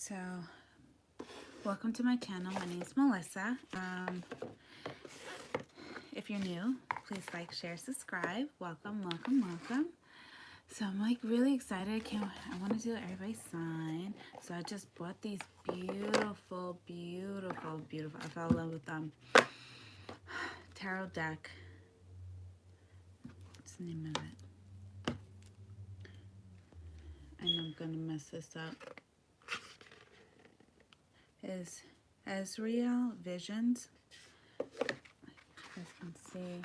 So welcome to my channel. My name is Melissa. If you're new, please like, share, subscribe. Welcome, welcome, welcome. So I'm like really excited. I want to do everybody's sign. So I just bought these beautiful, beautiful, beautiful. I fell in love with them. Tarot deck. What's the name of it? And I'm gonna mess this up. Is Ezreal Visions. You guys can see.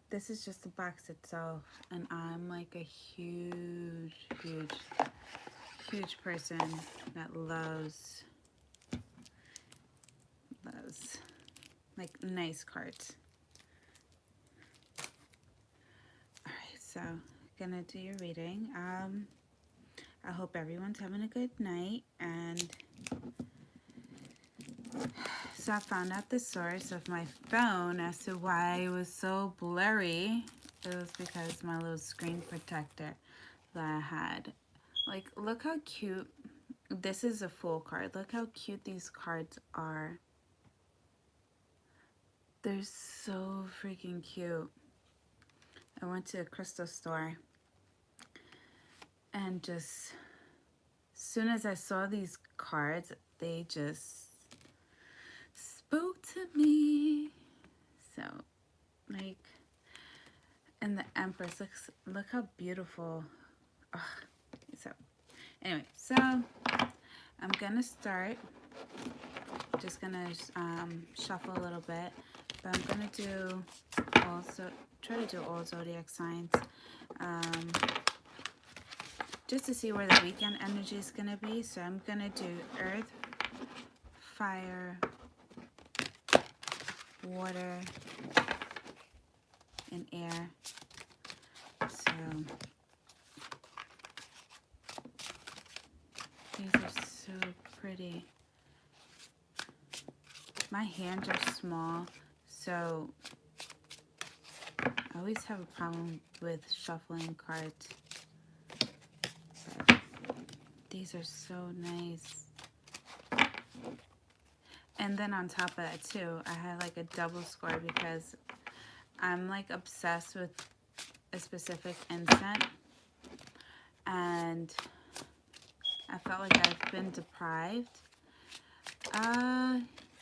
This is just the box itself, and I'm like a huge, huge, huge person that loves like nice cards. All right, so gonna do your reading. I hope everyone's having a good night, and so I found out the source of my phone as to why it was so blurry. It was because my little screen protector that I had. Like, look how cute. This is a full card. Look how cute these cards are. They're so freaking cute. I went to a crystal store and just, as soon as I saw these cards, they just spoke to me. So, like, and the Empress, look how beautiful. Ugh. So, anyway, so I'm gonna start. Just gonna shuffle a little bit, but I'm gonna do also try to do all zodiac signs, just to see where the weekend energy is gonna be. So I'm gonna do earth, fire, water, and air. So these are so pretty. My hands are small, so I always have a problem with shuffling cards. But these are so nice. And then on top of that too, I had like a double score because I'm like obsessed with a specific incense, and I felt like I've been deprived.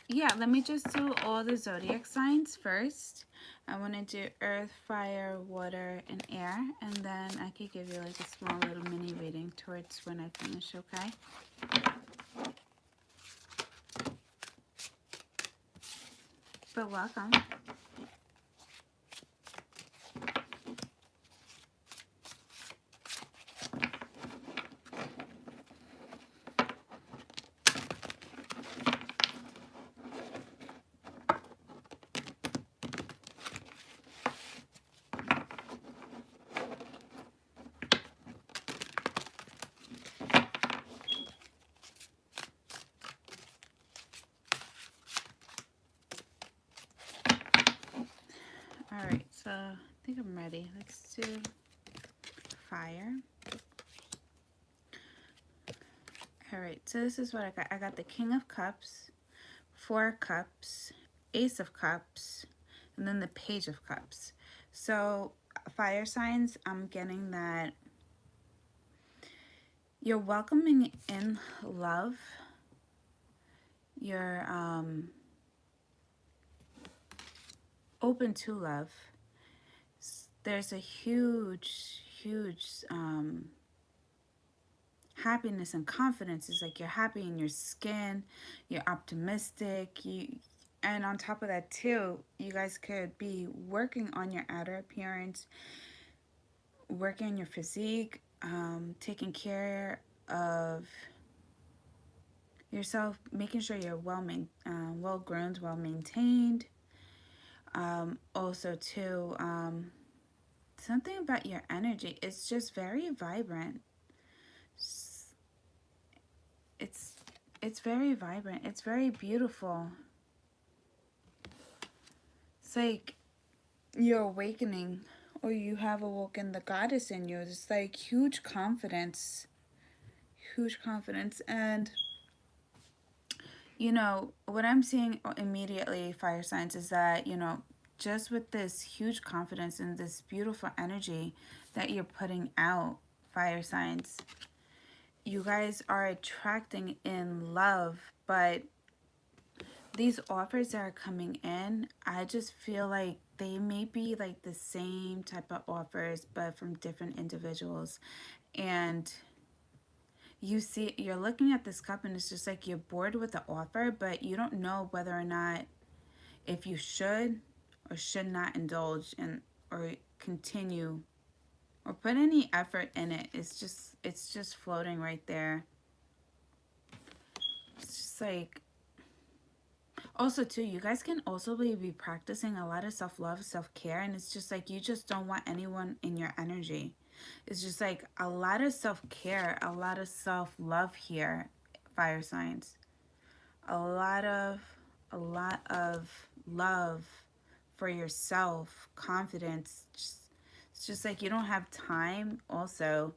Yeah, let me just do all the zodiac signs first. I want to do earth, fire, water, and air, and then I could give you like a small little mini reading towards when I finish, okay? But welcome. Alright, so I think I'm ready. Let's do fire. Alright, so this is what I got. I got the King of Cups, Four of Cups, Ace of Cups, and then the Page of Cups. So fire signs, I'm getting that you're welcoming in love. You're open to love. There's a huge, huge happiness and confidence. It's like you're happy in your skin, you're optimistic, and on top of that too, you guys could be working on your outer appearance, working on your physique, taking care of yourself, making sure you're well groomed, well maintained. Also too, something about your energy, it's just very vibrant. It's very vibrant. It's very beautiful. It's like you're awakening, or you have awoken the goddess in you. It's like huge confidence, huge confidence. And you know, what I'm seeing immediately, fire signs, is that, you know, just with this huge confidence and this beautiful energy that you're putting out, fire signs, you guys are attracting in love. But these offers that are coming in, I just feel like they may be like the same type of offers, but from different individuals. And you see, you're looking at this cup and it's just like you're bored with the offer, but you don't know whether or not if you should or should not indulge in or continue or put any effort in it. It's just floating right there. It's just like, also too, you guys can also be practicing a lot of self-love, self-care, and it's just like you just don't want anyone in your energy. It's just like a lot of self-care, a lot of self-love here, fire signs. A lot of love for yourself, confidence. It's just like you don't have time also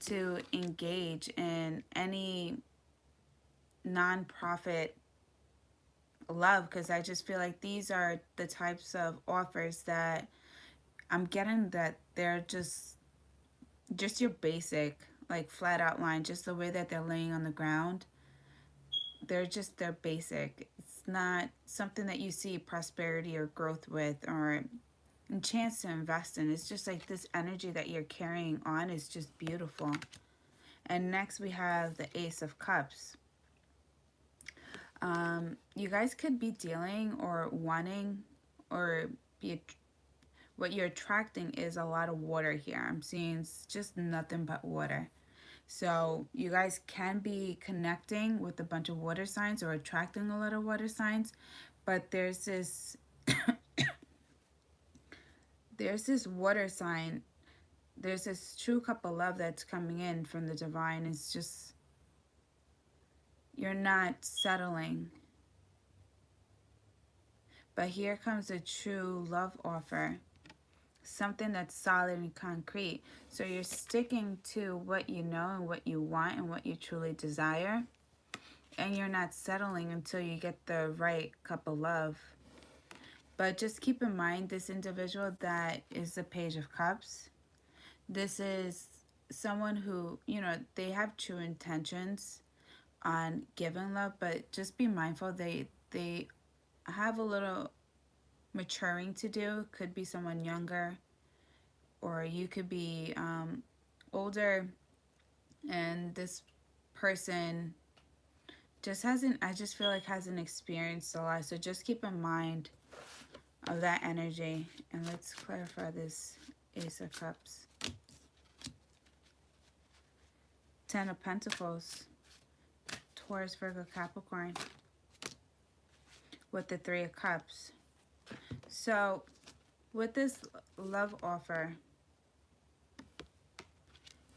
to engage in any non-profit love, because I just feel like these are the types of offers that I'm getting, that they're just your basic, like, flat out line, just the way that they're laying on the ground. They're basic. It's not something that you see prosperity or growth with, or a chance to invest in. It's just like this energy that you're carrying on is just beautiful. And next we have the Ace of Cups. You guys could be dealing or wanting, or be, what you're attracting is a lot of water here. I'm seeing just nothing but water. So you guys can be connecting with a bunch of water signs or attracting a lot of water signs, but there's this water sign. There's this true cup of love that's coming in from the divine. It's just, you're not settling. But here comes a true love offer. Something that's solid and concrete. So you're sticking to what you know and what you want and what you truly desire. And you're not settling until you get the right cup of love. But just keep in mind, this individual that is the Page of Cups, this is someone who, you know, they have true intentions on giving love, but just be mindful they have a little maturing to do. Could be someone younger, or you could be older, and this person just hasn't, I just feel like hasn't experienced a lot. So just keep in mind of that energy. And let's clarify this Ace of Cups. Ten of Pentacles, Taurus, Virgo, Capricorn, with the Three of Cups. So with this love offer,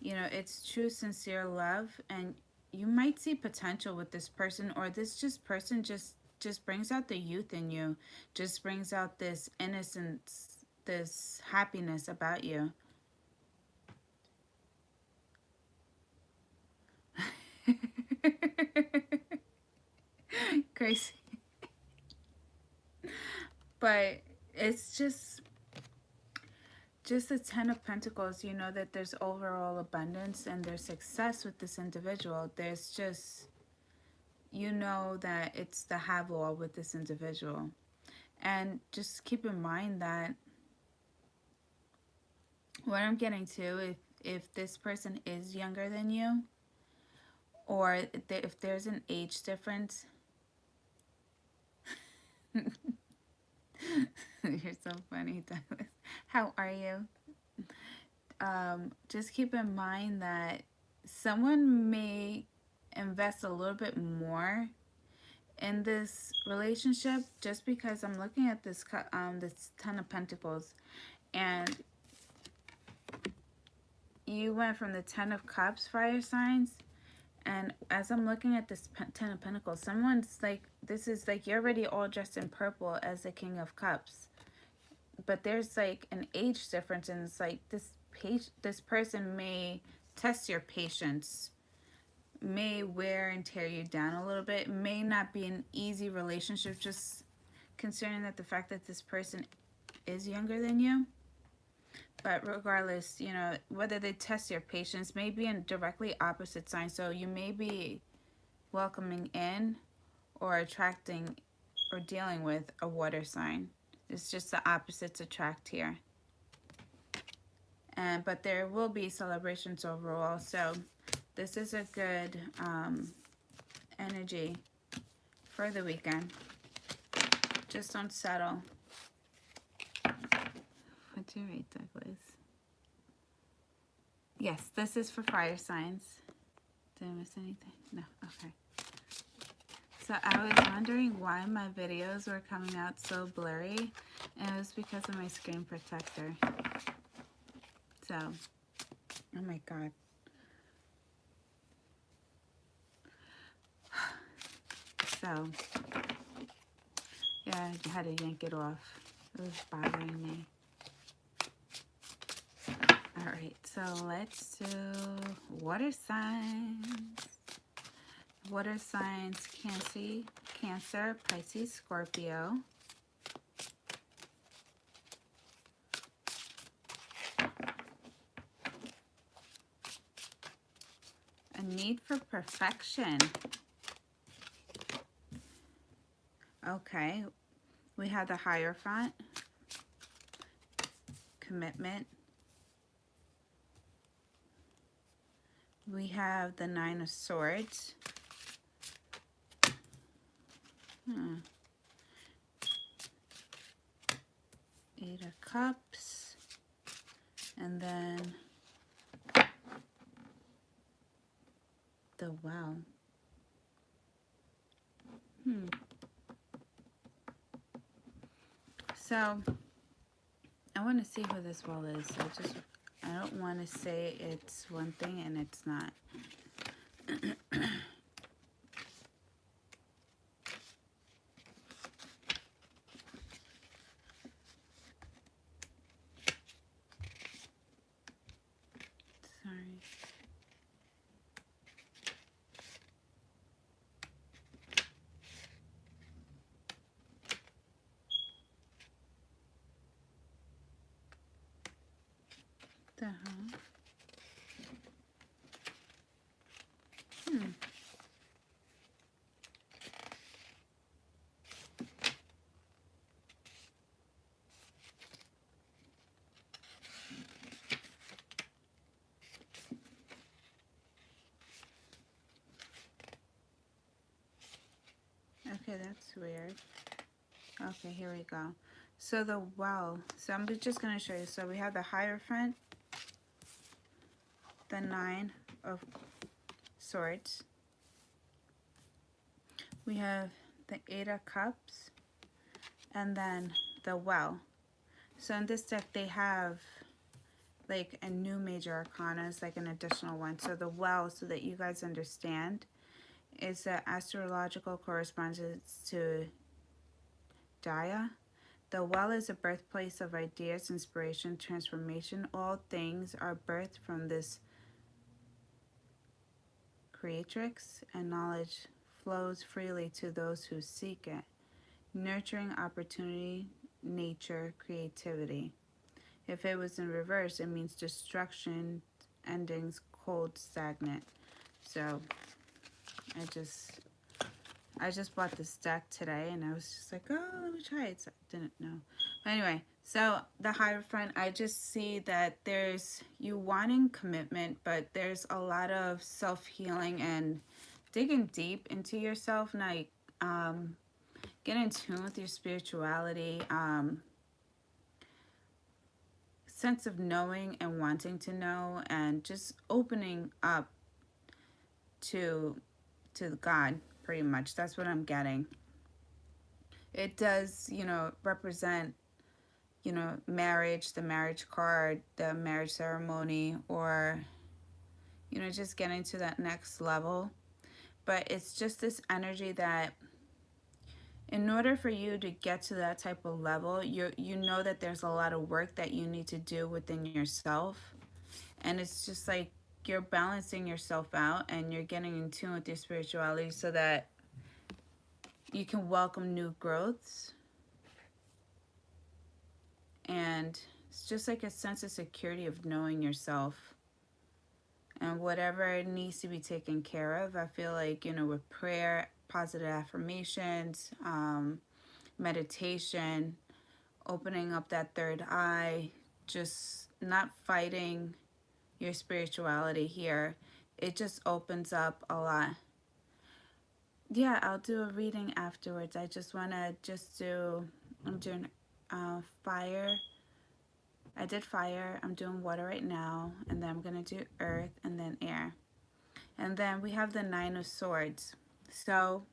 you know, it's true, sincere love, and you might see potential with this person, or this person just brings out the youth in you, just brings out this innocence, this happiness about you. Crazy. But it's just the Ten of Pentacles. You know that there's overall abundance and there's success with this individual. There's just, you know that it's the have all with this individual. And just keep in mind that what I'm getting to, if this person is younger than you, or if there's an age difference, you're so funny, Douglas. How are you? Just keep in mind that someone may invest a little bit more in this relationship, just because I'm looking at this Ten of Pentacles, and you went from the Ten of Cups, fire signs, and as I'm looking at this Ten of Pentacles, someone's like, this is like, you're already all dressed in purple as the King of Cups, but there's like an age difference, and it's like this person may test your patience. may wear and tear you down a little bit. It may not be an easy relationship, just concerning that the fact that this person is younger than you. But regardless, you know, whether they test your patience may be in directly opposite signs. So you may be welcoming in or attracting or dealing with a water sign. It's just the opposites attract here. But there will be celebrations overall. So this is a good energy for the weekend. Just don't settle. What's your rate, Douglas? Yes, this is for fire signs. Did I miss anything? No, okay. So I was wondering why my videos were coming out so blurry, and it was because of my screen protector. So, oh my God. So, yeah, I had to yank it off. It was bothering me. Alright, so let's do water signs. Water signs, Cancer, Pisces, Scorpio. A need for perfection. Okay, we have the Hierophant, commitment. We have the Nine of Swords. Eight of Cups. And then the Well. So I want to see who this Well is. I don't want to say it's one thing and it's not. Sorry. The hell? Okay, that's weird. Okay, here we go. So the Well. So I'm just going to show you. So we have the Hierophant, the Nine of Swords. We have the Eight of Cups, and then the Well. So in this deck, they have like a new major arcana, is like an additional one. So the Well, so that you guys understand, is the astrological correspondence to Gaia. The Well is a birthplace of ideas, inspiration, transformation. All things are birthed from this creatrix, and knowledge flows freely to those who seek it. Nurturing opportunity, nature, creativity. If it was in reverse, it means destruction, endings, cold, stagnant. So I just bought this deck today, and I was just like, oh, let me try it. So I didn't know. But anyway, so the Hierophant, I just see that there's you wanting commitment, but there's a lot of self-healing and digging deep into yourself, and like get in tune with your spirituality, sense of knowing and wanting to know, and just opening up to God, pretty much. That's what I'm getting. It does, you know, represent, you know, marriage, the marriage card, the marriage ceremony, or, you know, just getting to that next level. But it's just this energy that in order for you to get to that type of level, you that there's a lot of work that you need to do within yourself. And it's just like you're balancing yourself out and you're getting in tune with your spirituality so that you can welcome new growths. And it's just like a sense of security of knowing yourself and whatever needs to be taken care of. I feel like, with prayer, positive affirmations, meditation, opening up that third eye, just not fighting your spirituality here, it just opens up a lot. Yeah, I'll do a reading afterwards. I just want to I'm doing fire. I did fire. I'm doing water right now. And then I'm going to do earth and then air. And then we have the Nine of Swords. So,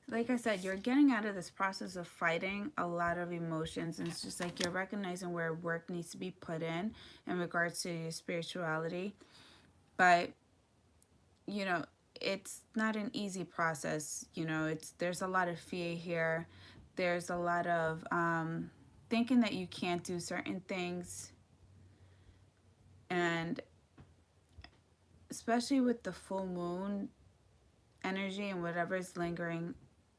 like I said, you're getting out of this process of fighting a lot of emotions. And it's just like you're recognizing where work needs to be put in regards to your spirituality. But, it's not an easy process. There's a lot of fear here. There's a lot of thinking that you can't do certain things. And especially with the full moon energy and whatever is lingering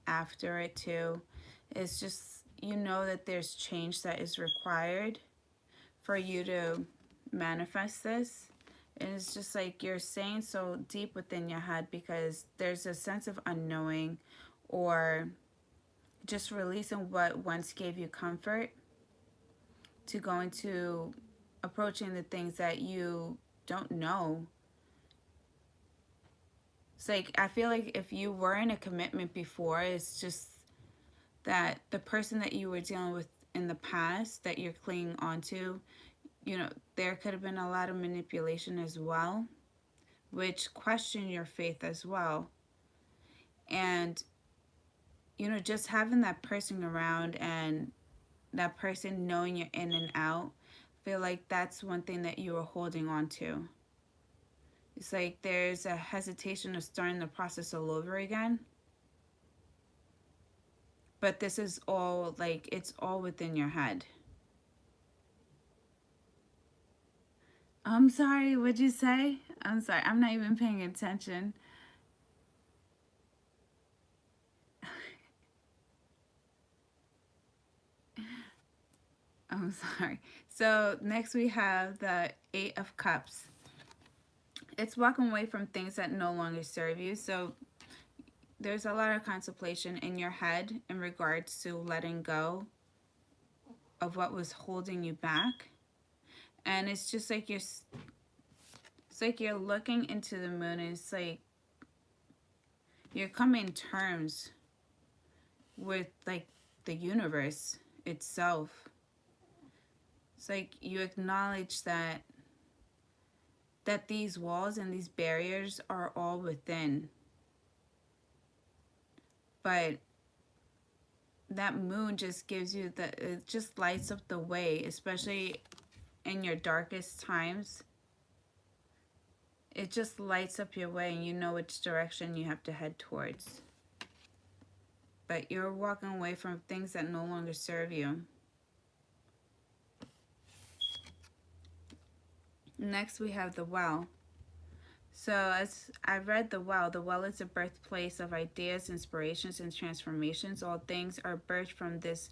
after it too, it's just, that there's change that is required for you to manifest this. And it's just like you're saying so deep within your head because there's a sense of unknowing or just releasing what once gave you comfort to go into approaching the things that you don't know. It's like, I feel like if you were in a commitment before, it's just that the person that you were dealing with in the past that you're clinging onto, there could have been a lot of manipulation as well, which question your faith as well. And, just having that person around and that person knowing you're in and out, I feel like that's one thing that you were holding on to. It's like there's a hesitation of starting the process all over again. But this is all, like, it's all within your head. I'm sorry, what'd you say? I'm sorry, I'm not even paying attention. I'm sorry. So next we have the Eight of Cups. It's walking away from things that no longer serve you. So there's a lot of contemplation in your head in regards to letting go of what was holding you back. And it's just like it's like you're looking into the moon and it's like you're coming to terms with like the universe itself. It's like you acknowledge that these walls and these barriers are all within. But that moon just gives you it just lights up the way, especially in your darkest times. It just lights up your way and you know which direction you have to head towards. But you're walking away from things that no longer serve you. Next we have the Well. So as I read the well is the birthplace of ideas, inspirations, and transformations. All things are birthed from this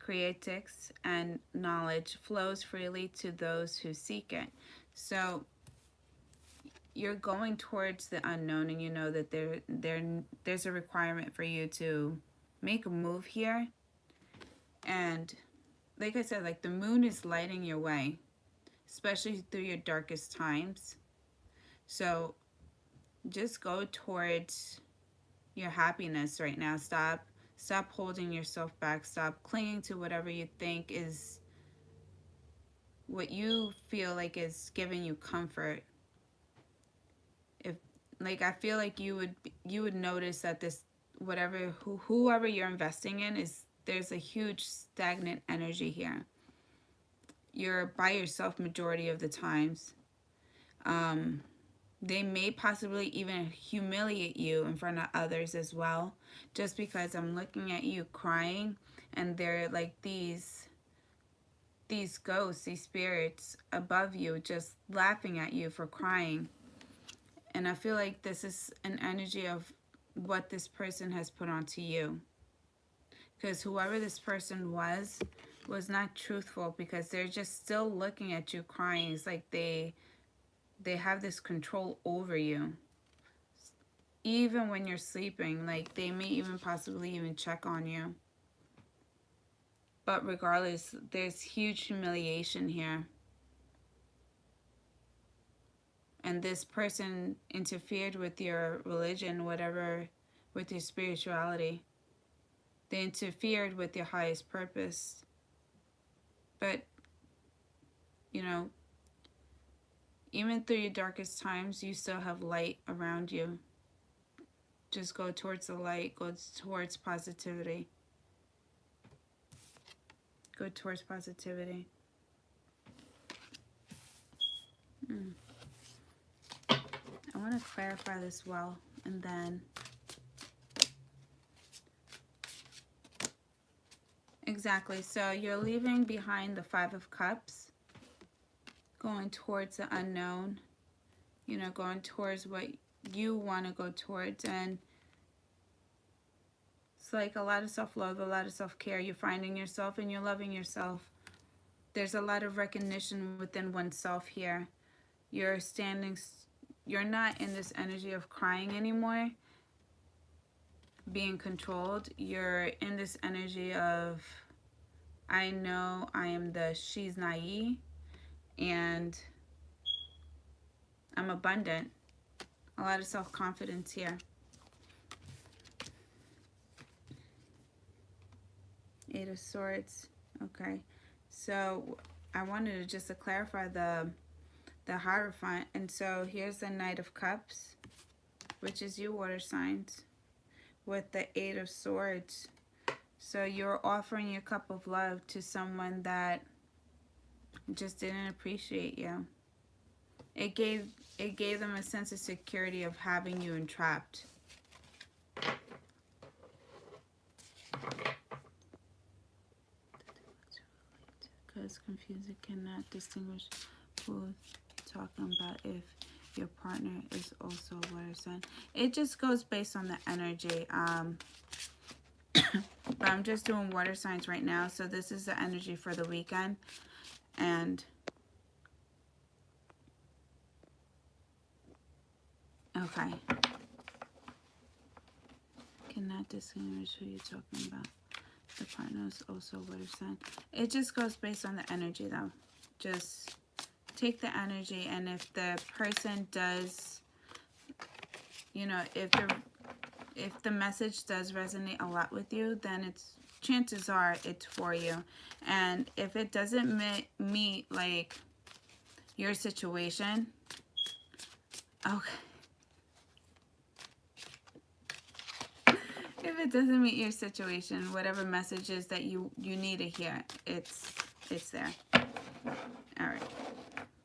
creatix, and knowledge flows freely to those who seek it. So you're going towards the unknown, and you know that there's a requirement for you to make a move here. And like I said, like the moon is lighting your way, especially through your darkest times. So just go towards your happiness right now. Stop holding yourself back. Stop clinging to whatever you think is what you feel like is giving you comfort. If like I feel like you would notice that this whoever you're investing in is there's a huge stagnant energy here. You're by yourself majority of the times. They may possibly even humiliate you in front of others as well, just because I'm looking at you crying and they're like these these ghosts, these spirits above you, just laughing at you for crying. And I feel like this is an energy of what this person has put onto you. Because whoever this person was not truthful, because they're just still looking at you crying. It's like they have this control over you. Even when you're sleeping, like they may even possibly even check on you. But regardless, there's huge humiliation here. And this person interfered with your religion, whatever, with your spirituality. They interfered with your highest purpose. But, you know, even through your darkest times, you still have light around you. Just go towards the light. Go towards positivity. Go towards positivity. I want to clarify this well, and then exactly. So you're leaving behind the Five of Cups, going towards the unknown, you know, going towards what you want to go towards. And it's like a lot of self-love, a lot of self-care. You're finding yourself and you're loving yourself. There's a lot of recognition within oneself here. You're not in this energy of crying anymore, being controlled. You're in this energy of, I know I am the she's naive, and I'm abundant. A lot of self-confidence here. Eight of Swords. Okay. So I wanted to just to clarify the Hierophant. And so here's the Knight of Cups, which is you water signs, with the Eight of Swords. So you're offering your cup of love to someone that just didn't appreciate you. It gave them a sense of security of having you entrapped. Because confused, it cannot distinguish who talking about if your partner is also a water sign. It just goes based on the energy. But I'm just doing water signs right now. So this is the energy for the weekend. And okay. Cannot distinguish who you're talking about. The partner is also a water sign. It just goes based on the energy though. Just take the energy, and if the person does, you know, if the message does resonate a lot with you, then it's, chances are it's for you. And if it doesn't meet like your situation, okay. If it doesn't meet your situation, whatever messages that you need to hear, it's there. All right.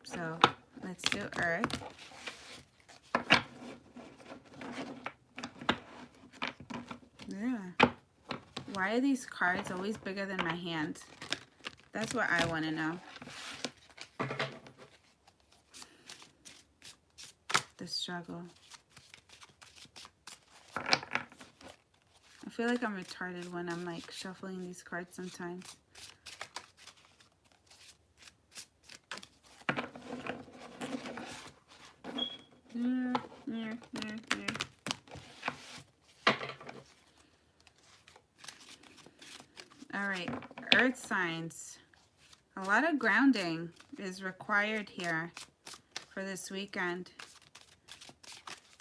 So let's do Earth. Yeah. Why are these cards always bigger than my hand? That's what I want to know. The struggle. I feel like I'm retarded when I'm like shuffling these cards sometimes. All right, earth signs. A lot of grounding is required here for this weekend.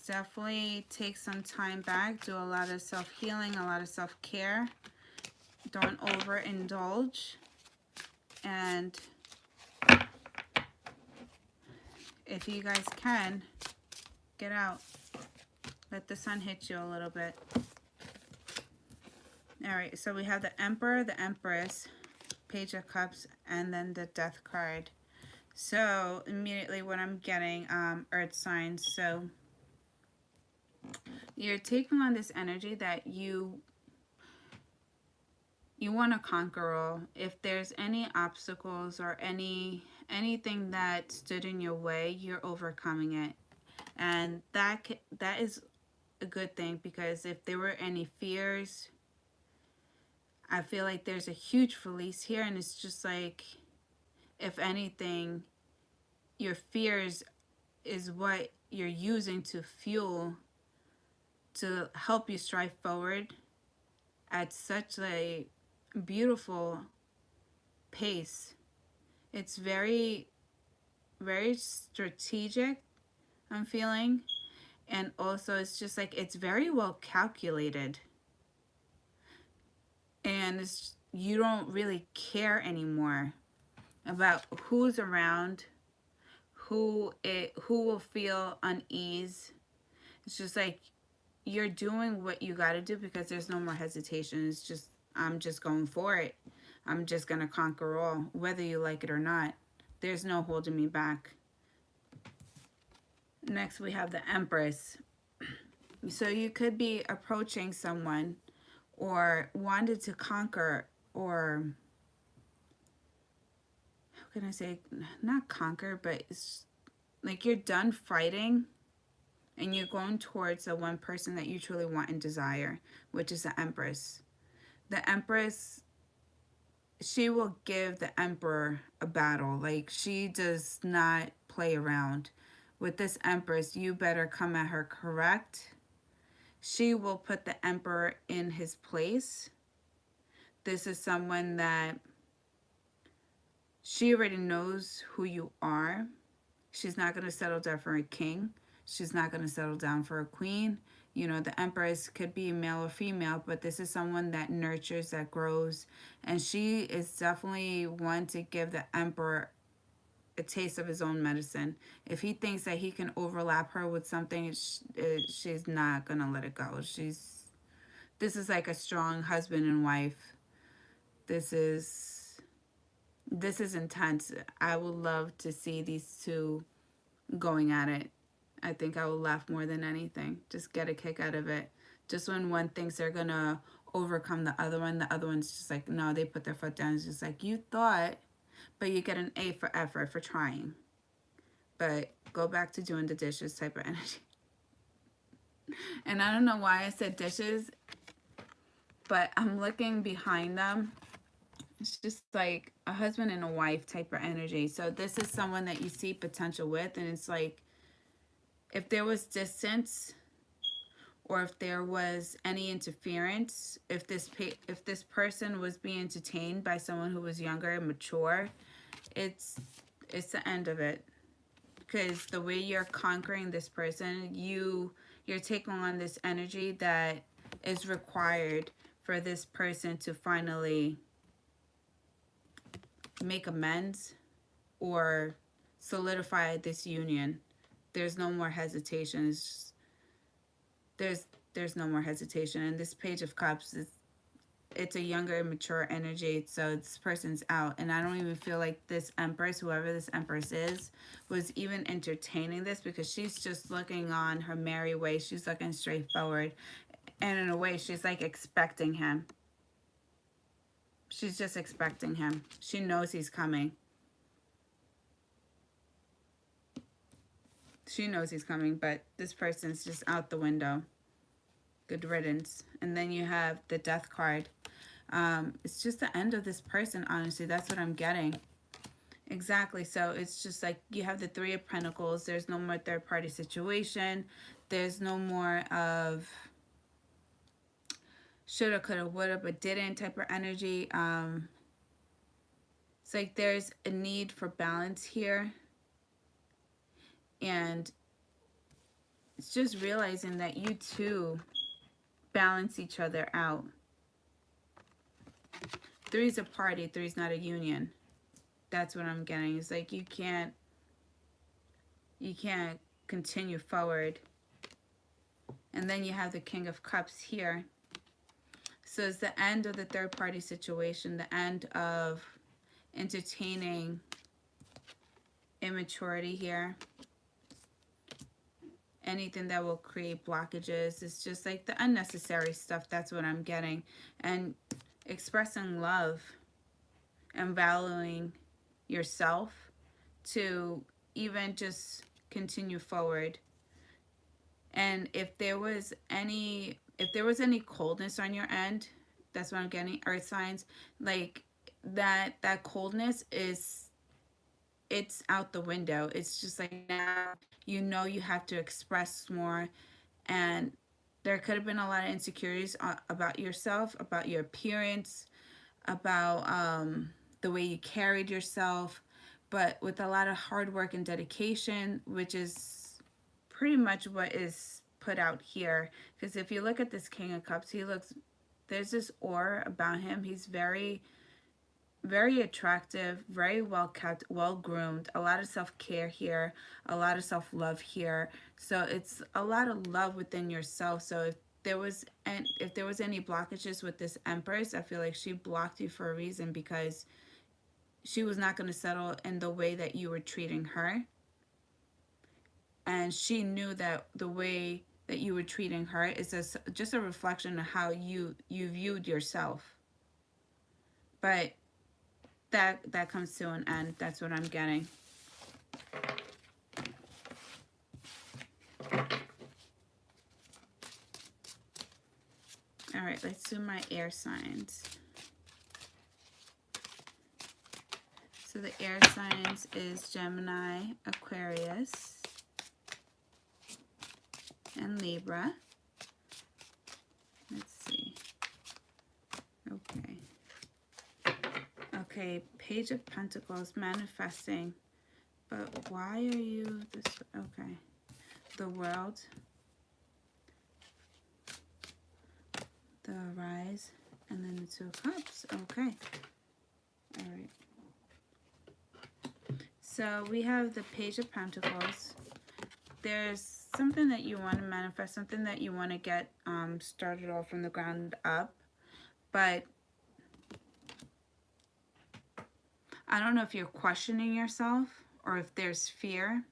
Definitely take some time back, do a lot of self-healing, a lot of self-care. Don't overindulge. And if you guys can, get out. Let the sun hit you a little bit. All right, so we have the Emperor, the Empress, Page of Cups, and then the Death card. So immediately what I'm getting, earth signs. So you're taking on this energy that you you want to conquer all. If there's any obstacles or anything that stood in your way, you're overcoming it. And that is a good thing, because if there were any fears, I feel like there's a huge release here, and it's just like, if anything, your fears is what you're using to fuel to help you strive forward at such a beautiful pace. It's very, very strategic, I'm feeling. And also, it's just like, it's very well calculated. And you don't really care anymore about who's around, who will feel unease. It's just like, you're doing what you got to do, because there's no more hesitation. It's just, I'm just going for it. I'm just going to conquer all, whether you like it or not. There's no holding me back. Next, we have the Empress. So you could be approaching someone, or wanted to conquer, or how can I say, not conquer, but it's like you're done fighting, and you're going towards the one person that you truly want and desire, which is the Empress. The Empress, she will give the Emperor a battle. Like, she does not play around. With this Empress, you better come at her correct. She will put the Emperor in his place. This is someone that she already knows who you are. She's not going to settle down for a king. She's not going to settle down for a queen. You know, the Empress could be male or female, but this is someone that nurtures, that grows. And she is definitely one to give the Emperor a taste of his own medicine. If he thinks that he can overlap her with something, she's not going to let it go. This is like a strong husband and wife. This is intense. I would love to see these two going at it. I think I will laugh more than anything. Just get a kick out of it. Just when one thinks they're going to overcome the other one's just like, no, they put their foot down. It's just like, you thought, but you get an A for effort for trying. But go back to doing the dishes type of energy. And I don't know why I said dishes, but I'm looking behind them. It's just like a husband and a wife type of energy. So this is someone that you see potential with, and it's like, if there was distance, or if there was any interference, if this person was being entertained by someone who was younger and mature, it's the end of it. Because the way you're conquering this person, you're taking on this energy that is required for this person to finally make amends or solidify this union. There's no more hesitation. It's just, there's no more hesitation. And this Page of Cups, it's a younger, mature energy. So this person's out. And I don't even feel like this Empress, whoever this Empress is, was even entertaining this, because she's just looking on her merry way. She's looking straight forward. And in a way, she's like expecting him. She's just expecting him. She knows he's coming. She knows he's coming, but this person's just out the window. Good riddance. And then you have the Death card. It's just the end of this person, honestly. That's what I'm getting. Exactly. So it's just like you have the Three of Pentacles. There's no more third-party situation. There's no more of shoulda, coulda, woulda, but didn't type of energy. It's like there's a need for balance here. And it's just realizing that you two balance each other out. Three's a party, three's not a union. That's what I'm getting. It's like you can't continue forward. And then you have the King of Cups here. So it's the end of the third party situation, the end of entertaining immaturity here. Anything that will create blockages. It's just like the unnecessary stuff. That's what I'm getting. And expressing love and valuing yourself to even just continue forward. And if there was any coldness on your end, that's what I'm getting, earth signs, like that coldness is, it's out the window. It's just like now you know you have to express more. And there could have been a lot of insecurities about yourself, about your appearance, about the way you carried yourself. But with a lot of hard work and dedication, which is pretty much what is put out here. Because if you look at this King of Cups, there's this aura about him. He's very, very attractive, very well kept, well groomed, a lot of self-care here, a lot of self-love here. So it's a lot of love within yourself. So if there was any blockages with this Empress, I feel like she blocked you for a reason, because she was not going to settle in the way that you were treating her. And she knew that the way that you were treating her is just a reflection of how you viewed yourself. But that comes to an end. That's what I'm getting. All right, let's do my air signs. So the air signs is Gemini, Aquarius, and Libra. Let's see. Okay, Page of Pentacles, manifesting. But why are you this? Okay. The World. The Rise. And then the Two of Cups. Okay. All right. So we have the Page of Pentacles. There's something that you want to manifest, something that you want to get started off from the ground up. But I don't know if you're questioning yourself or if there's fear.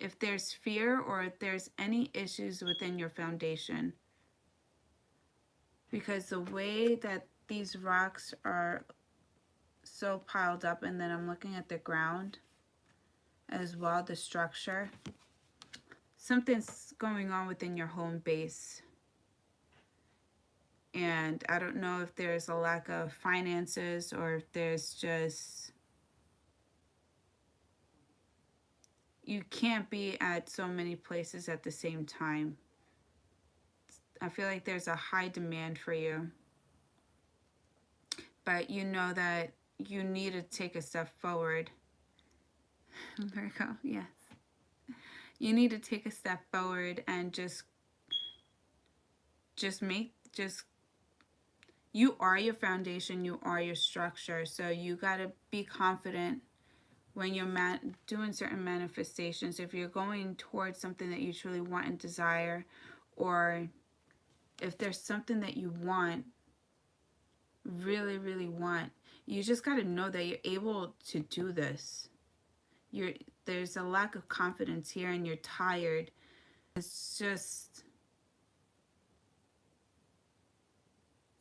If there's fear or if there's any issues within your foundation. Because the way that these rocks are so piled up, and then I'm looking at the ground as well, the structure. Something's going on within your home base. And I don't know if there's a lack of finances or if there's just, you can't be at so many places at the same time. I feel like there's a high demand for you. But you know that you need to take a step forward. Virgo, yes. You need to take a step forward and just you are your foundation, you are your structure. So you got to be confident when you're doing certain manifestations. If you're going towards something that you truly want and desire, or if there's something that you want, really, really want, you just got to know that you're able to do this. There's a lack of confidence here and you're tired. It's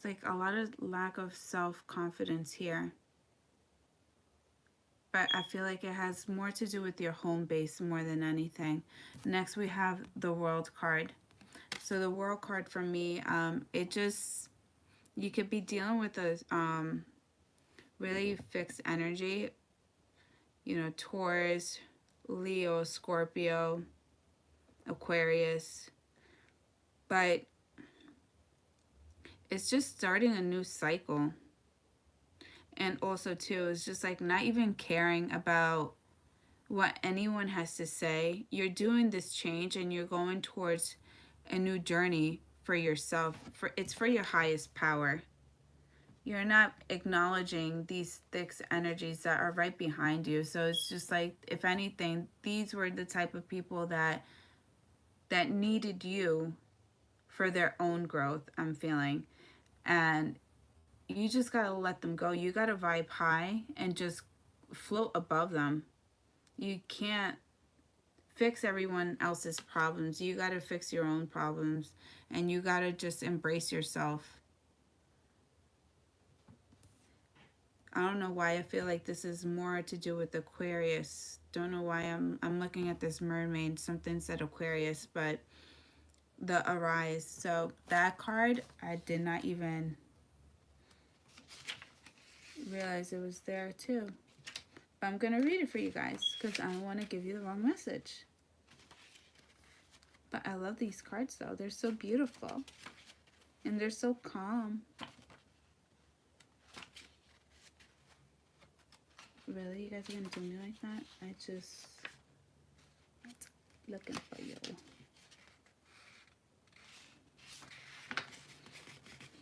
like a lot of lack of self-confidence here. But I feel like it has more to do with your home base more than anything. Next, we have the World card. So the World card for me, you could be dealing with a really fixed energy. You know, Taurus, Leo, Scorpio, Aquarius. But it's just starting a new cycle. And also, too, it's just like not even caring about what anyone has to say. You're doing this change and you're going towards a new journey for yourself. It's for your highest power. You're not acknowledging these thick energies that are right behind you. So it's just like, if anything, these were the type of people that needed you for their own growth, I'm feeling. And you just got to let them go. You got to vibe high and just float above them. You can't fix everyone else's problems. You got to fix your own problems, and you got to just embrace yourself. I don't know why I feel like this is more to do with Aquarius. Don't know why I'm looking at this mermaid. Something said Aquarius, but the Arise. So that card, I did not even realize it was there too. But I'm going to read it for you guys because I don't want to give you the wrong message. But I love these cards though. They're so beautiful. And they're so calm. Really? You guys are going to do me like that? I just... looking for you.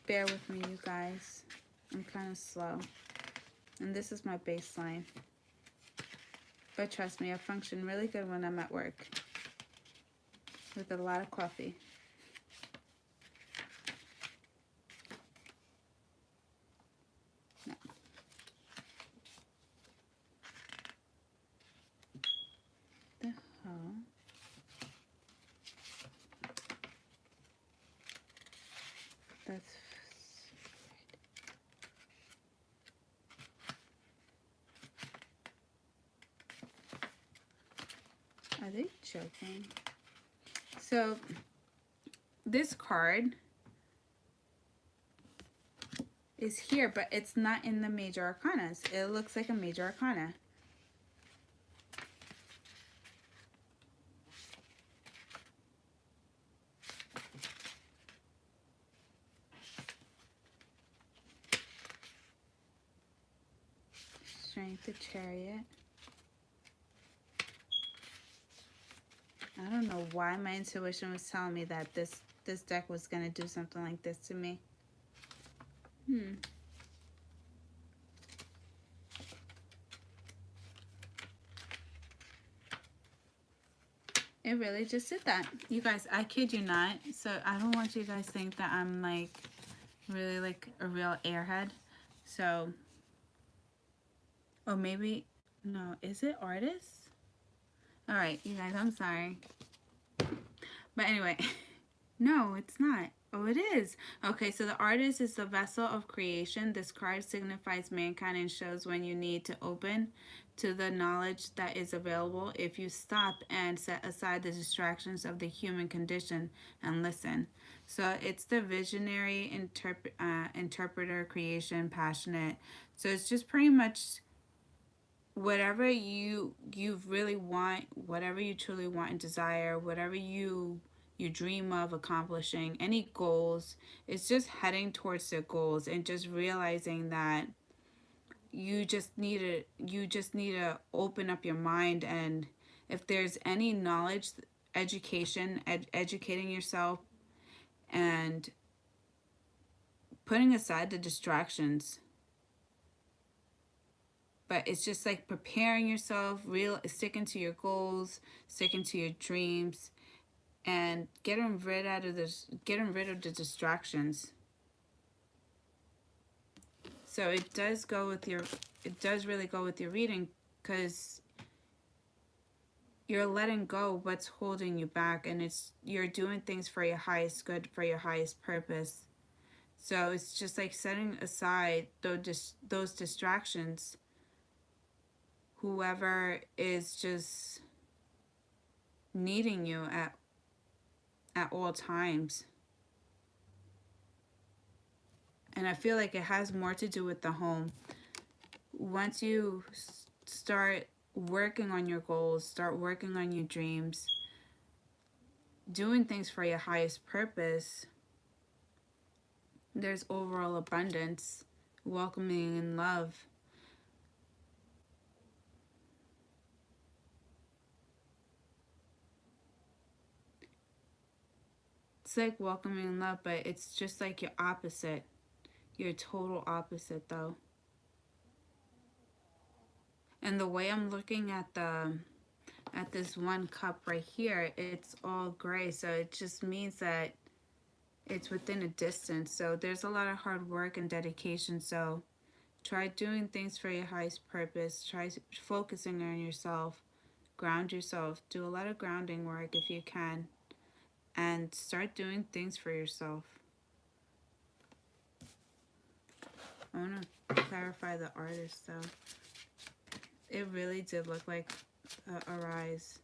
Bear with me, you guys. I'm kind of slow. And this is my baseline. But trust me, I function really good when I'm at work. With a lot of coffee. No. The hell? That's... Are they joking? So, this card is here, but it's not in the major arcanas. It looks like a major arcana. Strength, the Chariot. I don't know why my intuition was telling me that this deck was going to do something like this to me. It really just did that. You guys, I kid you not. So I don't want you guys to think that I'm like really like a real airhead. So, or maybe, no, is it artist? All right, you guys, I'm sorry. But anyway, no, it's not. Oh, it is. Okay, so the artist is the vessel of creation. This card signifies mankind and shows when you need to open to the knowledge that is available if you stop and set aside the distractions of the human condition and listen. So it's the visionary interpreter, creation, passionate. So it's just pretty much whatever you really want, whatever you truly want and desire, whatever you dream of accomplishing, any goals, it's just heading towards the goals and just realizing that you just need to open up your mind. And if there's any knowledge, education, educating yourself and putting aside the distractions. But it's just like preparing yourself, sticking to your goals, sticking to your dreams, and getting rid of the distractions. So it does really go with your reading, because you're letting go what's holding you back, and you're doing things for your highest good, for your highest purpose. So it's just like setting aside those distractions. Whoever is just needing you at all times. And I feel like it has more to do with the home. Once you start working on your goals, start working on your dreams, doing things for your highest purpose, there's overall abundance, welcoming and love. It's like welcoming and love, but it's just like your opposite. Your total opposite, though. And the way I'm looking at this one cup right here, it's all gray, so it just means that it's within a distance. So there's a lot of hard work and dedication. So try doing things for your highest purpose. Try focusing on yourself, ground yourself. Do a lot of grounding work if you can. And start doing things for yourself. I want to clarify the artist though. It really did look like a rise.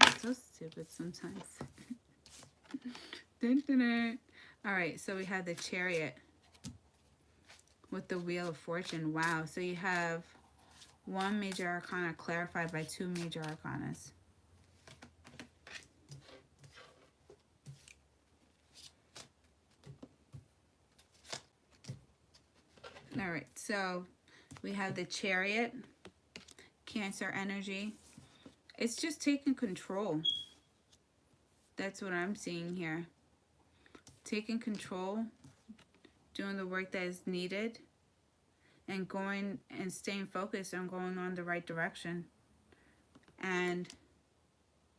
It's so stupid sometimes. Dun, dun, dun. All right, so we had the Chariot with the Wheel of Fortune. Wow, so you have one major arcana clarified by two major arcanas. All right, so we have the Chariot, Cancer energy. It's just taking control. That's what I'm seeing here. Taking control, doing the work that is needed, and going and staying focused on going on the right direction. And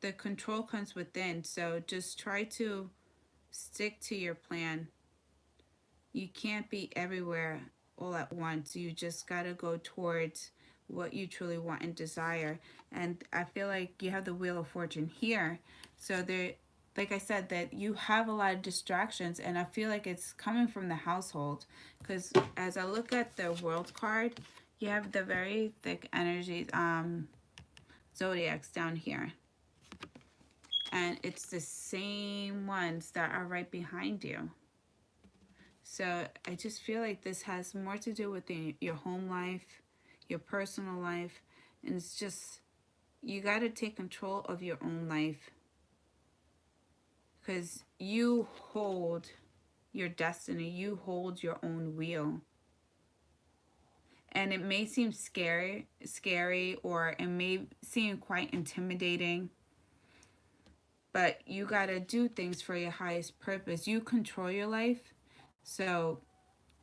the control comes within, so just try to stick to your plan. You can't be everywhere all at once. You just gotta go towards what you truly want and desire. And I feel like you have the Wheel of Fortune here, so there, like I said, that you have a lot of distractions, and I feel like it's coming from the household, because as I look at the World card, you have the very thick energies, zodiacs down here, and it's the same ones that are right behind you. So I just feel like this has more to do with your home life, your personal life, and it's just, you got to take control of your own life, because you hold your destiny, you hold your own wheel. And it may seem scary, or it may seem quite intimidating, but you got to do things for your highest purpose. You control your life. So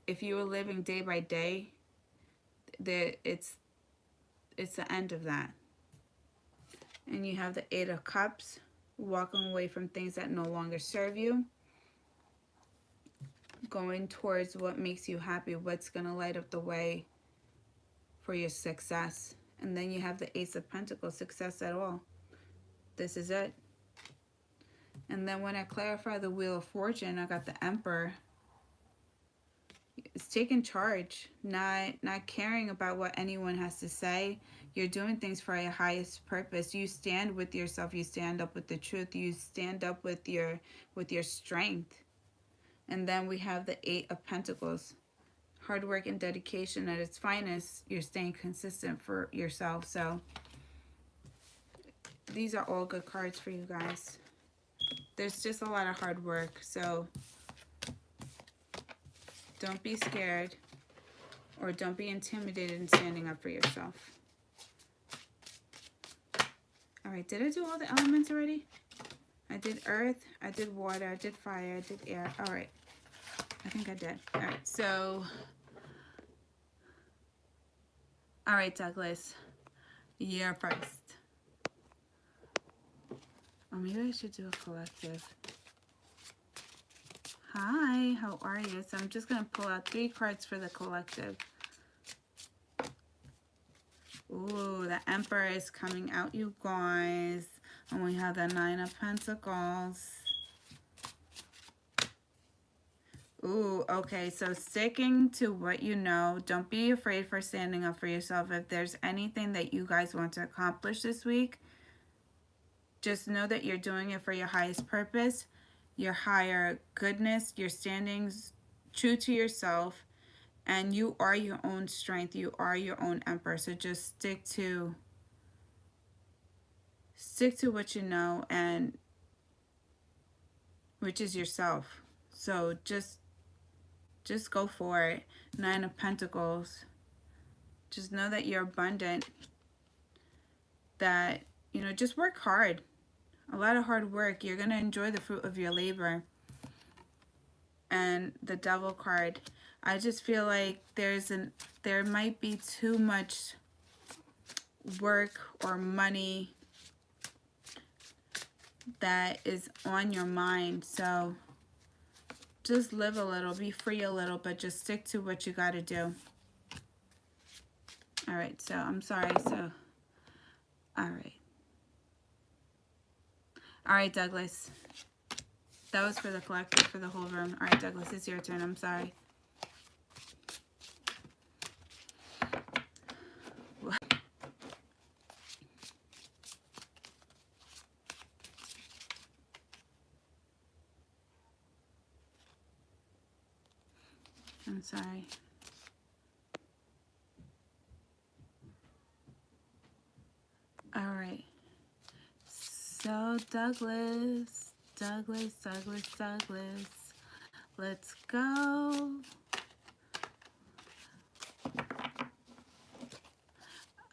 if you were living day by day, it's the end of that. And you have the Eight of Cups, walking away from things that no longer serve you, going towards what makes you happy, what's going to light up the way for your success. And then you have the Ace of Pentacles, success at all. This is it. And then when I clarify the Wheel of Fortune, I got the Emperor. It's taking charge, not caring about what anyone has to say. You're doing things for your highest purpose. You stand with yourself. You stand up with the truth. You stand up with your strength. And then we have the Eight of Pentacles. Hard work and dedication at its finest. You're staying consistent for yourself. So these are all good cards for you guys. There's just a lot of hard work. So don't be scared, or don't be intimidated in standing up for yourself. All right, did I do all the elements already? I did earth, I did water, I did fire, I did air. All right, I think I did. All right, so, all right, Douglas, you're first. Oh, maybe I should do a collective. Hi, how are you? So I'm just going to pull out 3 cards for the collective. Ooh, the Emperor is coming out, you guys. And we have the Nine of Pentacles. Ooh, okay, so sticking to what you know. Don't be afraid for standing up for yourself. If there's anything that you guys want to accomplish this week, just know that you're doing it for your highest purpose, your higher goodness. You're standing true to yourself, and you are your own strength. You are your own Emperor. So just stick to what you know, and which is yourself. So just go for it. Nine of Pentacles. Just know that you're abundant. That, you know, just work hard. A lot of hard work. You're going to enjoy the fruit of your labor. And the Devil card. I just feel like there might be too much work or money that is on your mind. So just live a little, be free a little, but just stick to what you got to do. All right, so I'm sorry. So All right. All right, Douglas. That was for the collective, for the whole room. All right, Douglas, it's your turn. I'm sorry. I'm sorry. All right. So, Douglas, let's go.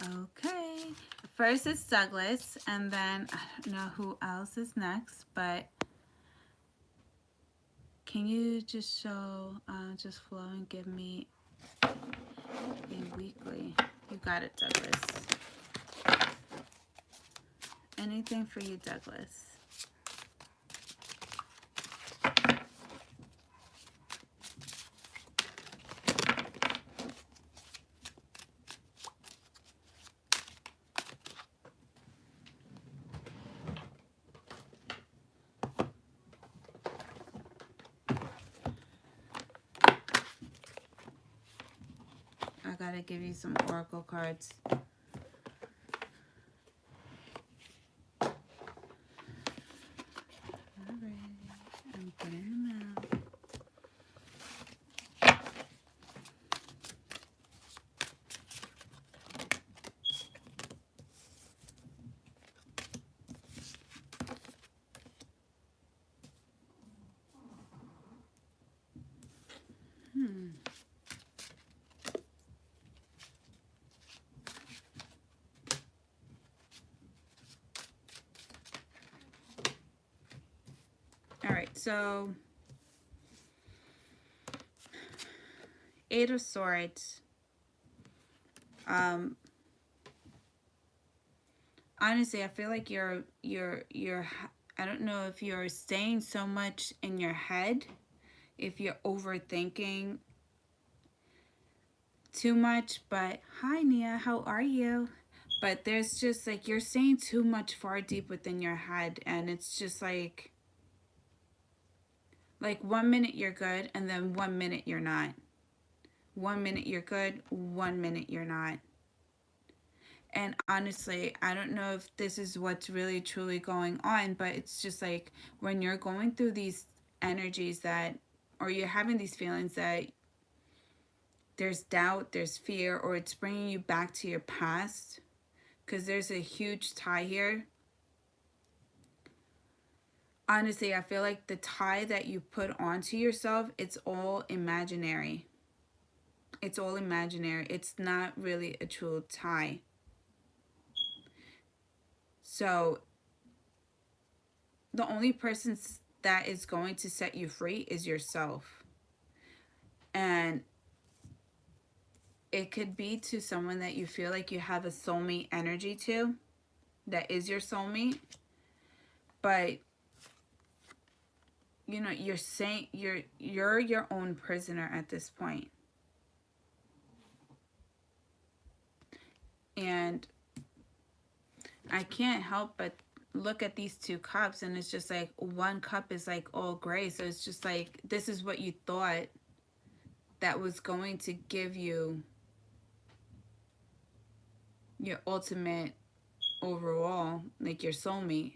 Okay. First it's Douglas, and then I don't know who else is next, but can you just show, just flow and give me a weekly? You got it, Douglas. Anything for you, Douglas. I gotta give you some oracle cards. Alright, I'm getting them out. Alright, so Eight of Swords. Honestly, I feel like you're I don't know if you're staying so much in your head, if you're overthinking too much, but hi Nia, how are you? But there's just like you're staying too much far deep within your head, and it's just like 1 minute you're good and then 1 minute you're not. 1 minute you're good, 1 minute you're not. And honestly, I don't know if this is what's really truly going on, but it's just like when you're going through these energies that, or you're having these feelings that there's doubt, there's fear, or it's bringing you back to your past, because there's a huge tie here. Honestly, I feel like the tie that you put onto yourself, it's all imaginary. It's all imaginary. It's not really a true tie. So the only person that is going to set you free is yourself. And it could be to someone that you feel like you have a soulmate energy to, that is your soulmate. But you know, you're saying you're your own prisoner at this point. And I can't help but look at these two cups, and it's just like one cup is like all gray, so it's just like this is what you thought that was going to give you your ultimate overall, like your soulmate.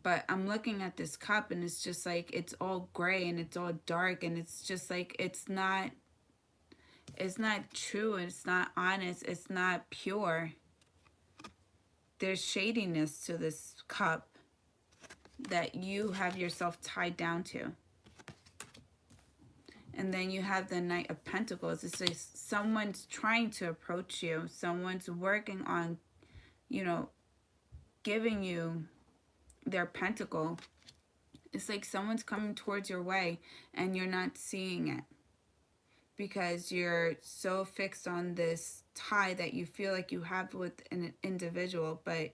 But I'm looking at this cup, and it's just like it's all gray and it's all dark, and it's just like it's not true, it's not honest, it's not pure. There's shadiness to this cup that you have yourself tied down to. And then you have the Knight of Pentacles. It's like someone's trying to approach you. Someone's working on, you know, giving you their pentacle. It's like someone's coming towards your way and you're not seeing it, because you're so fixed on this tie that you feel like you have with an individual. But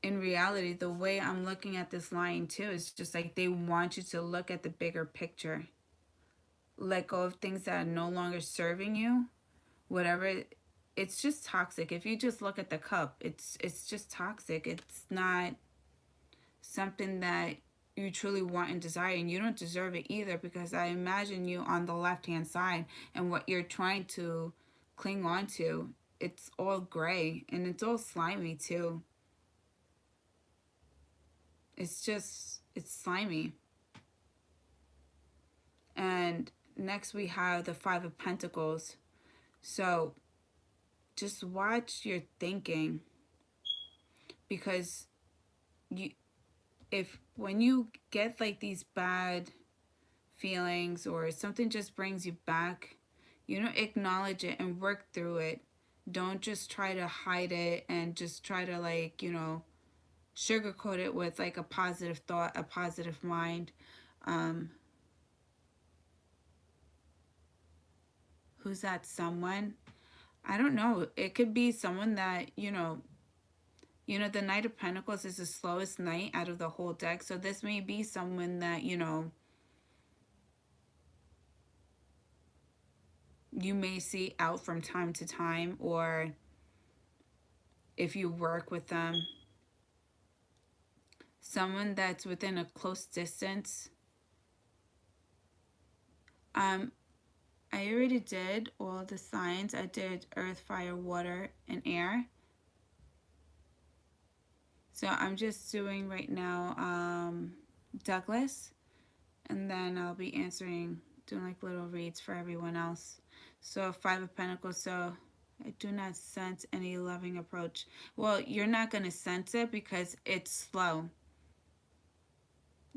in reality, the way I'm looking at this line too is just like they want you to look at the bigger picture. Let go of things that are no longer serving you. Whatever it's just toxic. If you just look at the cup, it's just toxic. It's not something that you truly want and desire, and you don't deserve it either, because I imagine you on the left hand side, and what you're trying to cling on to, it's all gray and it's all slimy too. It's slimy. And next we have the Five of Pentacles. So just watch your thinking, because you, if when you get like these bad feelings or something just brings you back, you know, acknowledge it and work through it. Don't just try to hide it and just try to, like, you know, sugarcoat it with like a positive thought, a positive mind. um who's that someone? I don't know. It could be someone that, the Knight of Pentacles is the slowest knight out of the whole deck. So this may be someone that, you may see out from time to time, or if you work with them, someone that's within a close distance. I already did all the signs. I did earth, fire, water, and air. So I'm just doing right now Douglas, and then I'll be doing like little reads for everyone else. So Five of Pentacles. So I do not sense any loving approach. Well, you're not going to sense it because it's slow.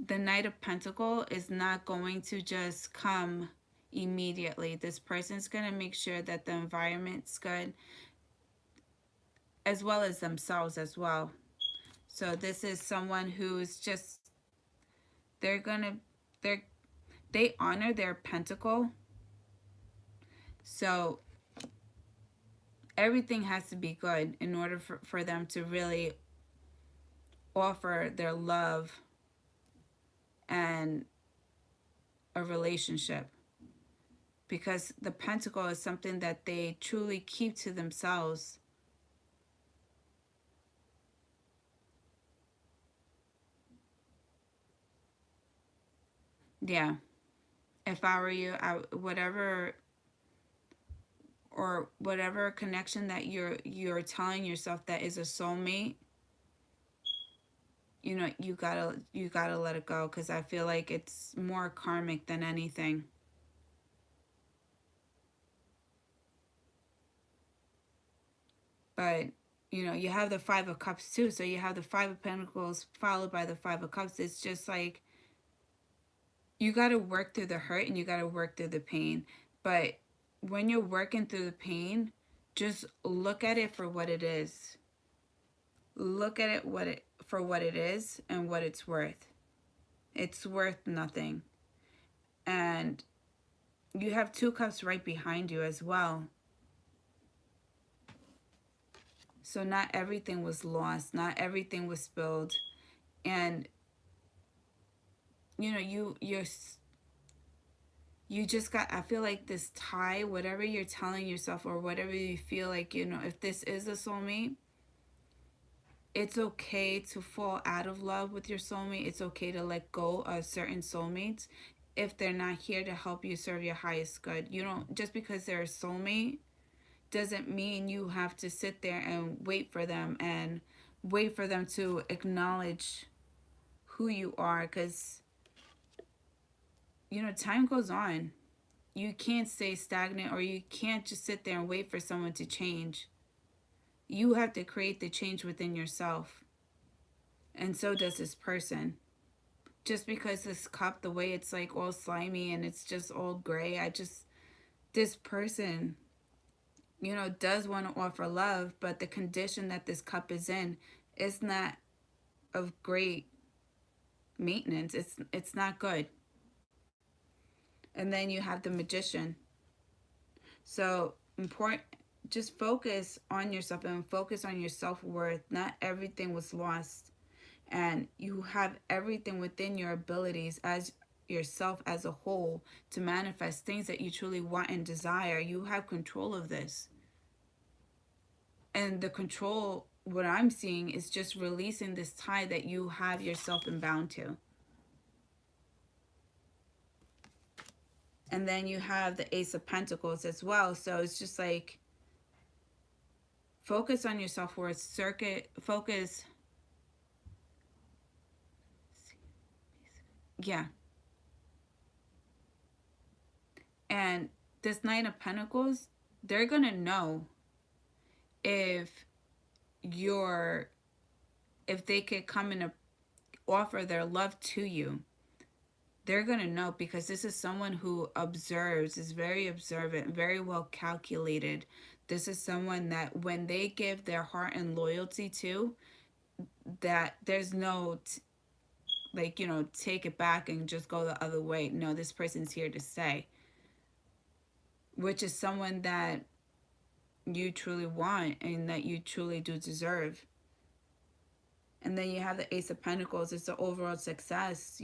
The Knight of Pentacles is not going to just come immediately. This person's going to make sure that the environment's good, as well as themselves as well. So this is someone who's just, they're gonna, they honor their pentacle. So everything has to be good in order for them to really offer their love and a relationship, because the pentacle is something that they truly keep to themselves. Yeah, if I were you, whatever connection that you're telling yourself that is a soulmate, you gotta let it go, because I feel like it's more karmic than anything. But you have the Five of Cups too, so you have the Five of Pentacles followed by the Five of Cups. It's just like, you got to work through the hurt and you got to work through the pain. But when you're working through the pain, just look at it for what it is. Look at it for what it is and what it's worth. It's worth nothing. And you have Two Cups right behind you as well. So not everything was lost. Not everything was spilled. And you just got, I feel like this tie, whatever you're telling yourself or whatever you feel like, if this is a soulmate, it's okay to fall out of love with your soulmate. It's okay to let go of certain soulmates if they're not here to help you serve your highest good. You don't, just because they're a soulmate doesn't mean you have to sit there and wait for them to acknowledge who you are, because time goes on. You can't stay stagnant, or you can't just sit there and wait for someone to change. You have to create the change within yourself. And so does this person. Just because this cup, the way it's like all slimy and it's just all gray, this person, does want to offer love, but the condition that this cup is in is not of great maintenance. It's not good. And then you have the Magician. So important, just focus on yourself and focus on your self-worth. Not everything was lost, and you have everything within your abilities as yourself as a whole to manifest things that you truly want and desire. You have control of this. And the control, what I'm seeing, is just releasing this tie that you have yourself been bound to. And then you have the Ace of Pentacles as well. So it's just like, focus on your self-worth, focus. Yeah. And this Knight of Pentacles, they're going to know if they could come and offer their love to you. They're going to know, because this is someone who observes, is very observant, very well calculated. This is someone that when they give their heart and loyalty to, that there's no like, take it back and just go the other way. No, this person's here to stay, which is someone that you truly want and that you truly do deserve. And then you have the Ace of Pentacles. It's the overall success.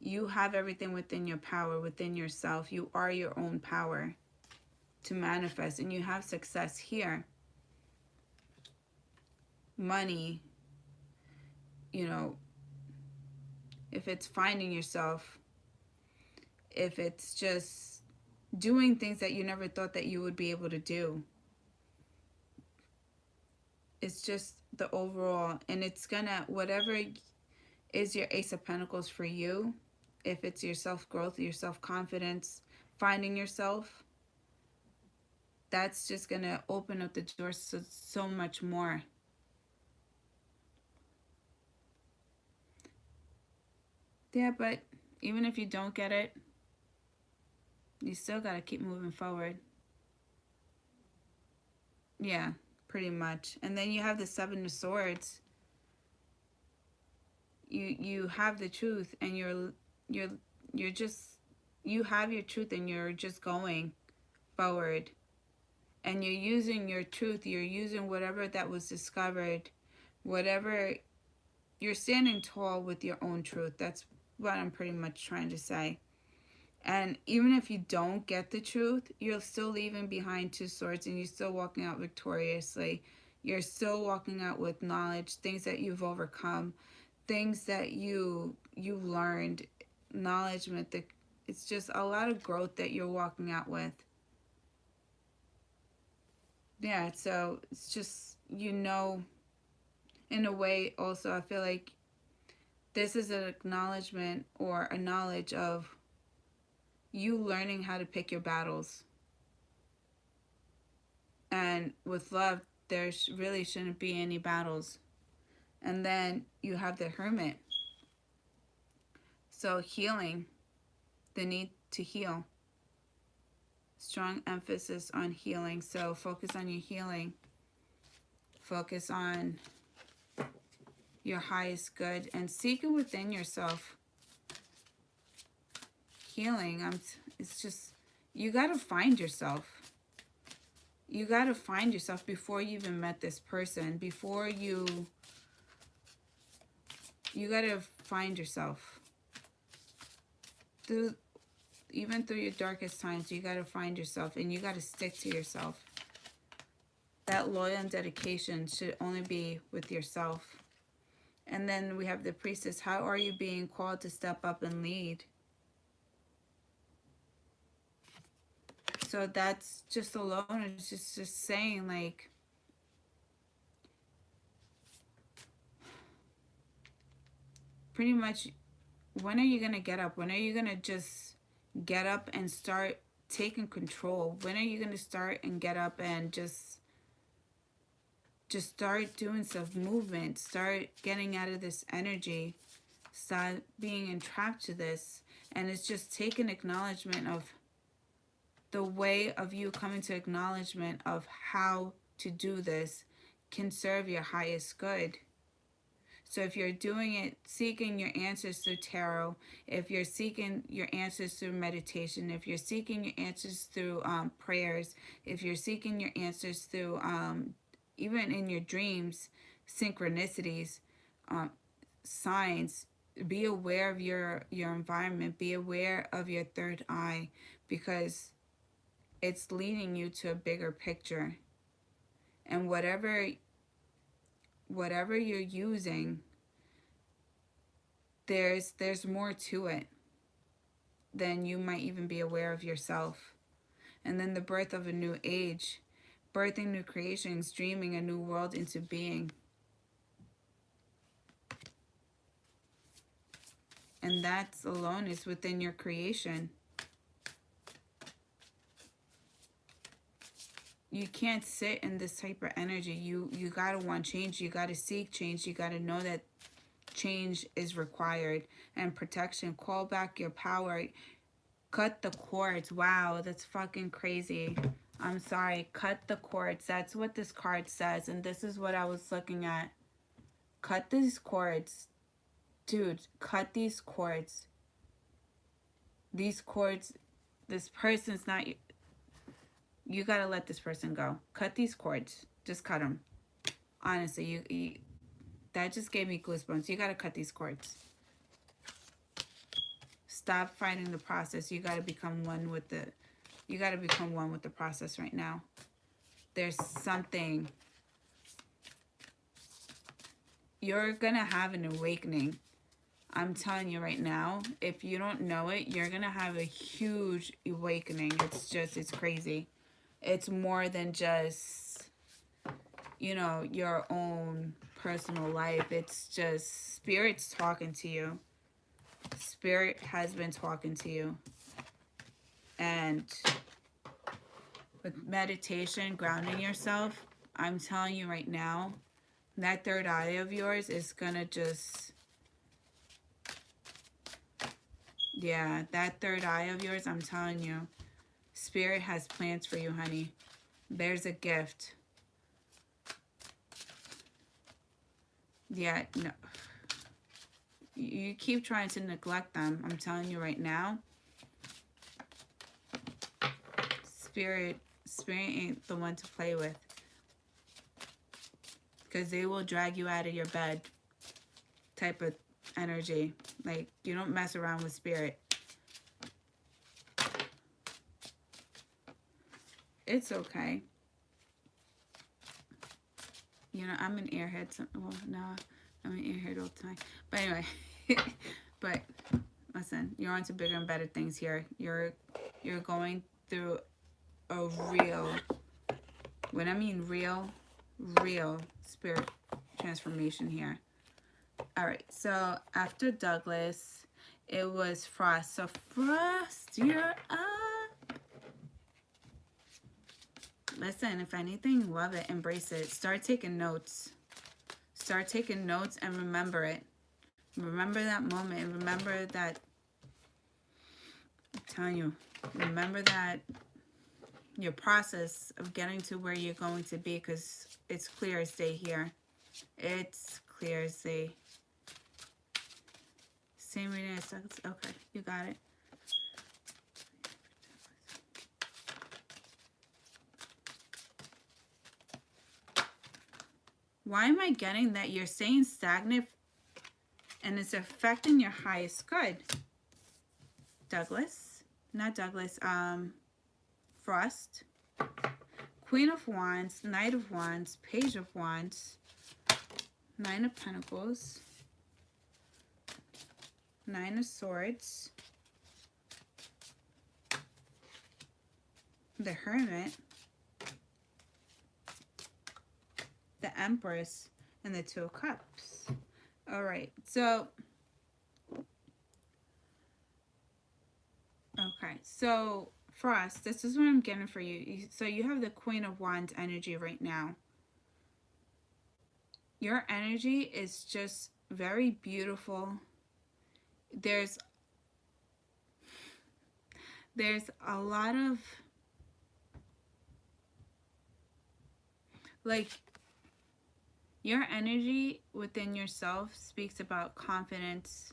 You have everything within your power, within yourself. You are your own power to manifest, and you have success here. Money, if it's finding yourself, if it's just doing things that you never thought that you would be able to do. It's just the overall, and it's gonna, whatever is your Ace of Pentacles for you, if it's your self-growth, your self-confidence, finding yourself, that's just gonna open up the doors to so much more. Yeah, but even if you don't get it, you still gotta keep moving forward. Yeah, pretty much. And then you have the Seven of Swords. You have the truth, and you're just, you have your truth, and you're just going forward. And you're using your truth, you're using whatever that was discovered, whatever, you're standing tall with your own truth. That's what I'm pretty much trying to say. And even if you don't get the truth, you're still leaving behind two swords, and you're still walking out victoriously. You're still walking out with knowledge, things that you've overcome, things that you learned, acknowledgement. It's just a lot of growth that you're walking out with. Yeah, so it's just, in a way also, I feel like this is an acknowledgement or a knowledge of you learning how to pick your battles. And with love, there really shouldn't be any battles. And then you have the Hermit. So healing, the need to heal. Strong emphasis on healing. So focus on your healing. Focus on your highest good and seek it within yourself. Healing, it's just, you got to find yourself. You got to find yourself before you even met this person. Before you got to find yourself. Even through your darkest times, you got to find yourself, and you got to stick to yourself. That loyal and dedication should only be with yourself. And then we have the Priestess. How are you being called to step up and lead? So that's just alone. It's just saying, like, pretty much, when are you going to get up? When are you going to just get up and start taking control? When are you going to start and get up and just start doing some movement? Start getting out of this energy. Stop being entrapped to this. And it's just taking acknowledgement of the way of you coming to acknowledgement of how to do this can serve your highest good. So if you're doing it, seeking your answers through tarot, if you're seeking your answers through meditation, if you're seeking your answers through prayers, if you're seeking your answers through even in your dreams, synchronicities, signs, be aware of your environment, be aware of your third eye, because it's leading you to a bigger picture. And whatever you're using, there's more to it than you might even be aware of yourself. And then the birth of a new age, birthing new creations, dreaming a new world into being. And that alone is within your creation. You can't sit in this type of energy. You gotta want change. You gotta seek change. You gotta know that change is required. And protection. Call back your power. Cut the cords. Wow, that's fucking crazy. I'm sorry. Cut the cords. That's what this card says. And this is what I was looking at. Cut these cords. Dude, cut these cords. These cords, this person's not... You gotta let this person go. Cut these cords. Just cut them. Honestly, you that just gave me goosebumps. You gotta cut these cords. Stop fighting the process. You gotta become one with the... You gotta become one with the process right now. There's something... You're gonna have an awakening. I'm telling you right now, if you don't know it, you're gonna have a huge awakening. It's crazy. It's more than just, you know, your own personal life. It's just Spirit's talking to you. Spirit has been talking to you. And with meditation, grounding yourself, I'm telling you right now, that third eye of yours is gonna just... Yeah, that third eye of yours, I'm telling you, Spirit has plans for you, honey. There's a gift. Yeah, no. You keep trying to neglect them. I'm telling you right now, Spirit ain't the one to play with. Because they will drag you out of your bed type of energy. Like, you don't mess around with Spirit. It's okay. You know, I'm an airhead. Well, no, I'm an airhead all the time. But anyway, but listen, you're on to bigger and better things here. You're going through a real, when I mean real spirit transformation here. All right, so after Douglas, it was Frost. So Frost, you're up. Listen, if anything, love it, embrace it. Start taking notes. Start taking notes and remember it. Remember that moment. And remember that, I'm telling you, remember that your process of getting to where you're going to be, because it's clear as day here. It's clear as day. Same reading as Douglas. Okay, you got it. Why am I getting that you're staying stagnant and it's affecting your highest good? Douglas. Not Douglas. Frost. Queen of Wands. Knight of Wands. Page of Wands. Nine of Pentacles. Nine of Swords. The Hermit. The Empress, and the Two of Cups. All right, so okay, so Frost, this is what I'm getting for you. So you have the Queen of Wands energy right now. Your energy is just very beautiful. There's a lot of, like, your energy within yourself speaks about confidence.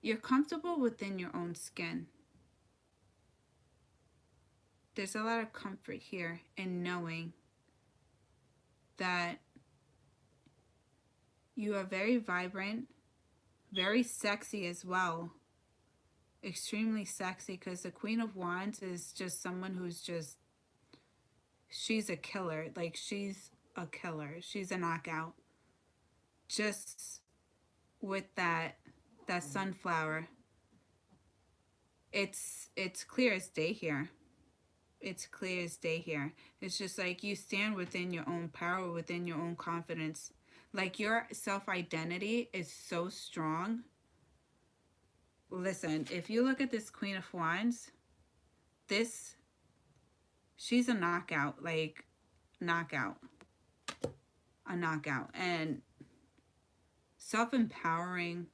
You're comfortable within your own skin. There's a lot of comfort here in knowing that you are very vibrant, very sexy as well. extremely sexy, because the Queen of Wands is just someone who's just, she's a killer. Like, she's a killer. She's a knockout. Just with that sunflower, it's clear as day here. It's clear as day here. It's just like you stand within your own power, within your own confidence. Like, your self-identity is so strong. Listen, if you look at this Queen of Wands, this, she's a knockout. Like, knockout. A knockout. And self-empowering.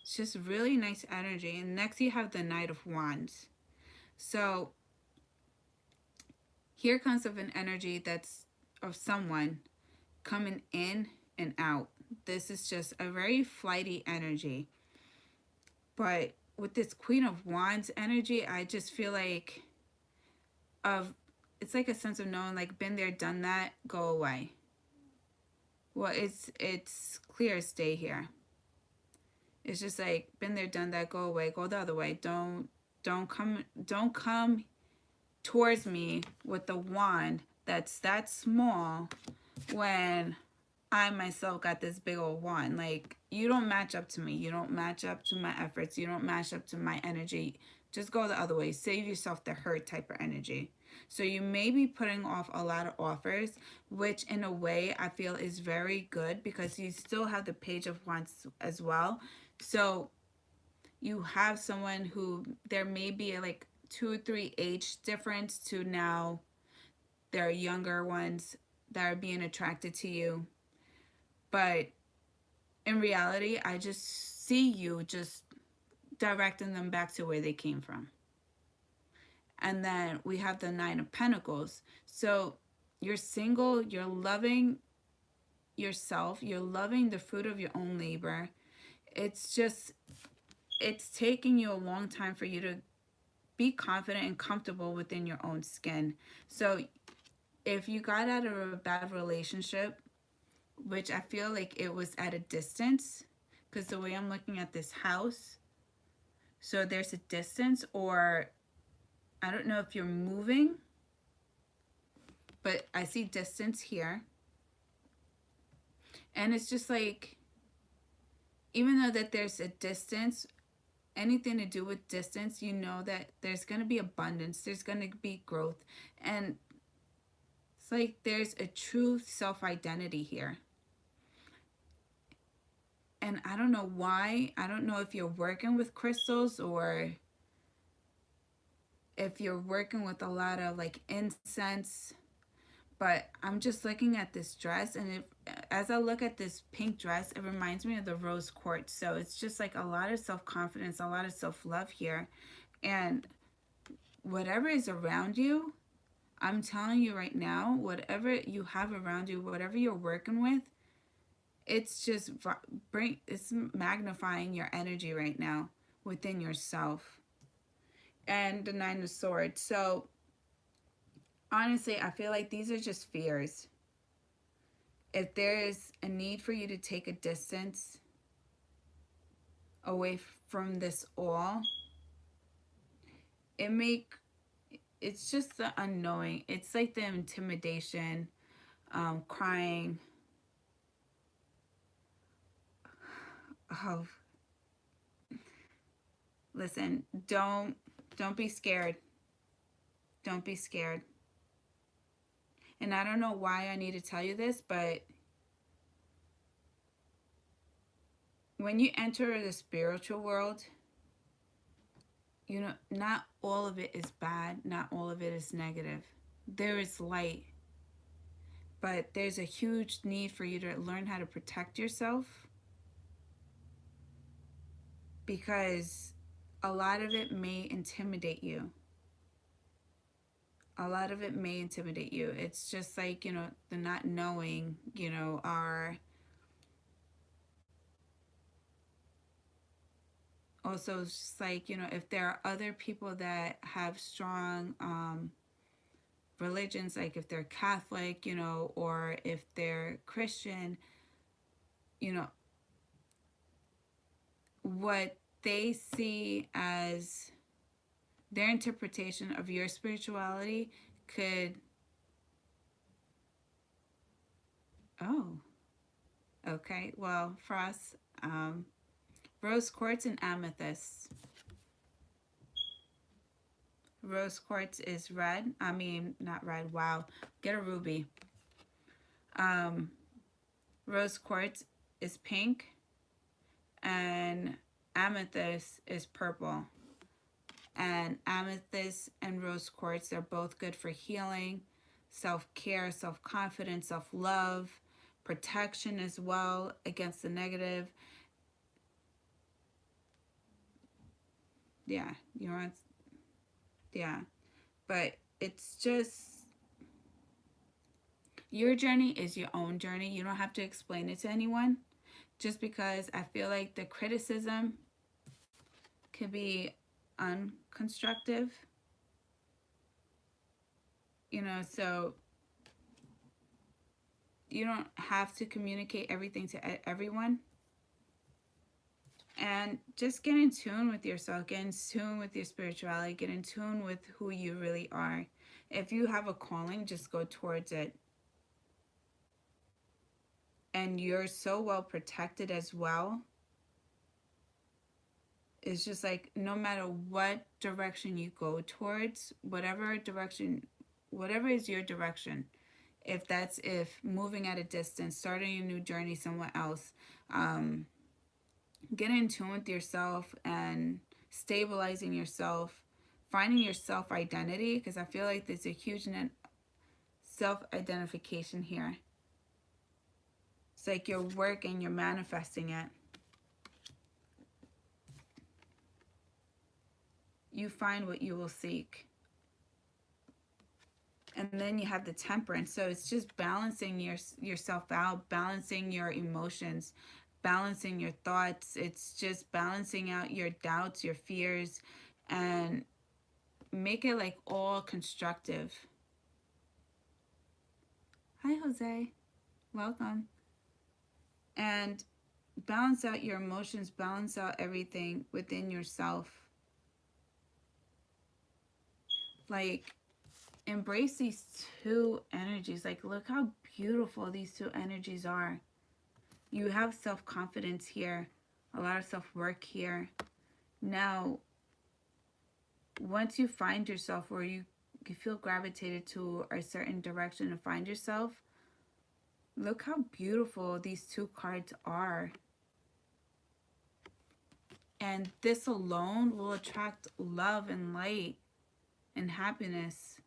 It's just really nice energy. And next you have the Knight of Wands. So here comes of an energy that's of someone coming in and out. This is just a very flighty energy. But with this Queen of Wands energy, I just feel like it's like a sense of knowing, like, been there, done that, go away. Well, it's clear as day here. It's just like, been there, done that, go away, go the other way. Don't come towards me with the wand that's that small when I myself got this big old wand. Like, you don't match up to me. You don't match up to my efforts. You don't match up to my energy. Just go the other way. Save yourself the hurt type of energy. So you may be putting off a lot of offers, which in a way I feel is very good, because you still have the Page of Wands as well. So you have someone who, there may be like 2 or 3 age difference to now there are younger ones that are being attracted to you. But in reality, I just see you just directing them back to where they came from. And then we have the Nine of Pentacles. So you're single, you're loving yourself, you're loving the fruit of your own labor. It's just, it's taking you a long time for you to be confident and comfortable within your own skin. So if you got out of a bad relationship, which I feel like it was at a distance, because the way I'm looking at this house, so there's a distance, or I don't know if you're moving, but I see distance here. And it's just like, even though that there's a distance, anything to do with distance, you know that there's going to be abundance, there's going to be growth. And it's like there's a true self-identity here. And I don't know why. I don't know if you're working with crystals, or if you're working with a lot of like incense. But I'm just looking at this dress, and as I look at this pink dress, it reminds me of the rose quartz. So it's just like a lot of self-confidence, a lot of self-love here. And whatever is around you, I'm telling you right now, whatever you have around you, whatever you're working with, it's just it's magnifying your energy right now within yourself. And the Nine of Swords. So honestly, I feel like these are just fears. If there is a need for you to take a distance away from this all, it's just the unknowing. It's like the intimidation, crying. Oh, listen, don't be scared. Don't be scared. And I don't know why I need to tell you this, but when you enter the spiritual world, you know, not all of it is bad. Not all of it is negative. There is light. But there's a huge need for you to learn how to protect yourself, because a lot of it may intimidate you. A lot of it may intimidate you. It's just like, you know, the not knowing, you know, are also just like, you know, if there are other people that have strong religions, like if they're Catholic, you know, or if they're Christian, you know, what they see as their interpretation of your spirituality could, oh, okay, well, for us, rose quartz and amethyst. Rose quartz is red. I mean, not red. Wow. Get a ruby. Rose quartz is pink. And amethyst is purple. And amethyst and rose quartz, they're both good for healing, self-care, self-confidence, self-love, protection as well against the negative. Yeah, yeah. But it's just, your journey is your own journey. You don't have to explain it to anyone. Just because I feel like the criticism could be unconstructive. So you don't have to communicate everything to everyone. And just get in tune with yourself, get in tune with your spirituality, get in tune with who you really are. If you have a calling, just go towards it. And you're so well protected as well. It's just like, no matter what direction you go towards, whatever is your direction, if moving at a distance, starting a new journey somewhere else, get in tune with yourself and stabilizing yourself, finding your self-identity, because I feel like there's a huge self-identification here. It's like you're working, you're manifesting it. You find what you will seek. And then you have the temperance. So it's just balancing yourself out, balancing your emotions, balancing your thoughts. It's just balancing out your doubts, your fears, and make it like all constructive. Hi, Jose. Welcome. And balance out your emotions, balance out everything within yourself. Like, embrace these two energies. Like, look how beautiful these two energies are. You have self-confidence here, a lot of self-work here. Now, once you find yourself where you feel gravitated to a certain direction and find yourself, look how beautiful these two cards are. And this alone will attract love and light and happiness.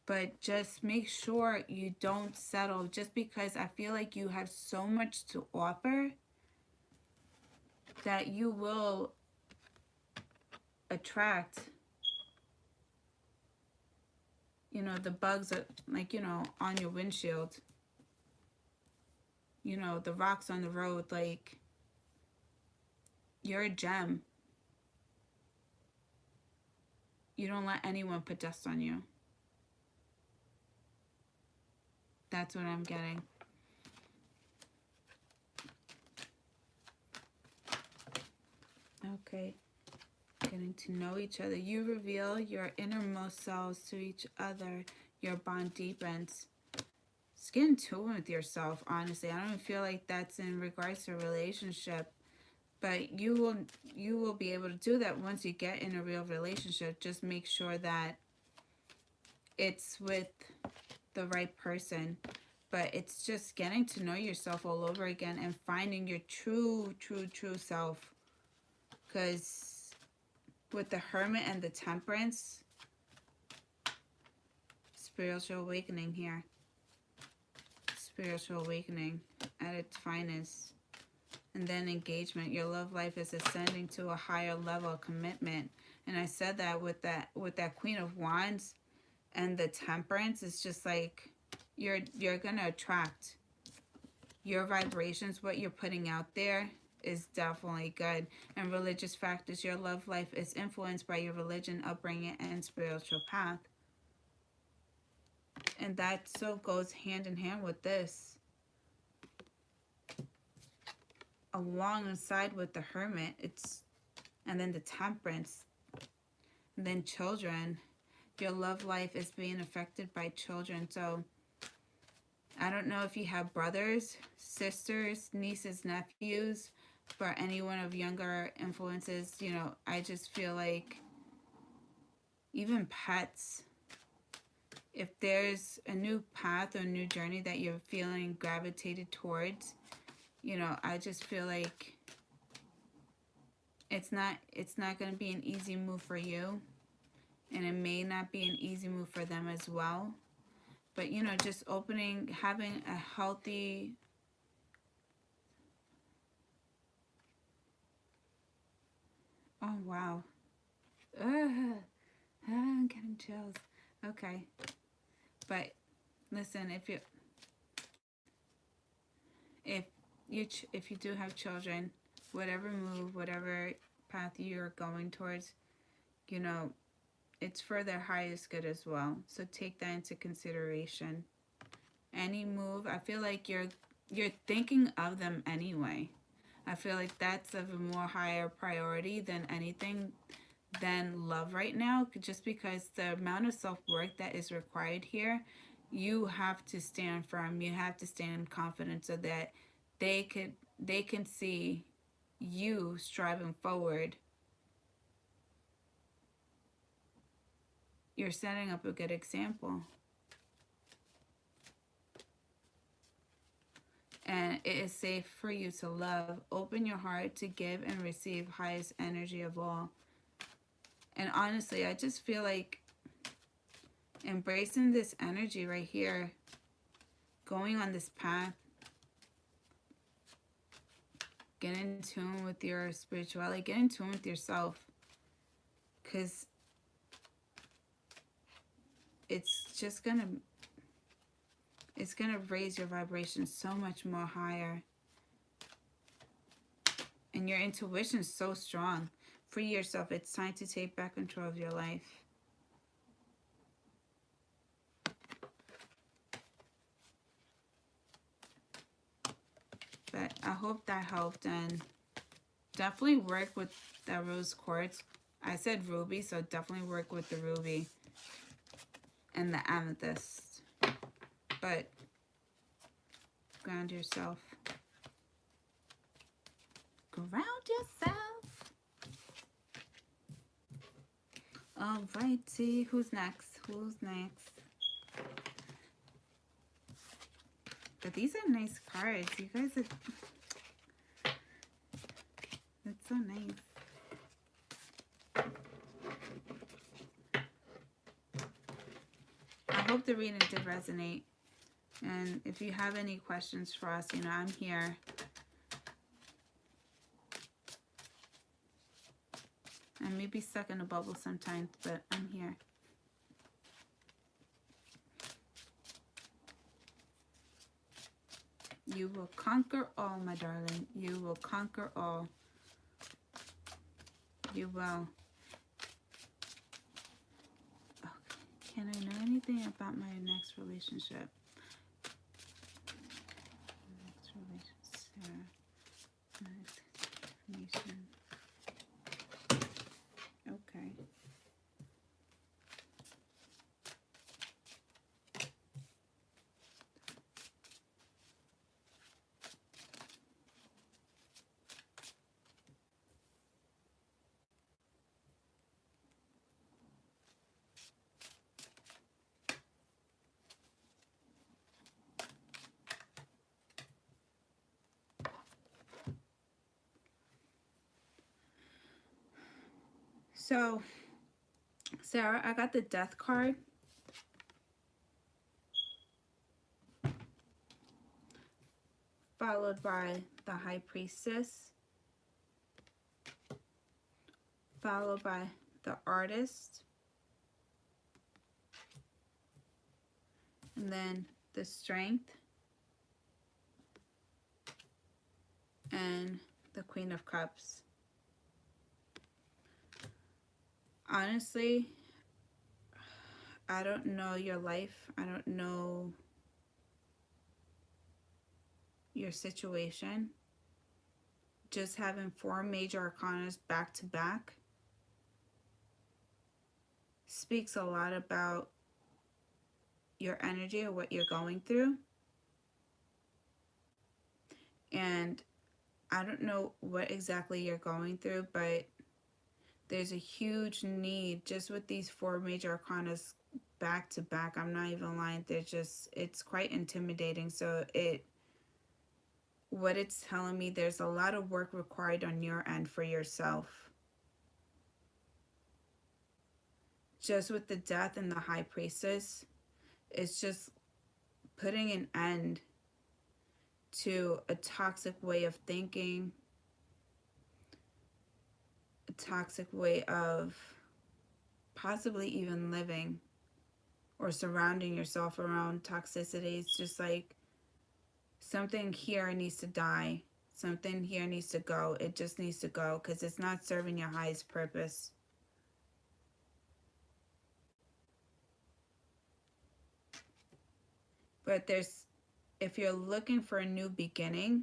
But just make sure you don't settle, just because I feel like you have so much to offer that you will attract, the bugs that, like, on your windshield, the rocks on the road. Like, you're a gem. You don't let anyone put dust on you. That's what I'm getting. Okay. Getting to know each other. You reveal your innermost selves to each other. Your bond deepens. Just get in tune with yourself, honestly. I don't feel like that's in regards to a relationship. But you will be able to do that once you get in a real relationship. Just make sure that it's with the right person. But it's just getting to know yourself all over again and finding your true self. Because with the Hermit and the Temperance, spiritual awakening here. Spiritual awakening at its finest. And then engagement. Your love life is ascending to a higher level of commitment. And I said that with that Queen of Wands and the Temperance. It's just like you're gonna attract your vibrations. What you're putting out there is definitely good. And religious factors. Your love life is influenced by your religion, upbringing, and spiritual path. And that so goes hand in hand with this. alongside with the Hermit, and then the Temperance, and then children. Your love life is being affected by children. So I don't know if you have brothers, sisters, nieces, nephews, but anyone of younger influences. I just feel like even pets, if there's a new path or a new journey that you're feeling gravitated towards, I just feel like it's not going to be an easy move for you, and it may not be an easy move for them as well. But just having a healthy, oh wow, I'm getting chills. Okay, but listen, if if you do have children, whatever move, whatever path you're going towards, you know, it's for their highest good as well. So take that into consideration. Any move, I feel like you're thinking of them anyway. I feel like that's of a more higher priority than anything than love right now, just because the amount of self-work that is required here, you have to stand firm, you have to stand confident so that they can see you striving forward. You're setting up a good example. And it is safe for you to love. Open your heart to give and receive highest energy of all. And honestly, I just feel like embracing this energy right here, going on this path, get in tune with your spirituality, get in tune with yourself, because it's gonna raise your vibration so much more higher, and your intuition is so strong. Free yourself. It's time to take back control of your life. But I hope that helped, and definitely work with that rose quartz. I said ruby, so definitely work with the ruby and the amethyst. But ground yourself. Ground yourself. Alrighty, who's next? Who's next? But these are nice cards. You guys are... That's so nice. I hope the reading did resonate. And if you have any questions for us, I'm here. I may be stuck in a bubble sometimes, but I'm here. You will conquer all, my darling. You will conquer all. You will. Okay. Can I know anything about my next relationship? Next relationship. Next information. Okay. So, Sarah, I got the Death card. Followed by the High Priestess. Followed by the Artist. And then the Strength. And the Queen of Cups. Honestly, I don't know your life. I don't know your situation. just having 4 major arcanas back to back speaks a lot about your energy or what you're going through. And I don't know what exactly you're going through, but there's a huge need just with these 4 major arcanas back to back. I'm not even lying. It's quite intimidating. So what it's telling me, there's a lot of work required on your end for yourself. Just with the Death and the High Priestess, it's just putting an end to a toxic way of thinking, a toxic way of possibly even living or surrounding yourself around toxicity. It's just like something here needs to die. Something here needs to go. It just needs to go because it's not serving your highest purpose. But if you're looking for a new beginning,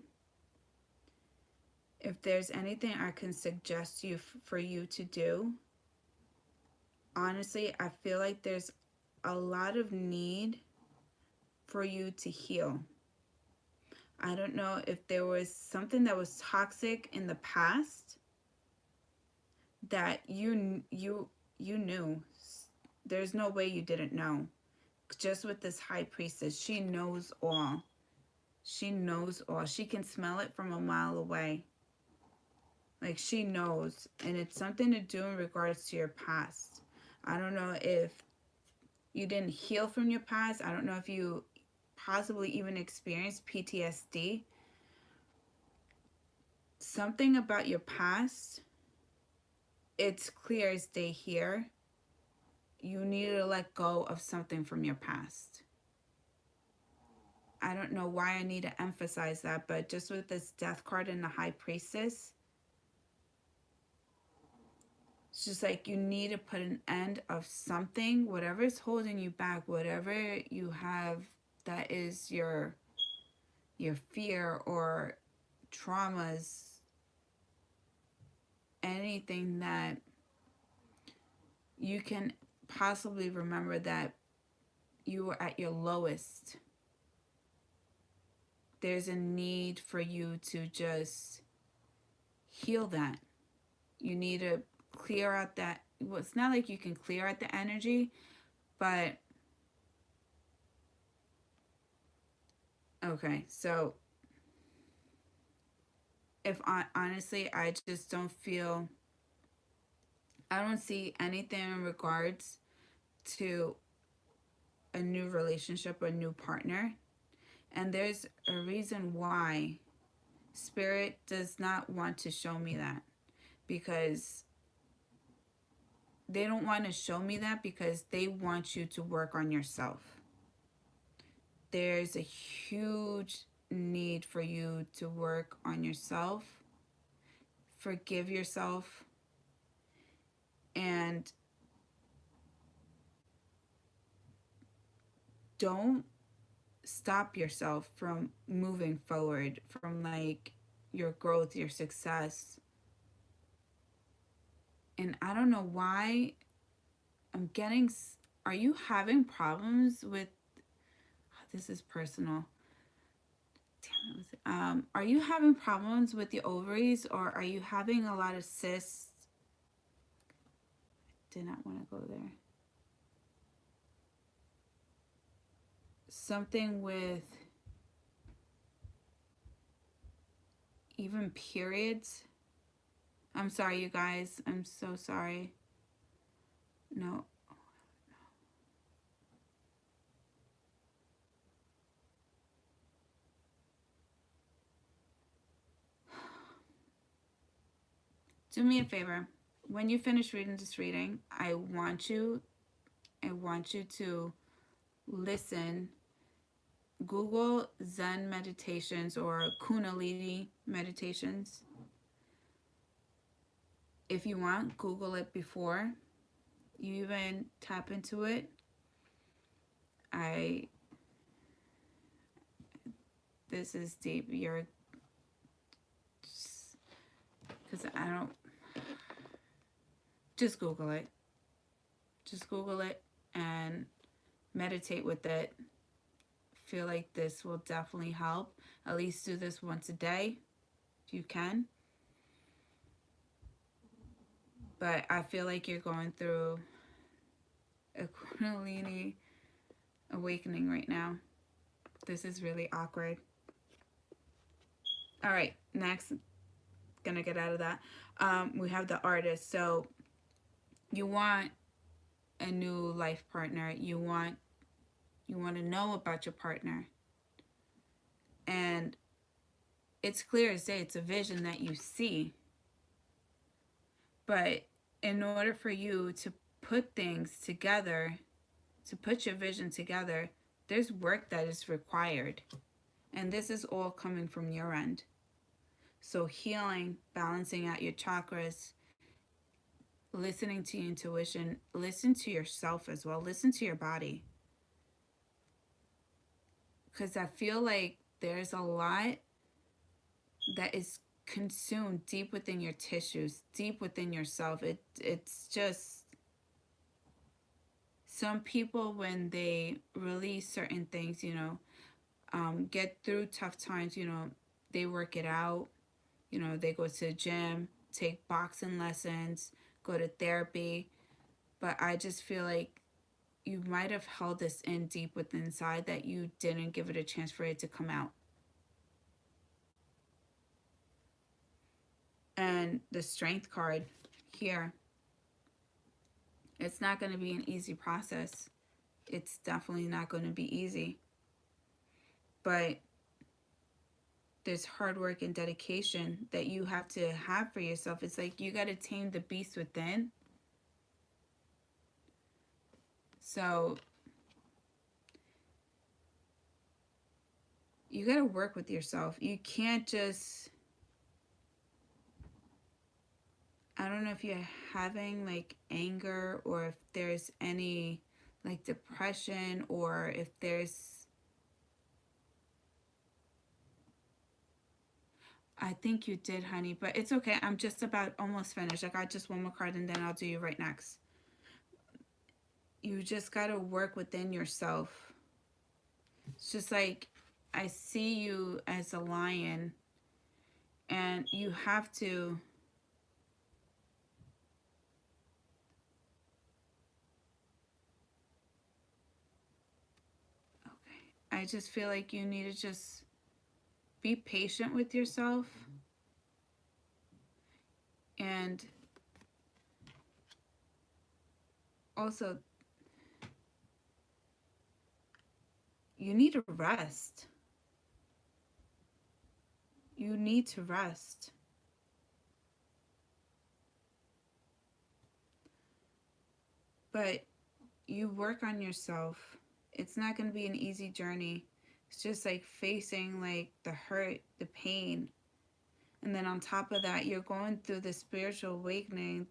if there's anything I can suggest for you to do, honestly, I feel like there's a lot of need for you to heal. I don't know if there was something that was toxic in the past that you knew. There's no way you didn't know. Just with this High Priestess, she knows all. She knows all. She can smell it from a mile away. Like, she knows. And it's something to do in regards to your past. I don't know if you didn't heal from your past. I don't know if you possibly even experienced PTSD. Something about your past, it's clear as day here. You need to let go of something from your past. I don't know why I need to emphasize that, but just with this Death card and the High Priestess, it's just like you need to put an end of something, whatever is holding you back, whatever you have that is your fear or traumas, anything that you can possibly remember that you were at your lowest. There's a need for you to just heal that. You need to clear out that. Well, it's not like you can clear out the energy, but okay, so if honestly, I just don't feel, I don't see anything in regards to a new relationship or a new partner. And there's a reason why Spirit does not want to show me that, because they don't want to show me that because they want you to work on yourself. There's a huge need for you to work on yourself, forgive yourself, and don't stop yourself from moving forward, from like your growth, your success. And I don't know why I'm getting, are you having problems with, this is personal. Damn it, are you having problems with the ovaries, or are you having a lot of cysts? Did not want to go there. Something with even periods. I'm sorry, you guys. I'm so sorry. No. Do me a favor. When you finish reading this reading, I want you to listen. Google Zen meditations or Kundalini meditations. If you want, Google it before you even tap into it. This is deep. because I don't, just Google it. Just Google it and meditate with it. Feel like this will definitely help. At least do this once a day if you can. But I feel like you're going through a Kundalini awakening right now. This is really awkward. All right, next, gonna get out of that. We have the artist. So you want a new life partner. You want to know about your partner, and it's clear as day. It's a vision that you see. But in order for you to put things together, to put your vision together, there's work that is required. And this is all coming from your end. So healing, balancing out your chakras, listening to your intuition, listen to yourself as well. Listen to your body. Because I feel like there's a lot that is consumed deep within your tissues, deep within yourself. It's just, some people, when they release certain things, get through tough times, they work it out, they go to the gym, take boxing lessons, go to therapy. But I just feel like you might have held this in deep within inside that you didn't give it a chance for it to come out. And the strength card here, it's not going to be an easy process. It's definitely not going to be easy. But there's hard work and dedication that you have to have for yourself. It's like you got to tame the beast within. So you got to work with yourself. You can't just, I don't know if you're having like anger, or if there's any like depression, or if there's, I think you did, honey, but it's okay. I'm just about almost finished. I got just one more card and then I'll do you right next. You just got to work within yourself. It's just like, I see you as a lion, and you have to, I just feel like you need to just be patient with yourself. And also, you need to rest. You need to rest. But you work on yourself. It's not going to be an easy journey. It's just like facing like the hurt, the pain. And then on top of that, you're going through the spiritual awakening.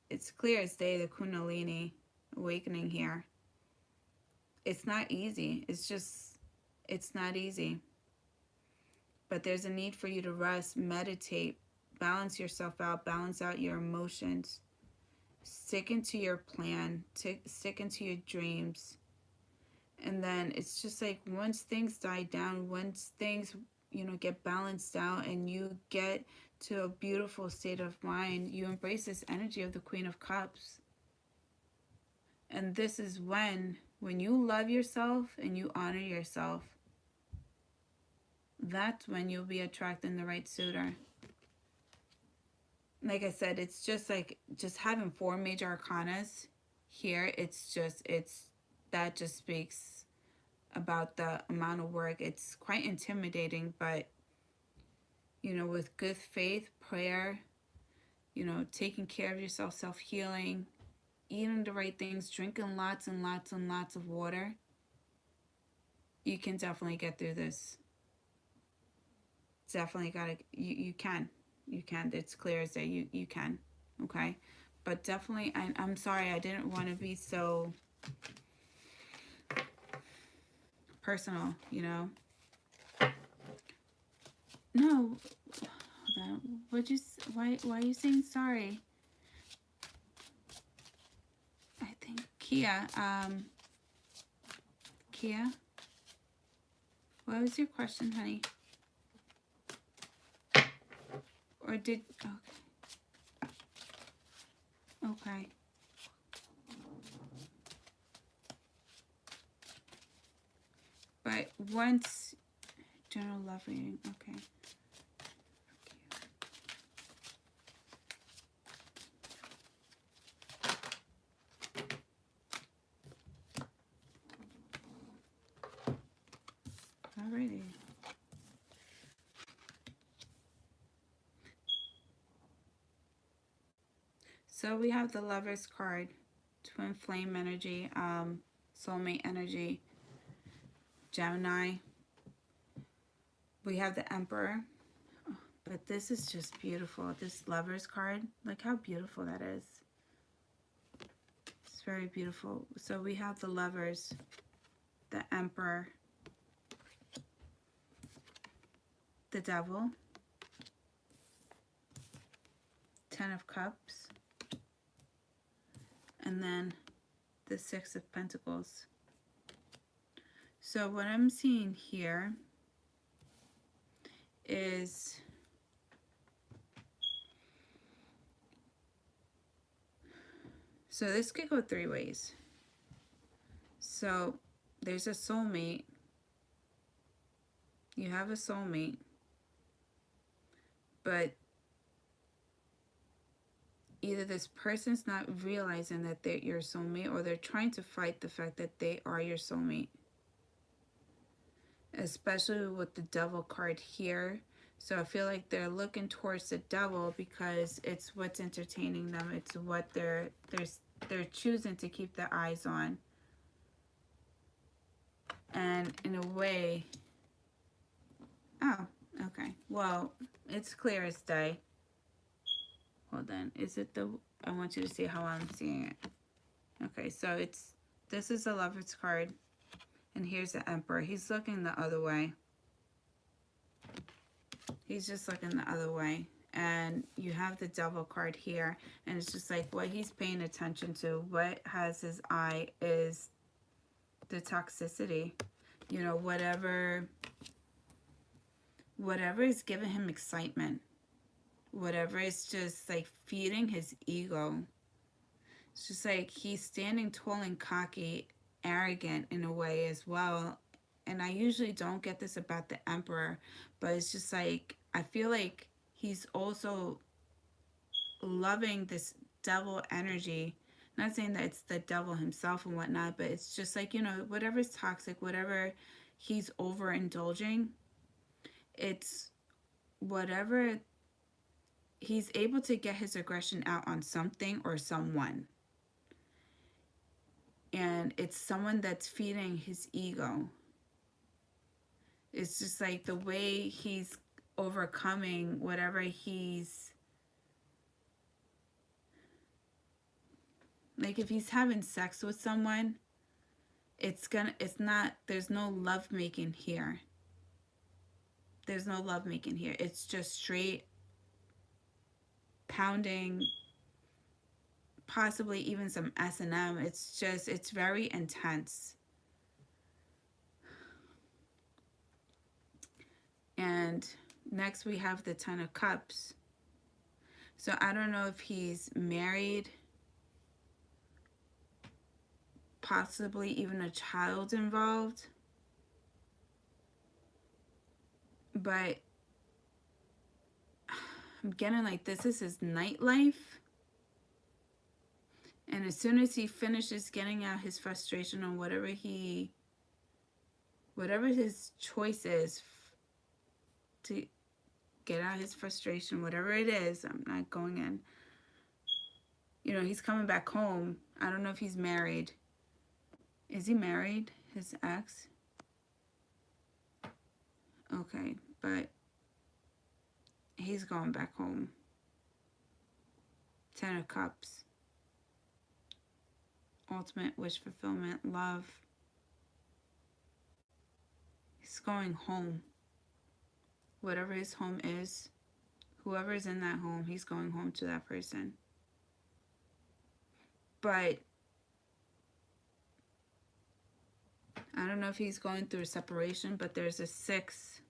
It's clear as day, the Kundalini awakening here. It's not easy. It's not easy. But there's a need for you to rest, meditate, balance yourself out, balance out your emotions. Stick into your plan, stick into your dreams. And then it's just like, once things die down, once things, get balanced out, and you get to a beautiful state of mind, you embrace this energy of the Queen of Cups. And this is when you love yourself and you honor yourself, that's when you'll be attracting the right suitor. Like I said, it's just like, just having 4 major arcanas here, that just speaks about the amount of work. It's quite intimidating, but with good faith, prayer, taking care of yourself, self-healing, eating the right things, drinking lots and lots and lots of water, you can definitely get through this. Definitely gotta, you can. It's clear as day, you can. Okay? But definitely, I'm sorry, I didn't want to be so personal, No, on. Why are you saying sorry? I think Kia. Kia. What was your question, honey? Or did okay. But once general love reading, okay. Alrighty. So we have the Lover's card, Twin Flame energy, Soulmate energy, Gemini. We have the Emperor. But this is just beautiful. This Lover's card, look how beautiful that is. It's very beautiful. So we have the Lovers, the Emperor, the Devil, Ten of Cups, and then the Six of Pentacles. So what I'm seeing here is so this could go three ways. So there's a soulmate. You have a soulmate, but either this person's not realizing that they're your soulmate, or they're trying to fight the fact that they are your soulmate. Especially with the Devil card here. So I feel like they're looking towards the Devil because it's what's entertaining them. It's what they're choosing to keep their eyes on. And in a way, oh, okay. Well, it's clear as day. Hold on. Is it the, I want you to see how I'm seeing it. Okay, so this is the Lover's card. And here's the Emperor. He's looking the other way. He's just looking the other way. And you have the Devil card here. And it's just like what he's paying attention to, what has his eye is the toxicity. You know, whatever is giving him excitement. Whatever is just like feeding his ego. It's just like he's standing tall and cocky, arrogant in a way as well. And I usually don't get this about the Emperor, but it's just like I feel like he's also loving this Devil energy. Not saying that it's the Devil himself and whatnot, but it's just like, you know, whatever's toxic, whatever he's overindulging, it's whatever he's able to get his aggression out on something or someone. And it's someone that's feeding his ego. It's just like the way he's overcoming whatever he's like, if he's having sex with someone, it's not, there's no love making here. There's no love making here. It's just straight pounding, possibly even some S&M. It's just, it's very intense. And next we have the Ten of Cups. So I don't know if he's married, possibly even a child involved. But I'm getting like this is his nightlife. And as soon as he finishes getting out his frustration on whatever his choice is to get out his frustration, whatever it is, I'm not going in. You know, he's coming back home. I don't know if he's married. Is he married? His ex? Okay, but he's going back home. Ten of Cups. Ultimate wish fulfillment, love. He's going home. Whatever his home is, Whoever's in that home, he's going home to that person. But I don't know if he's going through a separation, but there's a 6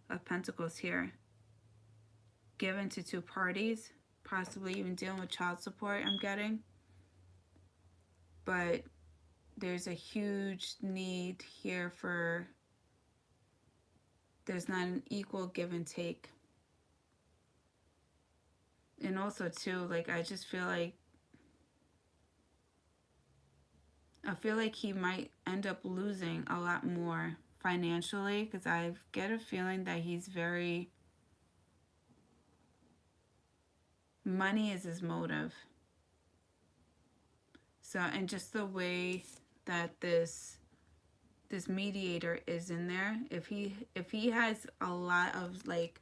of Pentacles here. Given to 2 parties, possibly even dealing with child support, I'm getting. But there's a huge need here for, there's not an equal give and take. And also too, like, I just feel like, he might end up losing a lot more financially, because I get a feeling that he's very, money is his motive. So, and just the way that this mediator is in there, if he has a lot of, like,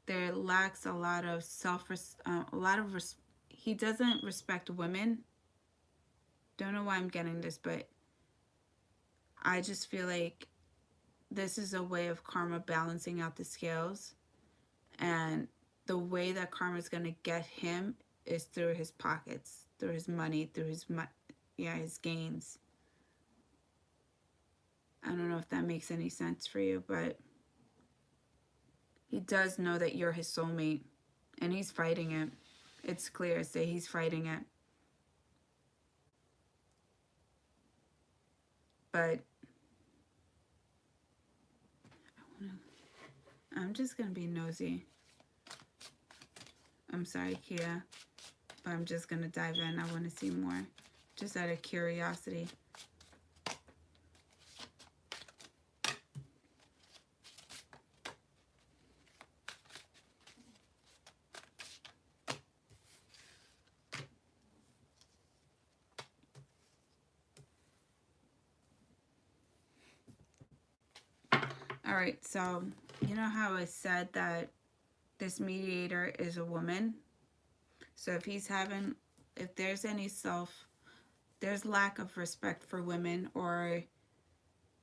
there lacks a lot of he doesn't respect women. Don't know why I'm getting this, but I just feel like this is a way of karma balancing out the scales, and the way that karma is going to get him is through his pockets, through his money, through his his gains. I don't know if that makes any sense for you, but he does know that you're his soulmate, and he's fighting it. It's clear as day he's fighting it. But I'm just going to be nosy. I'm sorry, Kia, but I'm just going to dive in. I want to see more, just out of curiosity. All right, so you know how I said that this mediator is a woman? So if he's having, if there's any there's lack of respect for women, or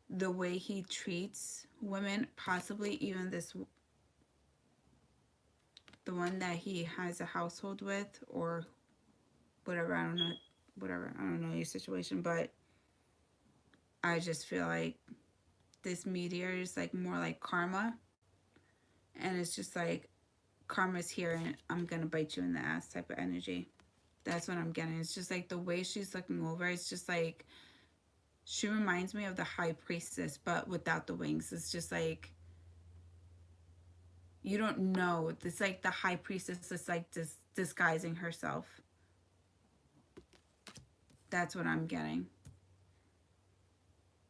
the way he treats women, possibly even the one that he has a household with, or whatever, I don't know your situation, but I just feel like this mediator is like more like karma, and it's just like, karma's here and I'm gonna bite you in the ass type of energy. That's what I'm getting. It's just like the way she's looking over, it's just like, she reminds me of the high priestess, but without the wings. It's just like, you don't know. It's like the high priestess is like disguising herself. That's what I'm getting.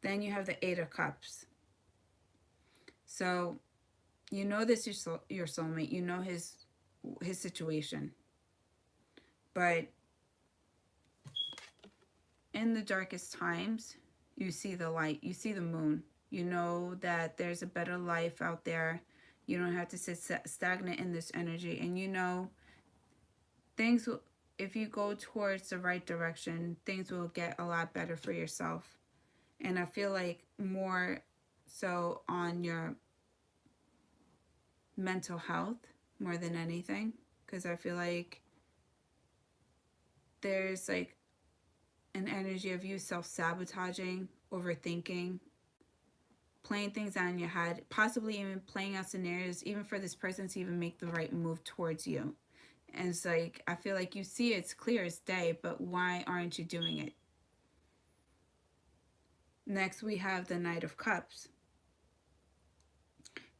Then you have the 8 of Cups. So you know this is your soulmate. You know his situation. But in the darkest times, you see the light. You see the moon. You know that there's a better life out there. You don't have to sit stagnant in this energy. And you know things will, if you go towards the right direction, things will get a lot better for yourself. And I feel like more so on your mental health more than anything, because I feel like there's like an energy of you self-sabotaging, overthinking, playing things out in your head, possibly even playing out scenarios even for this person to even make the right move towards you. And it's like, I feel like you see it's clear as day, but why aren't you doing it? Next, we have the Knight of Cups.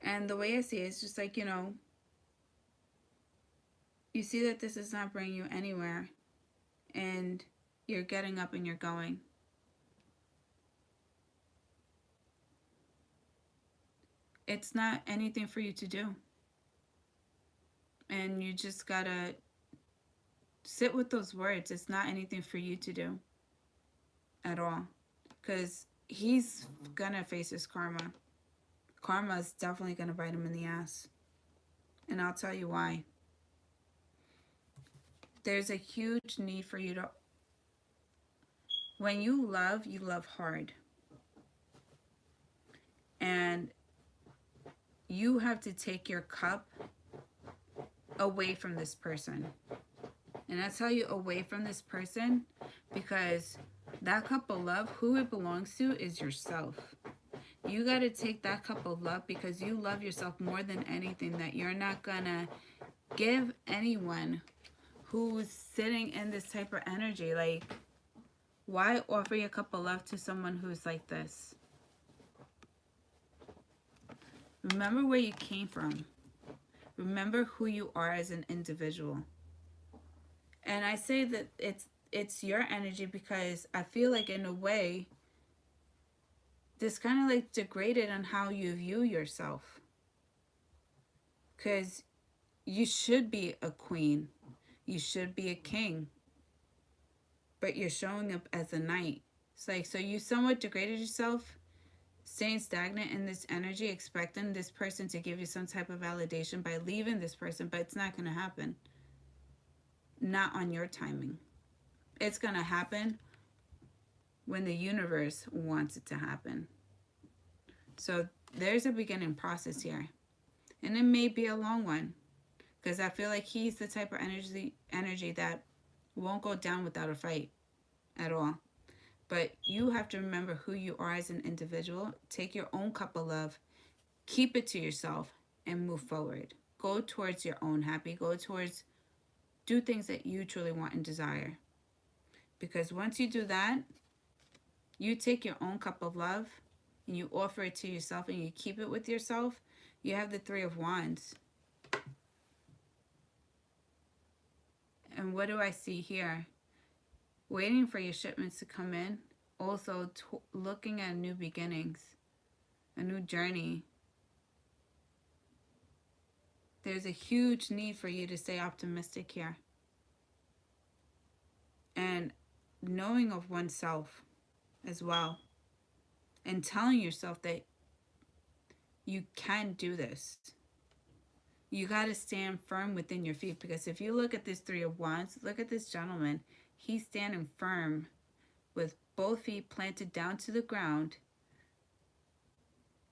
And the way I see it, it's just like, you know, you see that this is not bringing you anywhere, and you're getting up and you're going. It's not anything for you to do. And you just gotta sit with those words. It's not anything for you to do at all. Because he's gonna face his karma. Karma is definitely gonna bite him in the ass. And I'll tell you why. There's a huge need for you to, when you love hard. And you have to take your cup away from this person. And I tell you away from this person because that cup of love, who it belongs to is yourself. You got to take that cup of love because you love yourself more than anything, that you're not going to give anyone who's sitting in this type of energy. Like, why offer your cup of love to someone who's like this? Remember where you came from. Remember who you are as an individual. And I say that it's your energy because I feel like in a way this kind of like degraded on how you view yourself. Because you should be a queen. You should be a king. But you're showing up as a knight. It's like, so you somewhat degraded yourself, staying stagnant in this energy, expecting this person to give you some type of validation by leaving this person, but it's not going to happen. Not on your timing. It's going to happen when the universe wants it to happen. So there's a beginning process here. And it may be a long one. Because I feel like he's the type of energy that won't go down without a fight at all. But you have to remember who you are as an individual. Take your own cup of love. Keep it to yourself and move forward. Go towards your own happy. Go towards, do things that you truly want and desire. Because once you do that, you take your own cup of love and you offer it to yourself and you keep it with yourself. You have the Three of Wands. And what do I see here? Waiting for your shipments to come in. Also looking at new beginnings. A new journey. There's a huge need for you to stay optimistic here. And knowing of oneself as well. And telling yourself that you can do this. You got to stand firm within your feet. Because if you look at this Three of Wands, look at this gentleman. He's standing firm with both feet planted down to the ground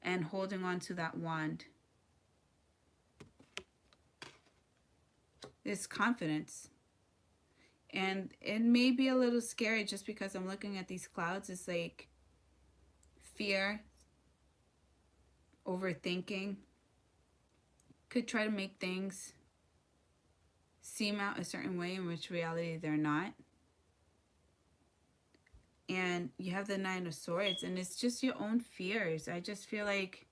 and holding on to that wand. There's confidence. And it may be a little scary just because I'm looking at these clouds. It's like fear, overthinking. Could try to make things seem out a certain way in which reality they're not. And you have the Nine of Swords, and it's just your own fears. I just feel like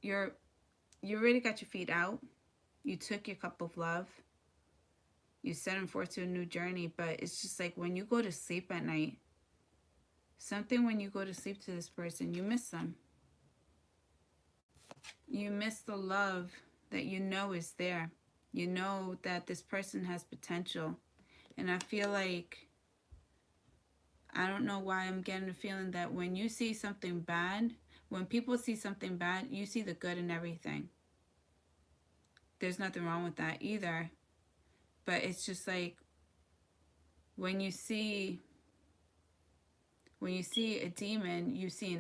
you already got your feet out. You took your cup of love. You set them forth to a new journey, but it's just like when you go to sleep at night, something when you go to sleep to this person, you miss them. You miss the love that you know is there. You know that this person has potential. And I feel like, I don't know why I'm getting the feeling that when you see something bad, when people see something bad, you see the good in everything. There's nothing wrong with that either. But it's just like when you see a demon, you see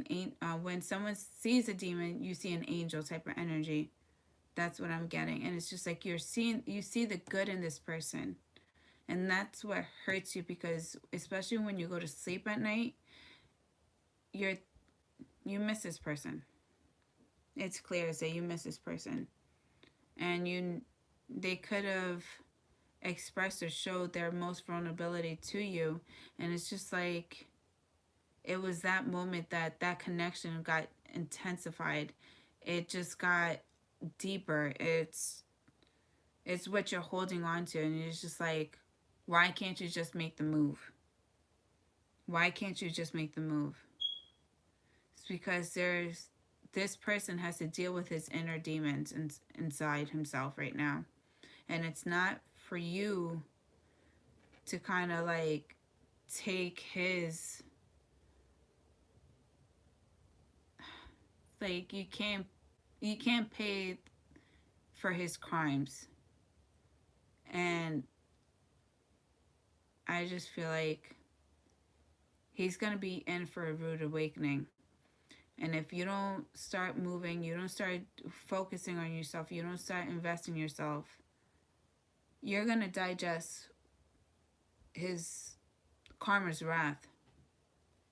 when someone sees a demon, you see an angel type of energy. That's what I'm getting. And it's just like you see the good in this person. And that's what hurts you, because especially when you go to sleep at night, you miss this person. It's clear as day you miss this person. And they could have expressed or showed their most vulnerability to you. And it's just like, it was that moment that connection got intensified. It just got deeper. It's what you're holding on to. And it's just like, why can't you just make the move? Why can't you just make the move? It's because this person has to deal with his inner demons inside himself right now. And it's not for you to kind of like take his, like, you can't pay for his crimes. And I just feel like he's going to be in for a rude awakening. And if you don't start moving, you don't start focusing on yourself, you don't start investing in yourself, you're going to digest his karma's wrath.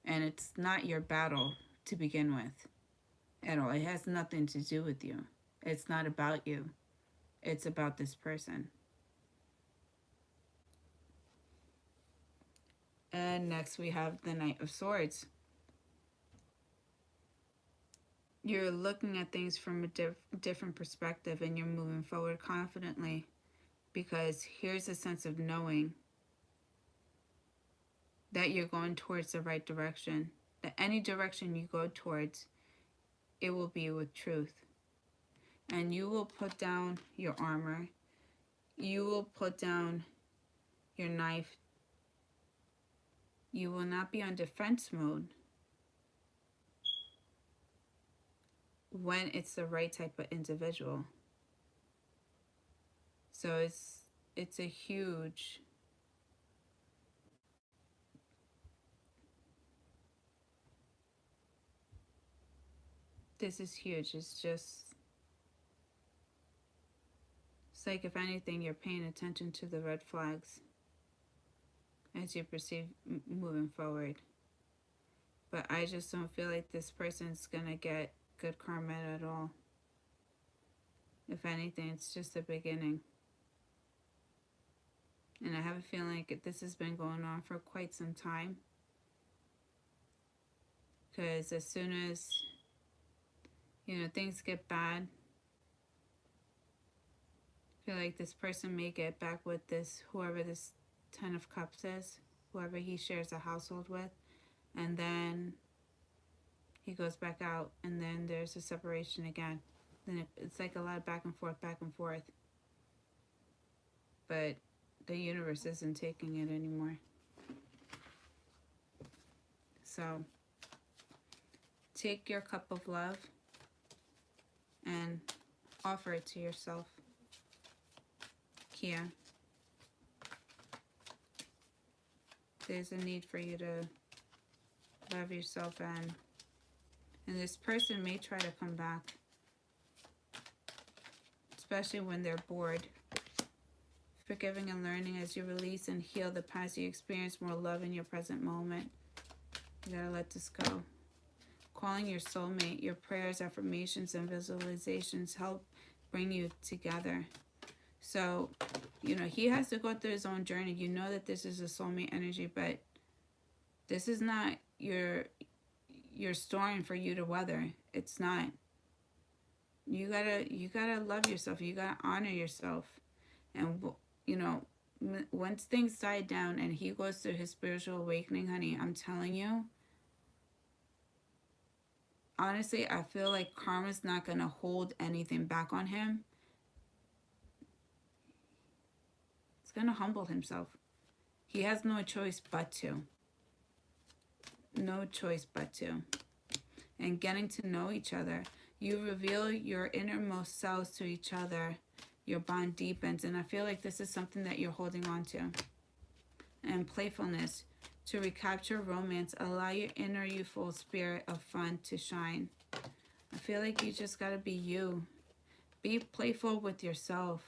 And it's not your battle to begin with at all. It has nothing to do with you. It's not about you. It's about this person. And next we have the Knight of Swords. You're looking at things from a different perspective, and you're moving forward confidently, because here's a sense of knowing that you're going towards the right direction. That any direction you go towards, it will be with truth. And you will put down your armor. You will put down your knife. You will not be on defense mode when it's the right type of individual. So it's a huge, this is huge. It's like, if anything, you're paying attention to the red flags as you proceed moving forward. But I just don't feel like this person's gonna get good karma at all. If anything, it's just the beginning. And I have a feeling like this has been going on for quite some time. Because as soon as, things get bad, I feel like this person may get back with this, whoever this Ten of Cups is, whoever he shares a household with, and then he goes back out, and then there's a separation again. Then it's like a lot of back and forth, but the universe isn't taking it anymore. So take your cup of love and offer it to yourself, Kia. There's a need for you to love yourself, and this person may try to come back, especially when they're bored. Forgiving and learning as you release and heal the past, you experience more love in your present moment. You gotta let this go. Calling your soulmate, your prayers, affirmations, and visualizations help bring you together. So, he has to go through his own journey. You know that this is a soulmate energy, but this is not your storm for you to weather. It's not. You gotta love yourself. You gotta honor yourself. And once things die down and he goes through his spiritual awakening, honey, I'm telling you, honestly, I feel like karma's not gonna hold anything back on him. He's gonna humble himself. He has no choice but to. No choice but to. And getting to know each other. You reveal your innermost selves to each other. Your bond deepens. And I feel like this is something that you're holding on to. And playfulness. To recapture romance. Allow your inner youthful spirit of fun to shine. I feel like you just gotta be you. Be playful with yourself.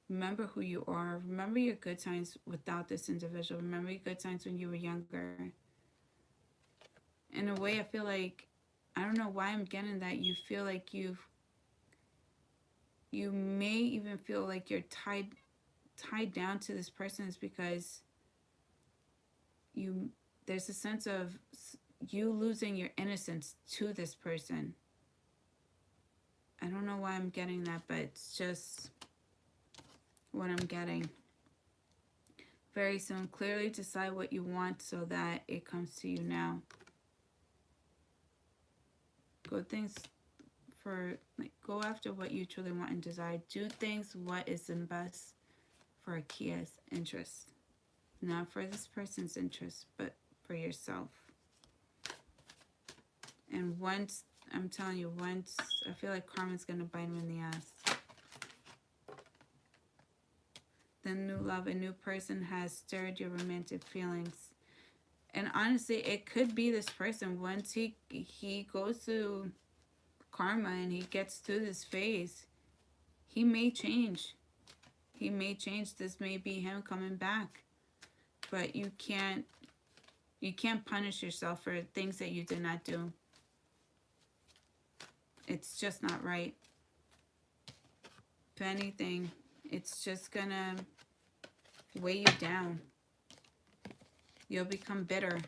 Remember who you are. Remember your good times without this individual. Remember your good times when you were younger. In a way, I feel like, I don't know why I'm getting that. You feel like you may even feel like you're tied down to this person, is because there's a sense of you losing your innocence to this person. I don't know why I'm getting that, but it's just what I'm getting. Very soon, clearly decide what you want so that it comes to you now. Go after what you truly want and desire. Do things what is in best for Kia's interest. Not for this person's interest, but for yourself. And once, I'm telling you, I feel like karma's going to bite him in the ass. Then new love, a new person has stirred your romantic feelings. And honestly, it could be this person. Once he goes through karma and he gets through this phase, he may change. He may change. This may be him coming back. But you can't punish yourself for things that you did not do. It's just not right. If anything, it's just gonna weigh you down. You'll become bitter.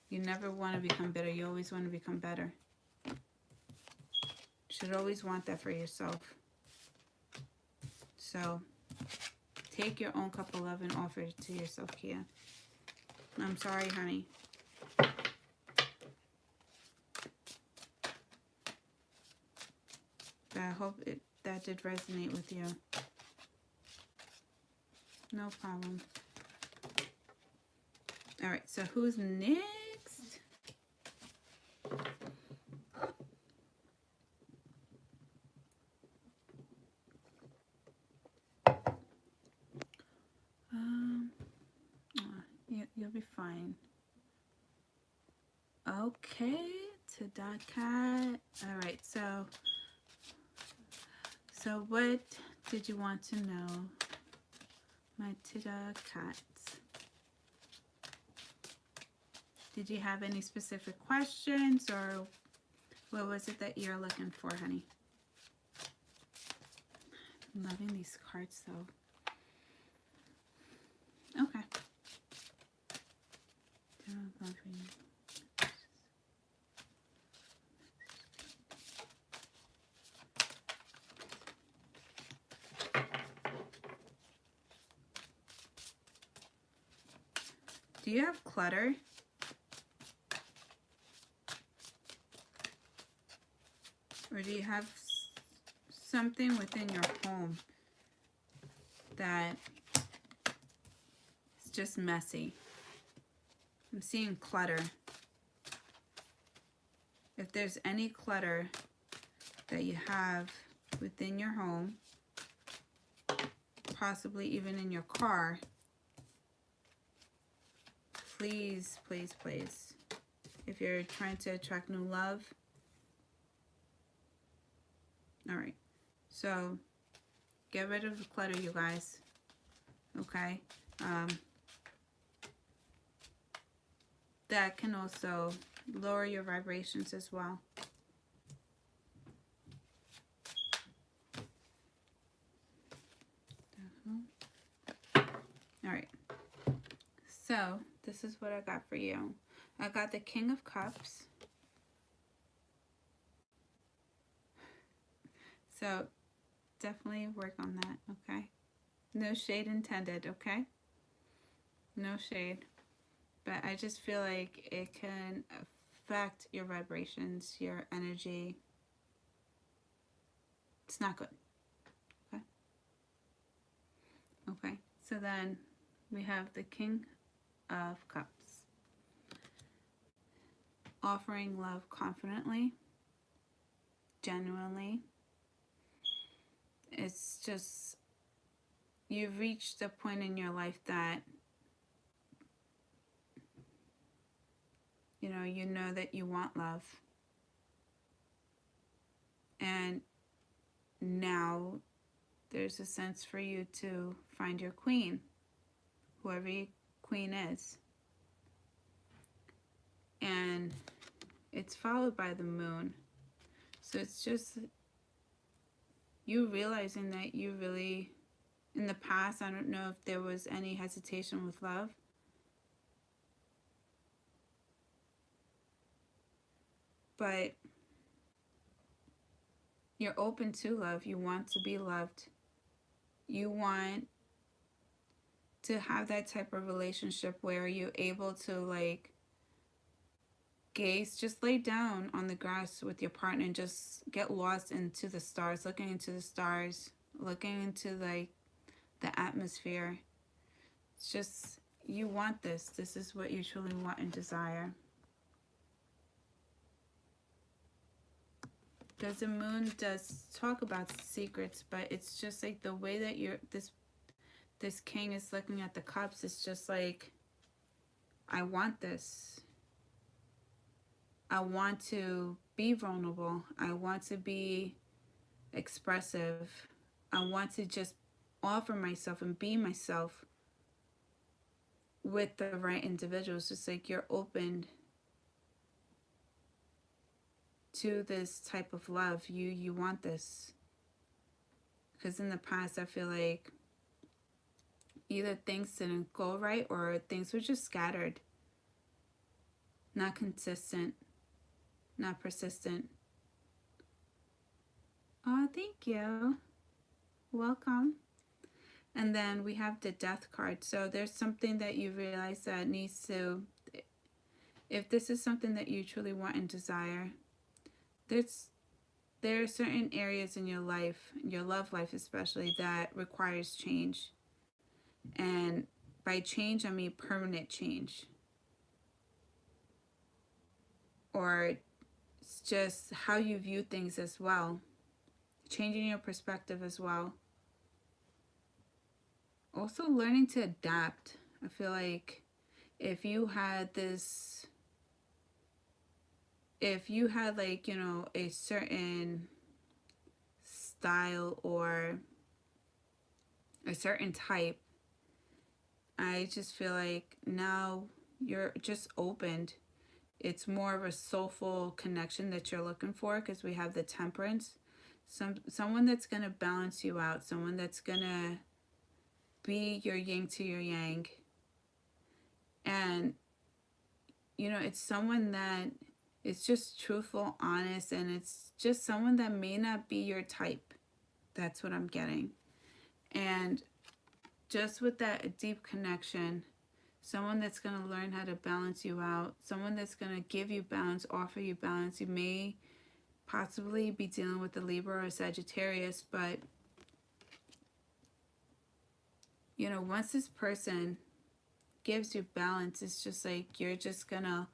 You never want to become bitter. You always want to become better. You should always want that for yourself. So, take your own cup of love and offer it to yourself, Kia. I'm sorry, honey. But I hope that did resonate with you. No problem. All right, so who's next? You'll be fine. Okay, to Dot Cat. All right, so what did you want to know, my Tida Cats? Did you have any specific questions, or what was it that you're looking for, honey? I'm loving these cards, though. Okay. Do you have clutter? Or do you have something within your home that is just messy? I'm seeing clutter. If there's any clutter that you have within your home, possibly even in your car, please, please, please, if you're trying to attract new love. All right, so get rid of the clutter, you guys. Okay, that can also lower your vibrations as well. All right, so this is what I got for you. I got the King of Cups. So definitely work on that, okay? No shade intended, okay? No shade. But I just feel like it can affect your vibrations, your energy. It's not good, okay? Okay, so then we have the King of Cups. Offering love confidently, genuinely. It's just, you've reached a point in your life that you know that you want love. And now there's a sense for you to find your queen, whoever your queen is. And it's followed by the moon. So it's just you realizing that you really, in the past, I don't know if there was any hesitation with love. But you're open to love. You want to be loved. You want to have that type of relationship where you're able to like gaze, just lay down on the grass with your partner and just get lost into the stars, looking into the stars, looking into like the atmosphere. It's just, you want this. This is what you truly want and desire. Because the moon does talk about secrets, but it's just like the way that this king is looking at the cups. It's just like, I want this. I want to be vulnerable. I want to be expressive. I want to just offer myself and be myself with the right individuals. Just like you're open to this type of love. You want this. Because in the past, I feel like either things didn't go right or things were just scattered, not consistent, not persistent. Oh, thank you. Welcome. And then we have the death card. So there's something that you realize that needs to, if this is something that you truly want and desire, there are certain areas in your life, your love life especially, that requires change. And by change, I mean permanent change. Or it's just how you view things as well. Changing your perspective as well. Also learning to adapt. I feel like if you had like, you know, a certain style or a certain type, I just feel like now you're just opened. It's more of a soulful connection that you're looking for, because we have the Temperance. Someone that's going to balance you out, someone that's going to be your yin to your yang. And, you know, it's someone that is just truthful, honest, and it's just someone that may not be your type. That's what I'm getting. And just with that deep connection, someone that's going to learn how to balance you out, someone that's going to give you balance, offer you balance. You may possibly be dealing with a Libra or a Sagittarius, but, you know, once this person gives you balance, it's just like you're just going to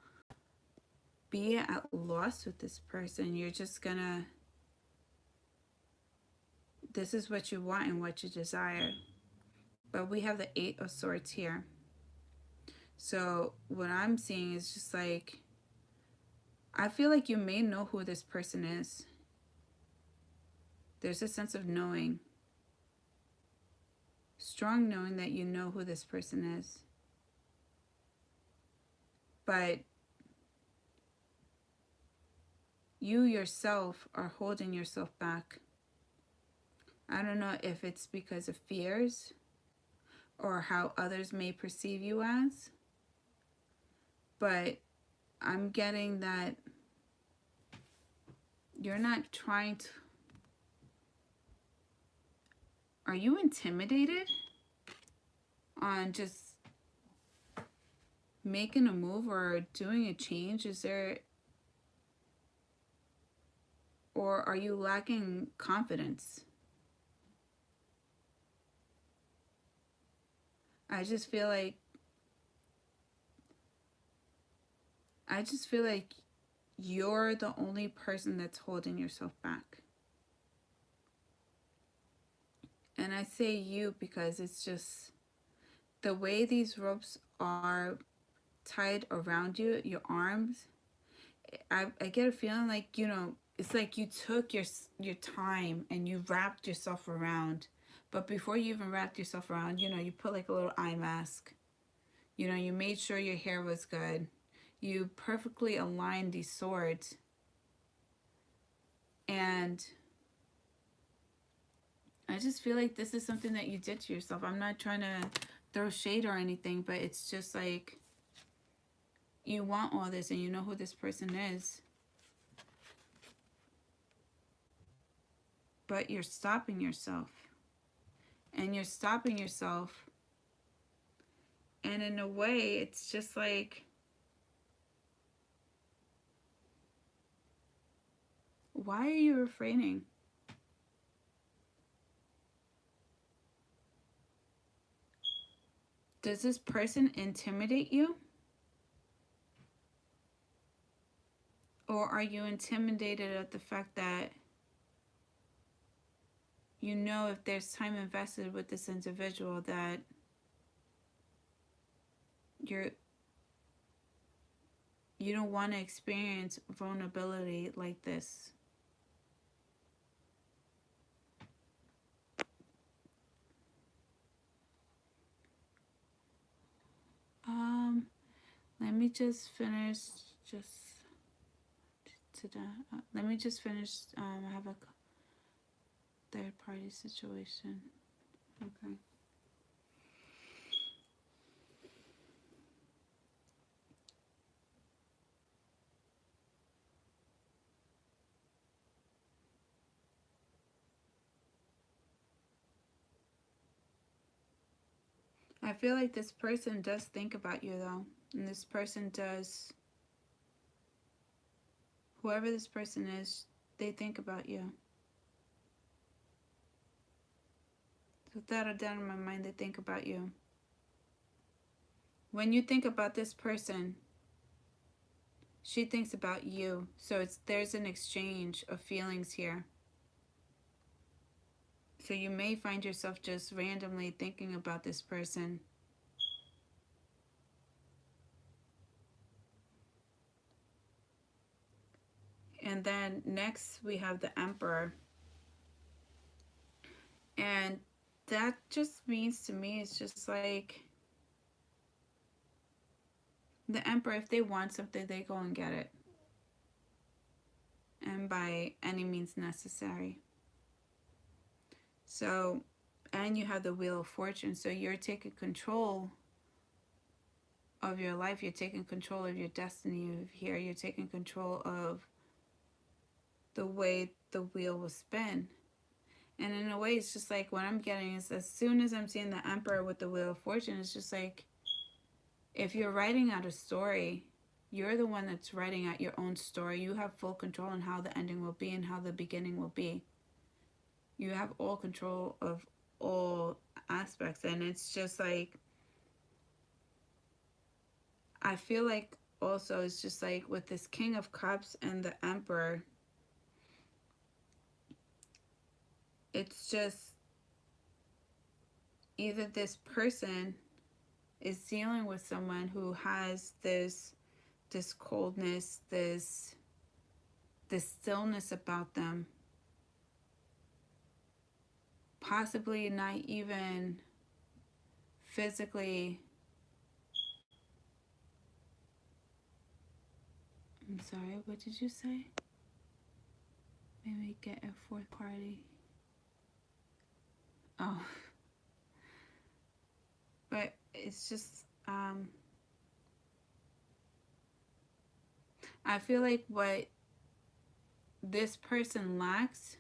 be at loss with this person. You're just going to, this is what you want and what you desire. But we have the Eight of Swords here. So what I'm seeing is just like, I feel like you may know who this person is. There's a sense of knowing. Strong knowing that you know who this person is. But you yourself are holding yourself back. I don't know if it's because of fears or how others may perceive you as, but I'm getting that you're not trying to... Are you intimidated on just making a move or doing a change? Is there... Or are you lacking confidence? I just feel like you're the only person that's holding yourself back. And I say you because it's just the way these ropes are tied around you, your arms. I get a feeling like, you know, it's like you took your time and you wrapped yourself around. But before you even wrapped yourself around, you know, you put like a little eye mask. You know, you made sure your hair was good. You perfectly aligned these swords. And I just feel like this is something that you did to yourself. I'm not trying to throw shade or anything, but it's just like you want all this and you know who this person is. But you're stopping yourself. And you're stopping yourself. And in a way, it's just like, why are you refraining? Does this person intimidate you? Or are you intimidated at the fact that you know if there's time invested with this individual that You don't want to experience vulnerability like this. Let me just finish just to the, let me just finish. I have a third party situation. Okay. I feel like this person does think about you though. And this person does, whoever this person is, they think about you. Without a doubt in my mind, they think about you. When you think about this person, she thinks about you. So there's an exchange of feelings here. So you may find yourself just randomly thinking about this person. And then next we have the Emperor. And that just means to me, it's just like the Emperor, if they want something, they go and get it. And by any means necessary. So, and you have the Wheel of Fortune. So you're taking control of your life. You're taking control of your destiny here. You're taking control of the way the wheel will spin. And in a way, it's just like what I'm getting is as soon as I'm seeing the Emperor with the Wheel of Fortune, it's just like if you're writing out a story, you're the one that's writing out your own story. You have full control on how the ending will be and how the beginning will be. You have all control of all aspects. And it's just like, I feel like also it's just like with this King of Cups and the Emperor, it's just either this person is dealing with someone who has this coldness, this stillness about them, possibly not even physically. I'm sorry, what did you say? Maybe get a fourth party. Oh. But it's just, I feel like what this person lacks,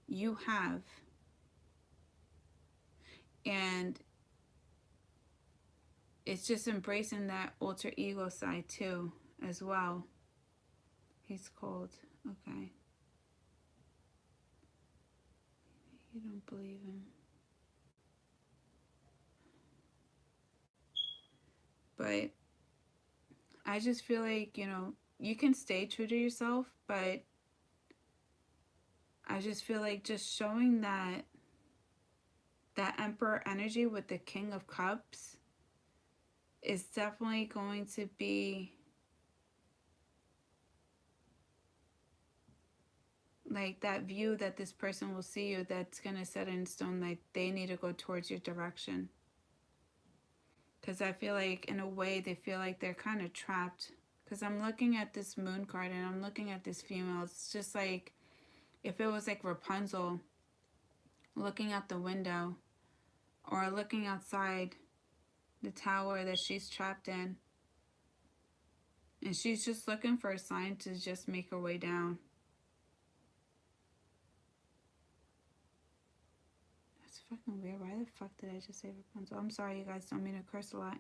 you have. And it's just embracing that alter ego side too, as well. He's cold. Okay. You don't believe him. But I just feel like, you know, you can stay true to yourself, but I just feel like just showing that Emperor energy with the King of Cups is definitely going to be like that view that this person will see you that's going to set in stone, like they need to go towards your direction. Because I feel like in a way they feel like they're kind of trapped. Because I'm looking at this moon card and I'm looking at this female. It's just like if it was like Rapunzel looking out the window or looking outside the tower that she's trapped in. And she's just looking for a sign to just make her way down. That's fucking weird. Why the fuck did I just say Rapunzel? I'm sorry, you guys. Don't mean to curse a lot.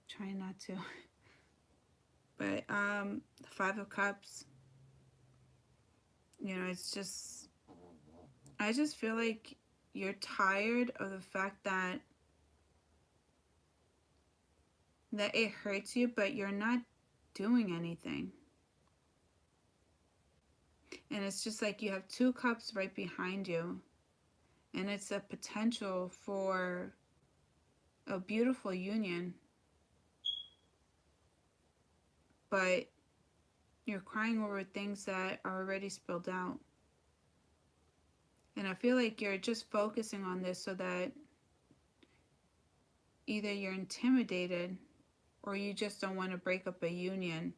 Trying not to. But the Five of Cups, you know, it's just, I just feel like you're tired of the fact that it hurts you, but you're not doing anything. And it's just like you have two cups right behind you, and it's a potential for a beautiful union. but you're crying over things that are already spilled out. And I feel like you're just focusing on this so that either you're intimidated or you just don't want to break up a union,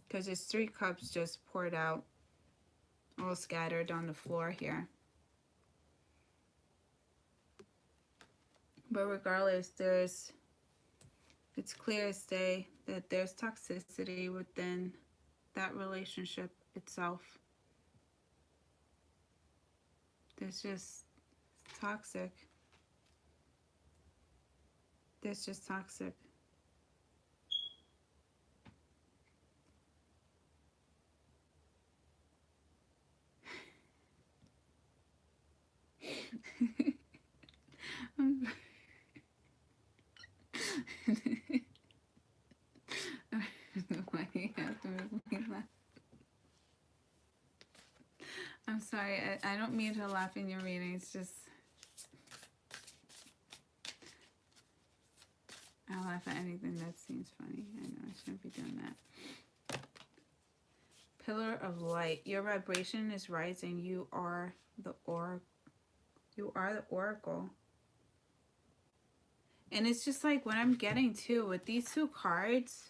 because it's 3 cups just poured out, all scattered on the floor here. But regardless, it's clear as day that there's toxicity within that relationship itself. There's just toxic. There's just toxic. Why do you have to make me laugh? I'm sorry, I don't mean to laugh in your reading. It's just, I'll laugh at anything that seems funny. I know I shouldn't be doing that. Pillar of light. Your vibration is rising. You are the oracle. You are the oracle. And it's just like what I'm getting too with these 2 cards,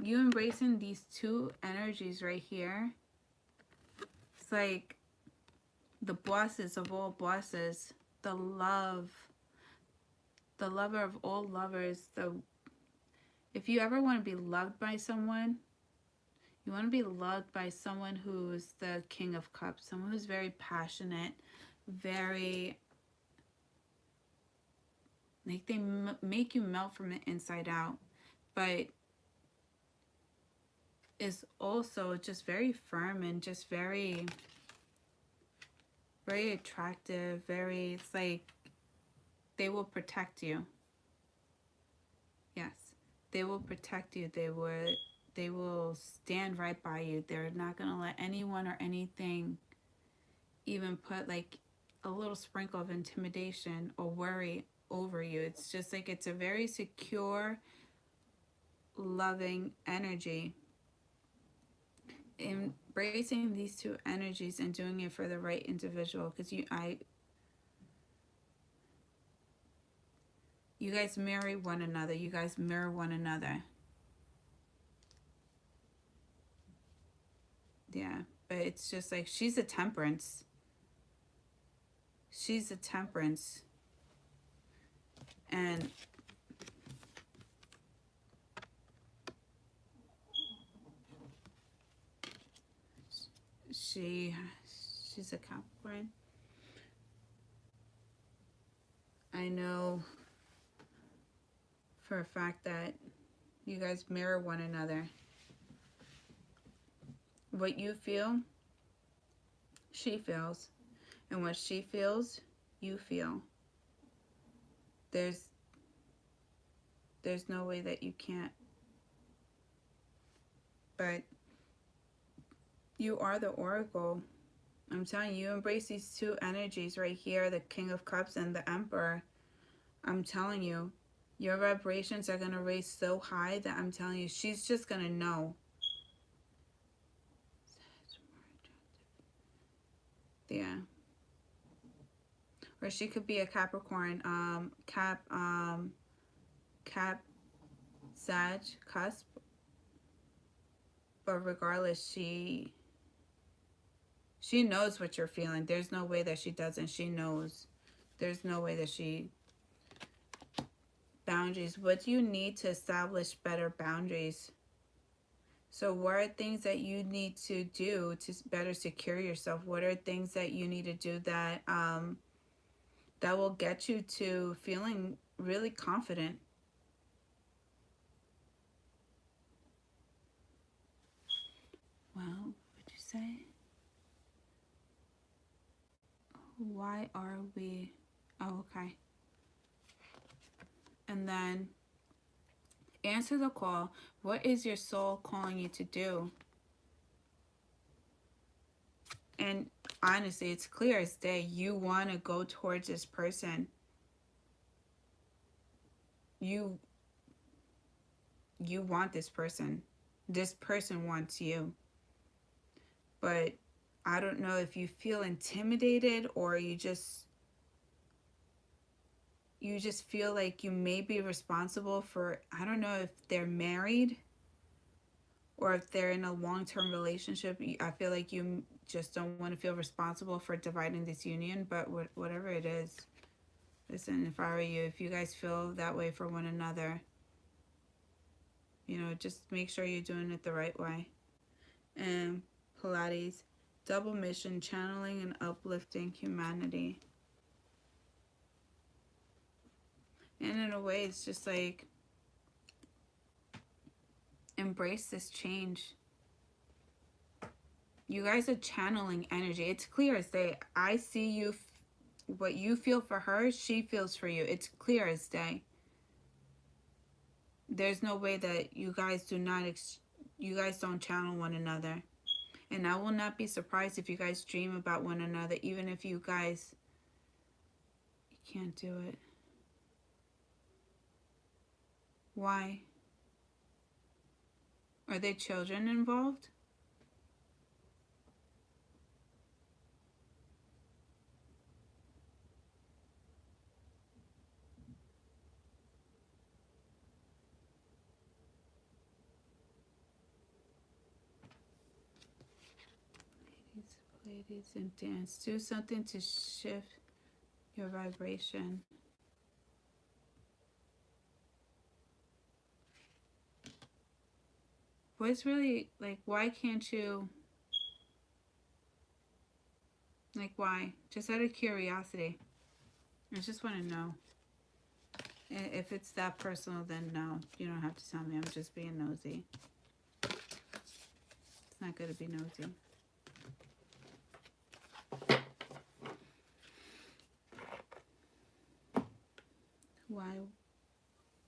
you embracing these 2 energies right here. It's like the bosses of all bosses, the love, the lover of all lovers. If you ever want to be loved by someone, you want to be loved by someone who's the King of Cups, someone who's very passionate, very, like they make you melt from the inside out, but is also just very firm and just very, very attractive, very, it's like they will protect you. Yes, they will protect you. They will stand right by you. They're not going to let anyone or anything even put like a little sprinkle of intimidation or worry over you. It's just like it's a very secure, loving energy. Embracing these 2 energies and doing it for the right individual, because you guys marry one another. You guys mirror one another. Yeah, but it's just like she's a Temperance. She's a Temperance. And she's a Capricorn. I know for a fact that you guys mirror one another. What you feel, she feels. And what she feels, you feel. There's no way that you can't. But you are the oracle. I'm telling you, embrace these 2 energies right here, the King of Cups and the Emperor. I'm telling you, your vibrations are going to raise so high that I'm telling you, she's just going to know. Yeah. Or she could be a Capricorn, Cap, Sag, cusp. But regardless, she knows what you're feeling. There's no way that she doesn't. She knows. There's no way that she... Boundaries. What do you need to establish better boundaries? So what are things that you need to do to better secure yourself? What are things that you need to do that that will get you to feeling really confident? Well, what'd you say? Why are we... Oh, okay. And then answer the call. What is your soul calling you to do? And honestly, it's clear as day. You want to go towards this person. You want this person. This person wants you. But I don't know if you feel intimidated or you just feel like you may be responsible for, I don't know if they're married or if they're in a long-term relationship. I feel like you just don't want to feel responsible for dividing this union, but whatever it is, listen, if I were you, if you guys feel that way for one another, you know, just make sure you're doing it the right way. And Pilates, double mission, channeling and uplifting humanity. And in a way, it's just like, embrace this change. You guys are channeling energy. It's clear as day. I see you, what you feel for her, she feels for you. It's clear as day. There's no way that you guys you guys don't channel one another. And I will not be surprised if you guys dream about one another, even if you guys, you can't do it. Why? Are there children involved? Ladies and dance. Do something to shift your vibration. What's really, like, why can't you, like, why? Just out of curiosity. I just want to know. If it's that personal, then no. You don't have to tell me. I'm just being nosy. It's not good to be nosy. Why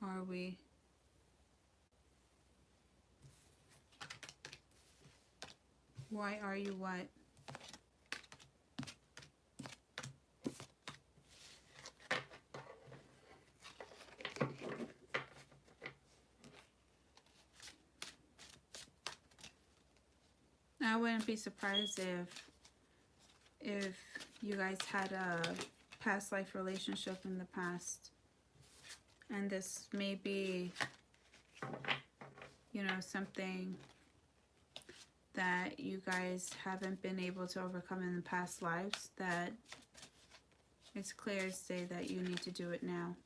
are we? Why are you what? I wouldn't be surprised if you guys had a past life relationship in the past, and this may be, you know, something that you guys haven't been able to overcome in the past lives, that it's clear as day that you need to do it now.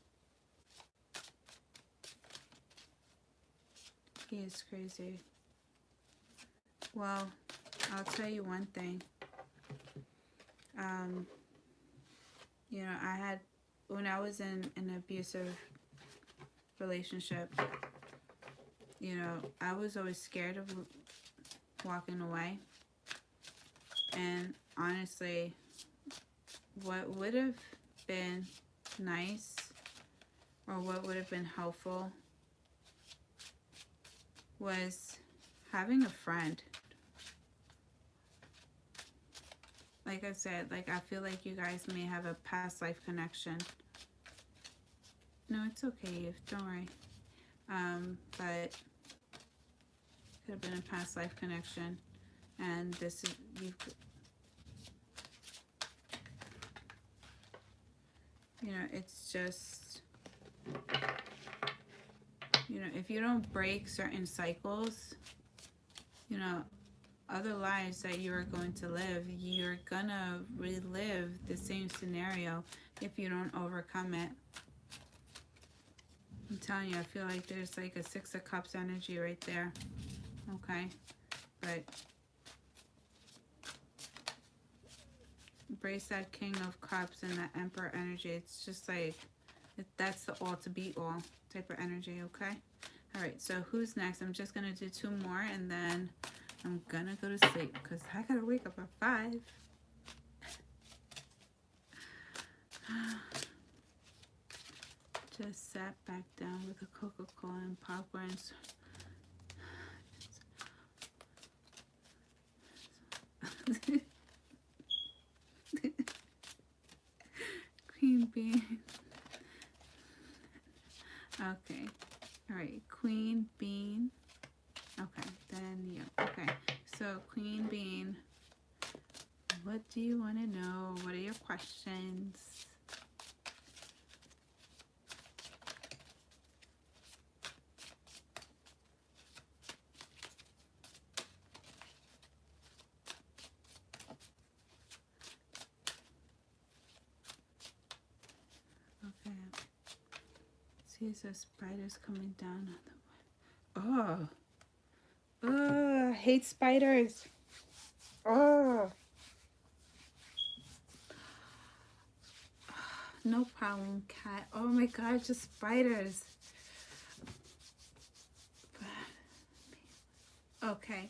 He is crazy. Well, I'll tell you one thing. You know, when I was in an abusive relationship, you know, I was always scared of walking away. And honestly, what would have been nice, or what would have been helpful, was having a friend. Like I said, like, I feel like you guys may have a past life connection. No, it's okay, Eve. Don't worry. But could have been a past life connection, and this is, you know, it's just, you know, if you don't break certain cycles, you know, other lives that you are going to live, you're gonna relive the same scenario if you don't overcome it. I'm telling you, I feel like there's like a Six of Cups energy right there. Okay, but embrace that King of Cups and that Emperor energy. It's just like, that's the all to be all type of energy. Okay, all right, so who's next? I'm just gonna do 2 more and then I'm gonna go to sleep because I gotta wake up at 5. Just sat back down with a Coca-Cola and popcorns. Queen Bean. Okay. All right. Queen Bean. Okay. So, Queen Bean, what do you want to know? What are your questions? Okay. See, so spiders coming down on the... Oh, I hate spiders. Oh, no problem, cat. Oh my god, just spiders. Okay.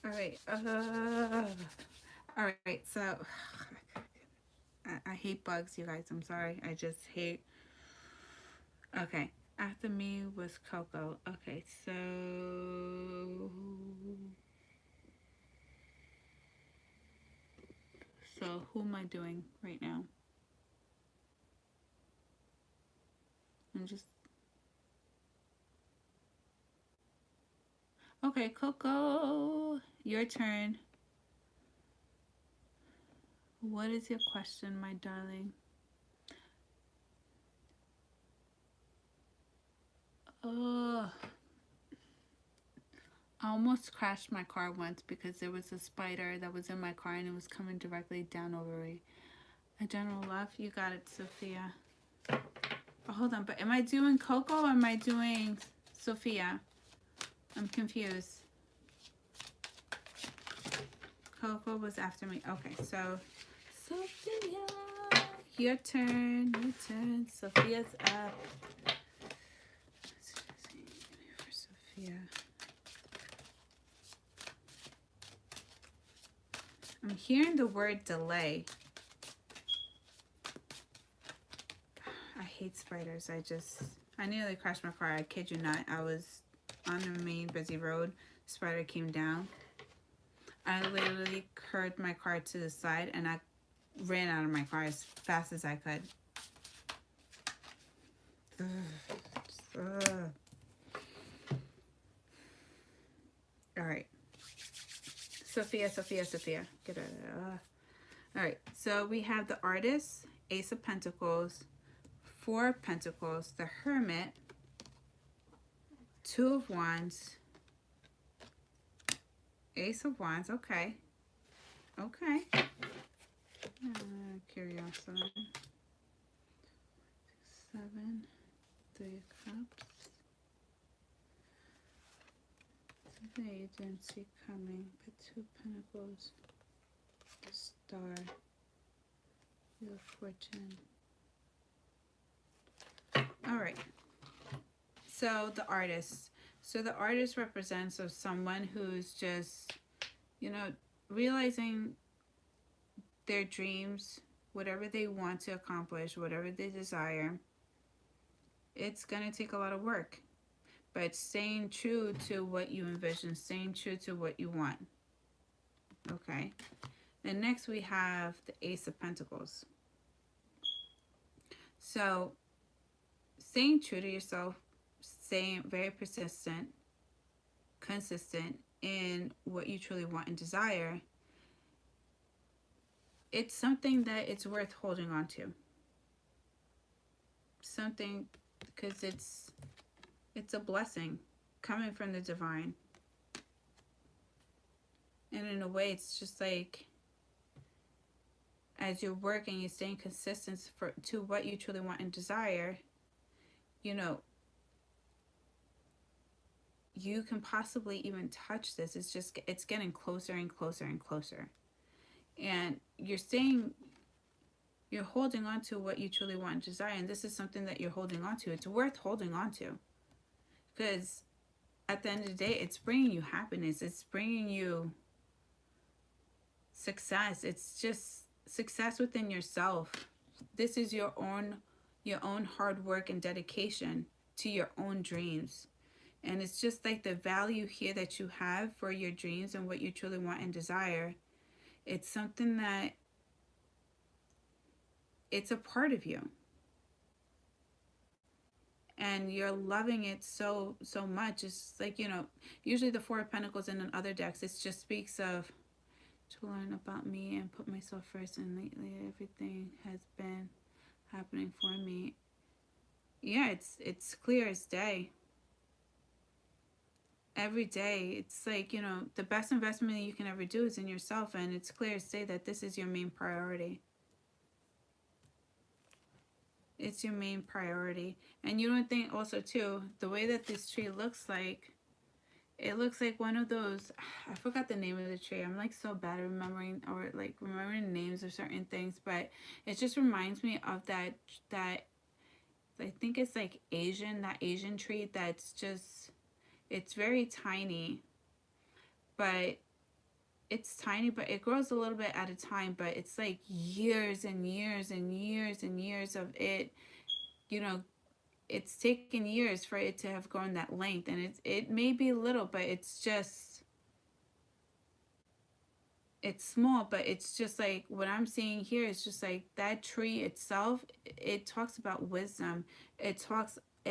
All right. All right. So, I hate bugs, you guys. I'm sorry. I just hate. Okay. After me was Coco. Okay. So who am I doing right now? I'm just. Okay, Coco. Your turn. What is your question, my darling? Oh, I almost crashed my car once because there was a spider that was in my car and it was coming directly down over me. A general love, you got it, Sophia. Oh, hold on, but am I doing Coco or am I doing Sophia? I'm confused. Coco was after me. Okay, so Sophia, your turn, your turn. Sophia's up. For Sophia. I'm hearing the word delay. I hate spiders. I nearly crashed my car. I kid you not. I was on the main busy road. Spider came down. I literally curved my car to the side and I ran out of my car as fast as I could. All right. Sophia. Get out of there. All right. So we have the Artist, Ace of Pentacles, Four of Pentacles, the Hermit, Two of Wands, Ace of Wands. Okay. Okay. Curiosity. 7, 3 of Cups. The agency coming, but Two of Pentacles, the Star, Wheel of Fortune. All right. So the Artist. So the Artist represents of someone who's just, realizing their dreams, whatever they want to accomplish, whatever they desire. It's going to take a lot of work, but staying true to what you envision, staying true to what you want. Okay. And next we have the Ace of Pentacles. So staying true to yourself, staying very persistent, consistent in what you truly want and desire, it's something that it's worth holding on to. Something, because it's a blessing coming from the divine. And in a way, it's just like, as you're working, you're staying consistent to what you truly want and desire, you can possibly even touch this. It's getting closer and closer and closer. And you're holding on to what you truly want and desire. And this is something that you're holding on to. It's worth holding on to. Because at the end of the day, it's bringing you happiness. It's bringing you success. It's just success within yourself. This is your own hard work and dedication to your own dreams. And it's just like the value here that you have for your dreams and what you truly want and desire. It's something that it's a part of you. and you're loving it so much. It's like, usually the Four of Pentacles in other decks, it just speaks of to learn about me and put myself first, and lately everything has been happening for me. Yeah, it's clear as day. Every day, it's like, the best investment you can ever do is in yourself, and it's clear as day that this is your main priority. It's your main priority. And you don't think also too, the way that this tree looks like, it looks like one of those, I forgot the name of the tree. I'm like so bad at remembering, or like remembering names of certain things, but it just reminds me of that I think it's like that Asian tree that's just, it's very tiny, but it grows a little bit at a time, but it's like years and years and years and years of it, you know, it's taken years for it to have grown that length, and it may be little, but it's small, but it's just like what I'm seeing here is just like that tree itself. It talks about wisdom. It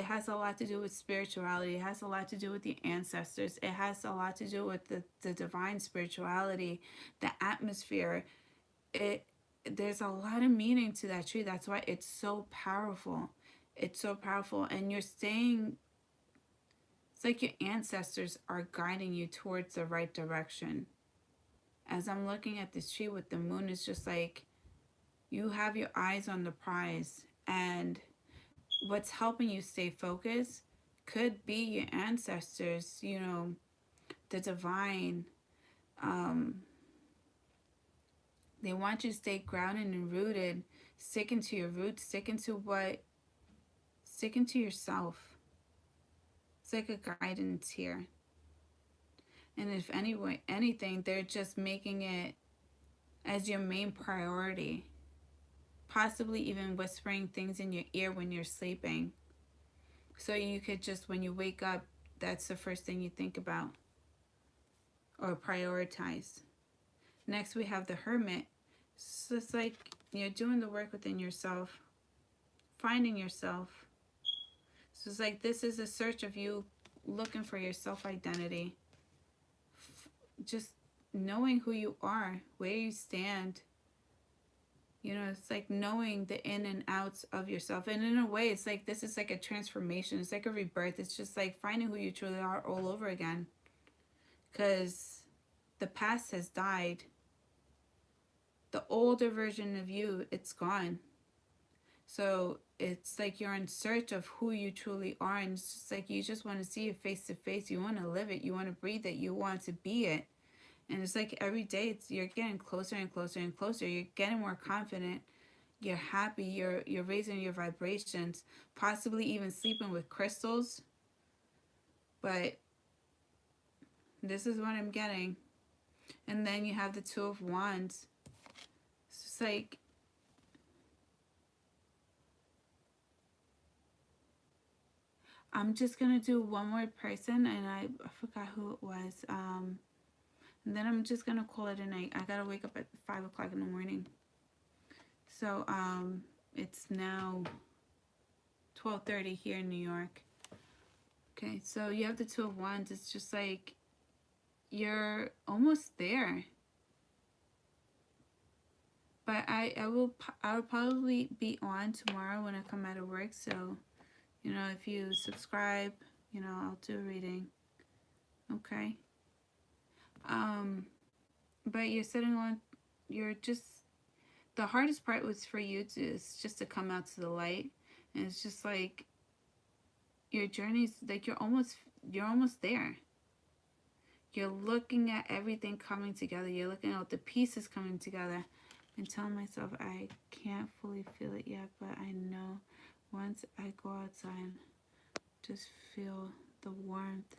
has a lot to do with spirituality. It has a lot to do with the ancestors. It has a lot to do with the divine spirituality, the atmosphere. It There's a lot of meaning to that tree. That's why it's so powerful. It's so powerful, and you're staying. It's like your ancestors are guiding you towards the right direction. As I'm looking at this tree with the moon, it's just like you have your eyes on the prize, and what's helping you stay focused could be your ancestors, the divine. Um, they want you to stay grounded and rooted, sticking to your roots, sticking to yourself. It's like a guidance here. And if anything, they're just making it as your main priority. Possibly even whispering things in your ear when you're sleeping. So you could just, when you wake up, that's the first thing you think about or prioritize. Next, we have the Hermit. So it's like you're doing the work within yourself, finding yourself. So it's like this is a search of you looking for your self-identity. Just knowing who you are, where you stand. It's like knowing the in and outs of yourself. And in a way, it's like this is like a transformation. It's like a rebirth. It's just like finding who you truly are all over again. Because the past has died. The older version of you, it's gone. So it's like you're in search of who you truly are. And it's just like you just want to see it face to face. You want to live it. You want to breathe it. You want to be it. And it's like every day you're getting closer and closer and closer. You're getting more confident. You're happy. You're raising your vibrations. Possibly even sleeping with crystals. But this is what I'm getting. And then you have the Two of Wands. It's just like I'm just gonna do one more person, and I forgot who it was. And then I'm just gonna call it a night. I gotta wake up at 5 o'clock in the morning. So it's now 12:30 here in New York. Okay, so you have the Two of Wands. It's just like you're almost there. But I'll probably be on tomorrow when I come out of work. So, if you subscribe, I'll do a reading. Okay. But the hardest part was for you is just to come out to the light. And it's just like your journey's like you're almost there. You're looking at everything coming together. You're looking at the pieces coming together. And telling myself I can't fully feel it yet, but I know once I go outside, just feel the warmth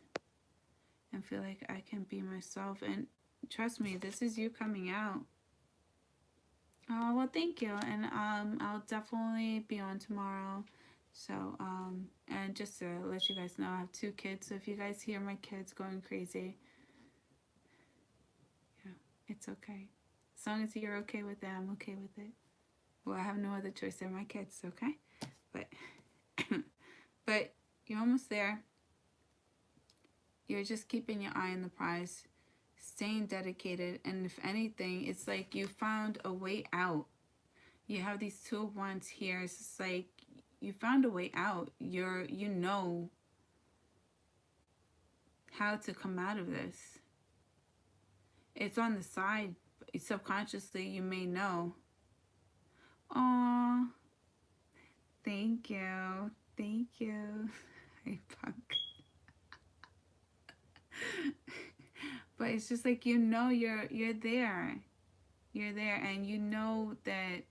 and feel like I can be myself. And trust me, this is you coming out. Oh, well, thank you. And I'll definitely be on tomorrow. So, and just to let you guys know, I have 2 kids. So if you guys hear my kids going crazy, yeah, it's okay. As long as you're okay with it, I'm okay with it. Well, I have no other choice. They're my kids, okay? But but you're almost there. You're just keeping your eye on the prize, staying dedicated, and if anything, it's like you found a way out. You have these 2 of Wands here. It's just like you found a way out. You know how to come out of this. It's on the side. Subconsciously, you may know. Aw, thank you. Thank you. Hey, punk. But it's just like you're there. You're there, and you know that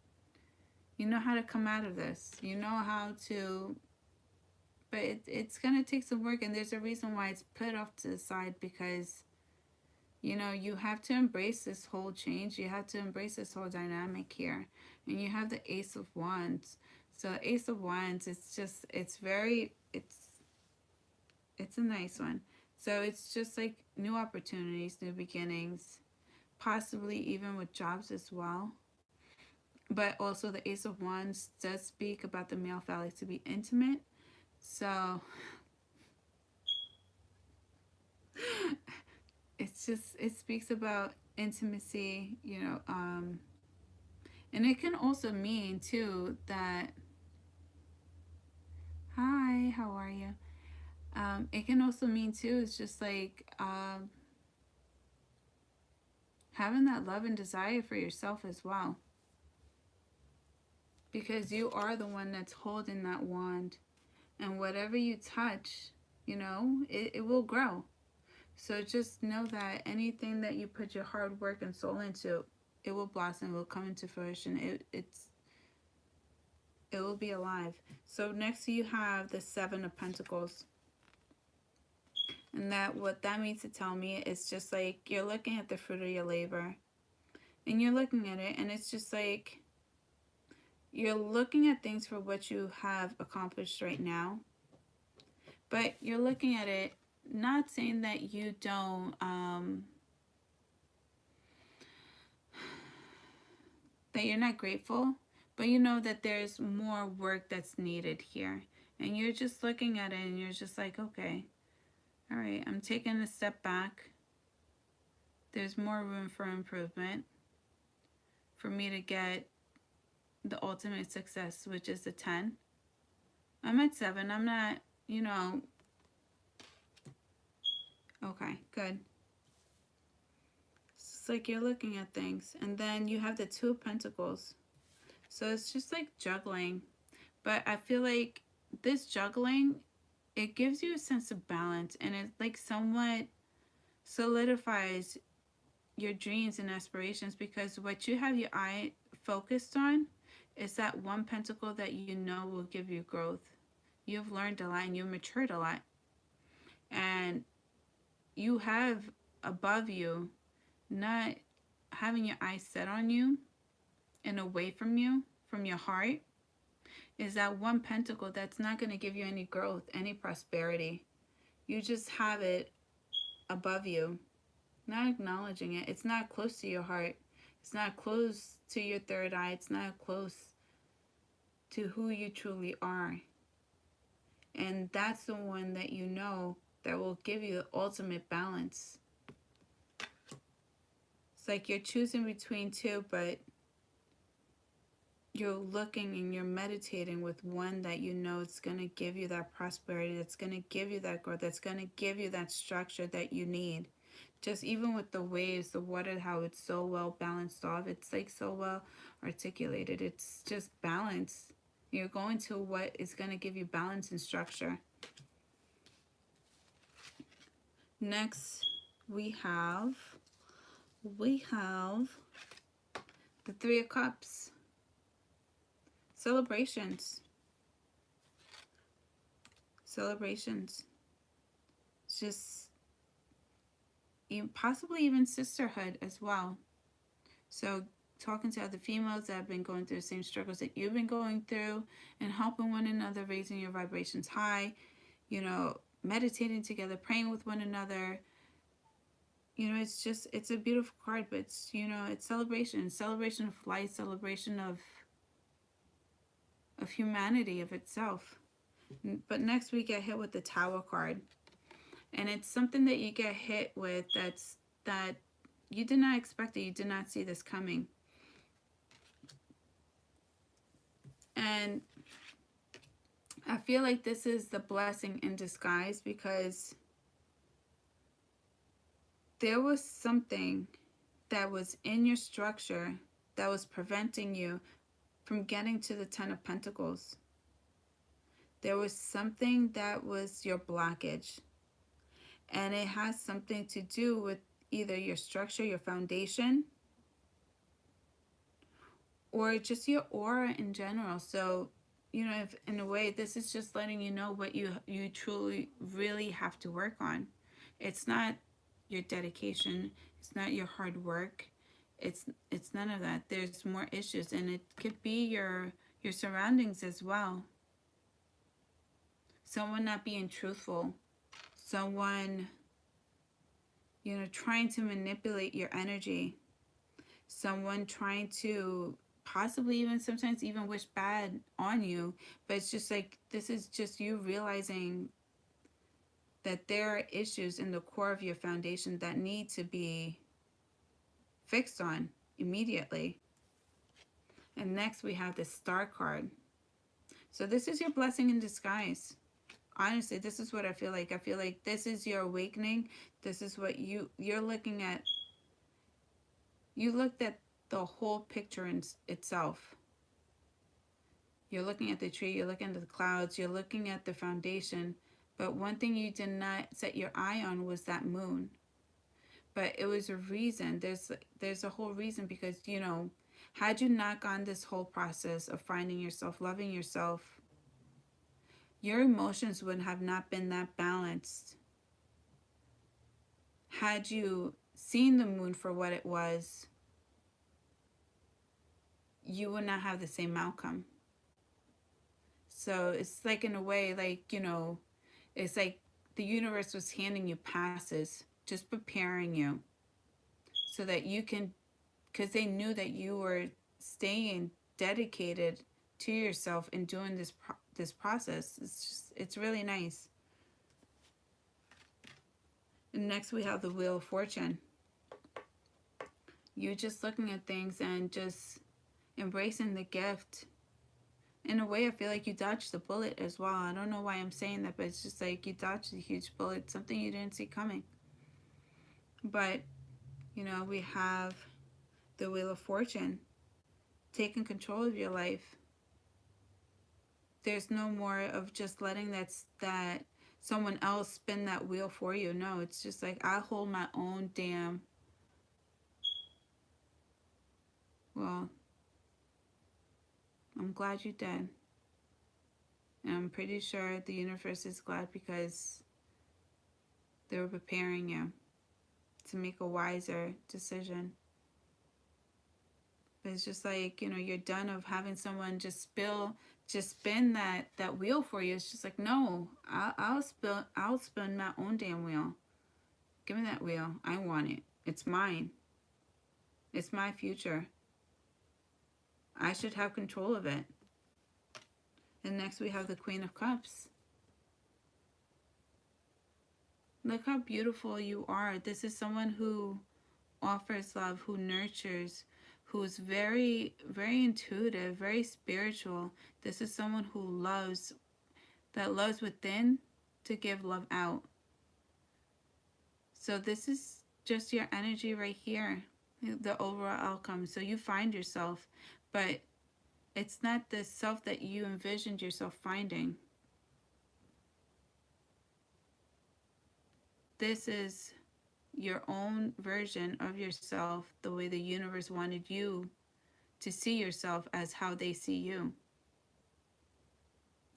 you know how to come out of this. You know how to, but it's gonna take some work, and there's a reason why it's put off to the side, because you have to embrace this whole change. You have to embrace this whole dynamic here, and you have the Ace of Wands. So Ace of Wands, it's a nice one. So it's just like new opportunities, new beginnings, possibly even with jobs as well. But also the Ace of Wands does speak about the male phallic to be intimate. So it speaks about intimacy, and it can also mean too that, hi, how are you? It can also mean too, it's just like having that love and desire for yourself as well. Because you are the one that's holding that wand. And whatever you touch, it will grow. So just know that anything that you put your hard work and soul into, it will blossom, it will come into fruition. It will be alive. So next you have the Seven of Pentacles. And what that means to tell me is just like you're looking at the fruit of your labor. And you're looking at it, and it's just like you're looking at things for what you have accomplished right now. But you're looking at it, not saying that you don't, that you're not grateful, but you know that there's more work that's needed here. And you're just looking at it, and you're just like, okay, all right, I'm taking a step back. There's more room for improvement for me to get the ultimate success, which is the 10. I'm at 7. I'm not, okay, good. It's like you're looking at things. And then you have the Two of Pentacles. So it's just like juggling. But I feel like this juggling, it gives you a sense of balance, and it like somewhat solidifies your dreams and aspirations, because what you have your eye focused on is that one pentacle that you know will give you growth. You've learned a lot and you've matured a lot. And you have above you, not having your eyes set on you and away from you, from your heart, is that one pentacle that's not going to give you any growth, any prosperity. You just have it above you, not acknowledging it. It's not close to your heart. It's not close to your third eye. It's not close to who you truly are. And that's the one that you know that will give you the ultimate balance. It's like you're choosing between two, but you're looking and you're meditating with one that you know is going to give you that prosperity, that's going to give you that growth, that's going to give you that structure that you need. Just even with the waves, the water, how it's so well balanced off. It's like so well articulated. It's just balance. You're going to what is going to give you balance and structure. Next, we have the Three of Cups. Celebrations. Celebrations. Just possibly even sisterhood as well. So talking to other females that have been going through the same struggles that you've been going through, and helping one another, raising your vibrations high, meditating together, praying with one another. It's a beautiful card, but it's celebration of life, celebration of humanity, of itself. But next we get hit with the Tower card. And it's something that you get hit with that you did not expect it. You did not see this coming. And I feel like this is the blessing in disguise, because there was something that was in your structure that was preventing you from getting to the Ten of Pentacles. There was something that was your blockage. And it has something to do with either your structure, your foundation, or just your aura in general. So, you know, if, in a way, this is just letting you know what you truly really have to work on. It's not your dedication. It's not your hard work. It's none of that. There's more issues, and it could be your surroundings as well. Someone not being truthful. Someone, you know, trying to manipulate your energy. Someone trying to possibly even sometimes even wish bad on you. But it's just like, this is just you realizing that there are issues in the core of your foundation that need to be fixed on immediately. And next we have the Star card. So this is your blessing in disguise. Honestly, this is what I feel like. I feel like this is your awakening. This is what you're looking at. You looked at the whole picture in itself. You're looking at the tree, you're looking at the clouds, you're looking at the foundation. But one thing you did not set your eye on was that moon. But it was a reason. There's a whole reason, because, you know, had you not gone this whole process of finding yourself, loving yourself, your emotions would have not been that balanced. Had you seen the moon for what it was, you would not have the same outcome. So it's like, in a way, like, you know, it's like the universe was handing you passes, just preparing you so that you can, because they knew that you were staying dedicated to yourself and doing this process. It's really nice. And next we have the Wheel of Fortune. You're just looking at things and just embracing the gift. In a way, I feel like you dodged the bullet as well. I don't know why I'm saying that, but it's just like you dodged a huge bullet, something you didn't see coming. But, you know, we have the Wheel of Fortune, taking control of your life. There's no more of just letting that someone else spin that wheel for you. No, it's just like, I hold my own damn, well, I'm glad you did. And I'm pretty sure the universe is glad, because they were preparing you to make a wiser decision. But it's just like, you know, you're done of having someone just spin that wheel for you. It's just like, no, I'll spin my own damn wheel. Give me that wheel. I want it. It's mine. It's my future. I should have control of it. And next we have the Queen of Cups. Look how beautiful you are. This is someone who offers love, who nurtures, who's very, very intuitive, very spiritual. This is someone who loves, that loves within to give love out. So this is just your energy right here, the overall outcome. So you find yourself, but it's not the self that you envisioned yourself finding. This is your own version of yourself, the way the universe wanted you to see yourself, as how they see you.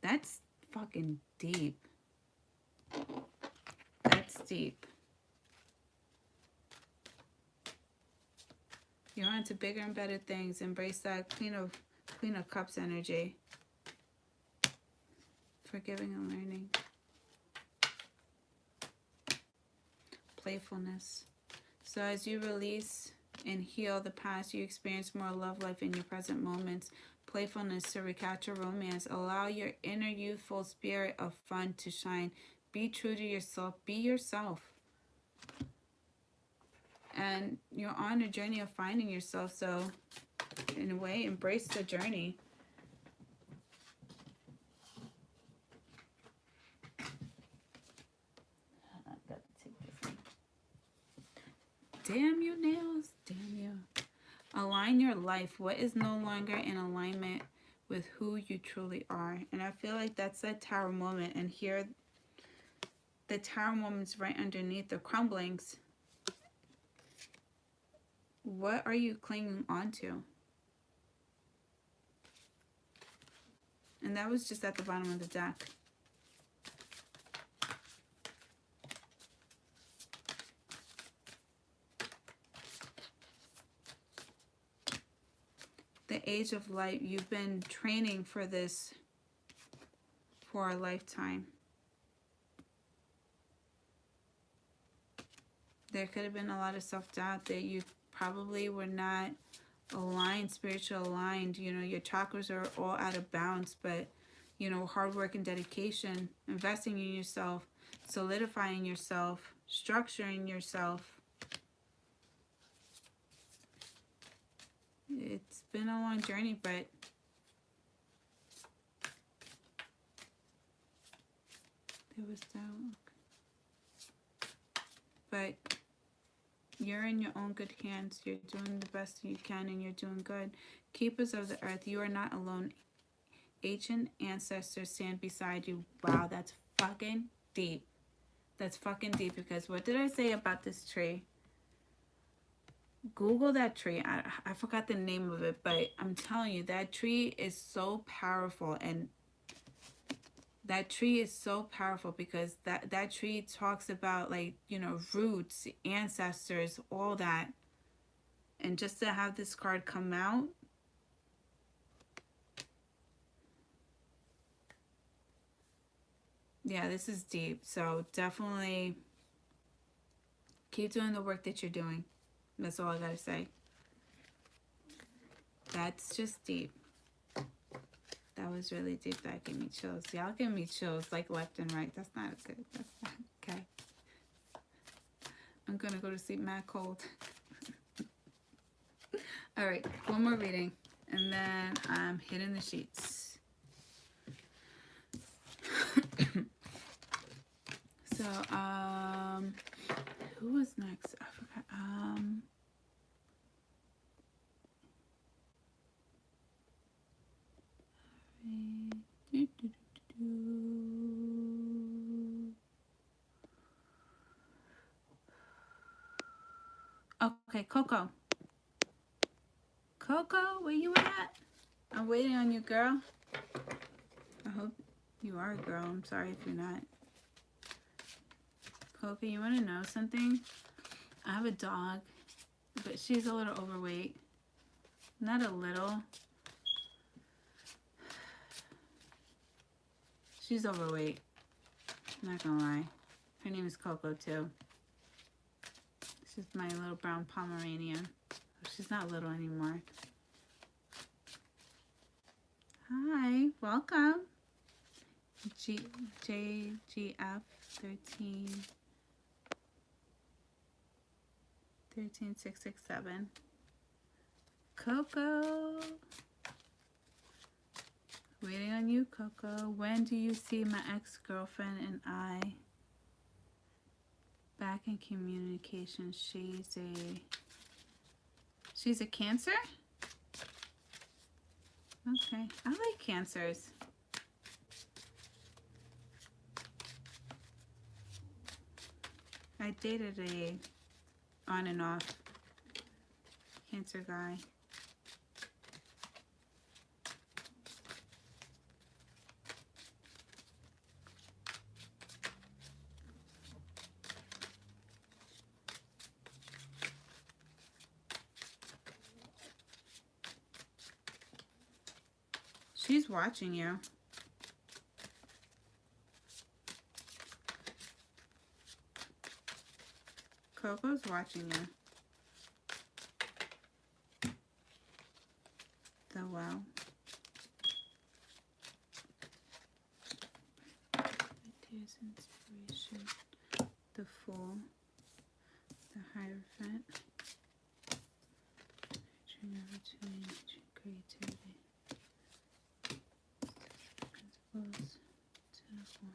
That's fucking deep. That's deep. You're on to bigger and better things. Embrace that Queen of Cups energy. Forgiving and learning. Playfulness. So as you release and heal the past, you experience more love life in your present moments. playfulness to recapture romance. Allow your inner youthful spirit of fun to shine. Be true to yourself. Be yourself. And you're on a journey of finding yourself. So, in a way, embrace the journey. I've got to take this one. Damn you, nails. Damn you. Align your life. What is no longer in alignment with who you truly are? And I feel like that's a tower moment. And here, the tower moment's right underneath the crumblings. What are you clinging on to? And that was just at the bottom of the deck. The age of light. You've been training for this for a lifetime. There could have been a lot of self-doubt that you probably were not aligned, spiritual aligned. You know, your chakras are all out of bounds, but, you know, hard work and dedication, investing in yourself, solidifying yourself, structuring yourself. It's been a long journey, but there was doubt. But you're in your own good hands. You're doing the best you can, and you're doing good. Keepers of the earth, you are not alone. Ancient ancestors stand beside you. Wow, that's fucking deep. That's fucking deep, because what did I say about this tree? Google that tree. I forgot the name of it, but I'm telling you, that tree is so powerful. And that tree is so powerful because that tree talks about, like, you know, roots, ancestors, all that. And just to have this card come out, yeah, this is deep. So definitely keep doing the work that you're doing. That's all I gotta say. That's just deep. That was really deep. That gave me chills. Y'all give me chills like left and right. That's not good. That's not okay. I'm gonna go to sleep mad cold. All right, one more reading, and then I'm hitting the sheets. So, who was next? I forgot. Okay, Coco. Coco, where you at? I'm waiting on you, girl. I hope you are a girl. I'm sorry if you're not. Coco, you want to know something? I have a dog, but she's a little overweight. Not a little. She's overweight. I'm not gonna lie. Her name is Coco, too. She's my little brown Pomeranian. She's not little anymore. Hi, welcome. JGF 13667. Coco. Waiting on you, Coco. When do you see my ex-girlfriend and I back in communication? She's a Cancer? Okay. I like Cancers. I dated a on and off Cancer guy. She's watching you. Coco's watching you. The well. Wise inspiration. The Fool. The Hierophant. Turn over to creativity. Principles. To the Fool.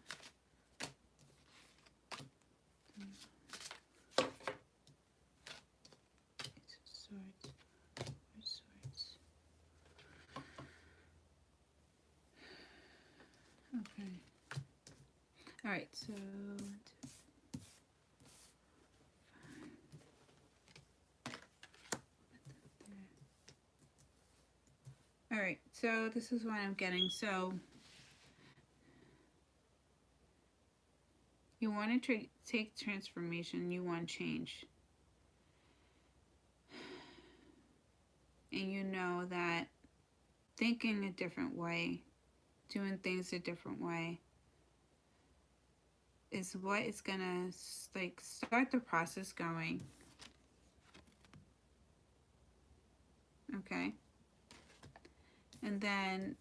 It's a sword. Or swords. Okay. Alright, so alright, so this is what I'm getting. So you want to take transformation, you want change. And you know that thinking a different way, doing things a different way, is what is gonna like start the process going. Okay? And then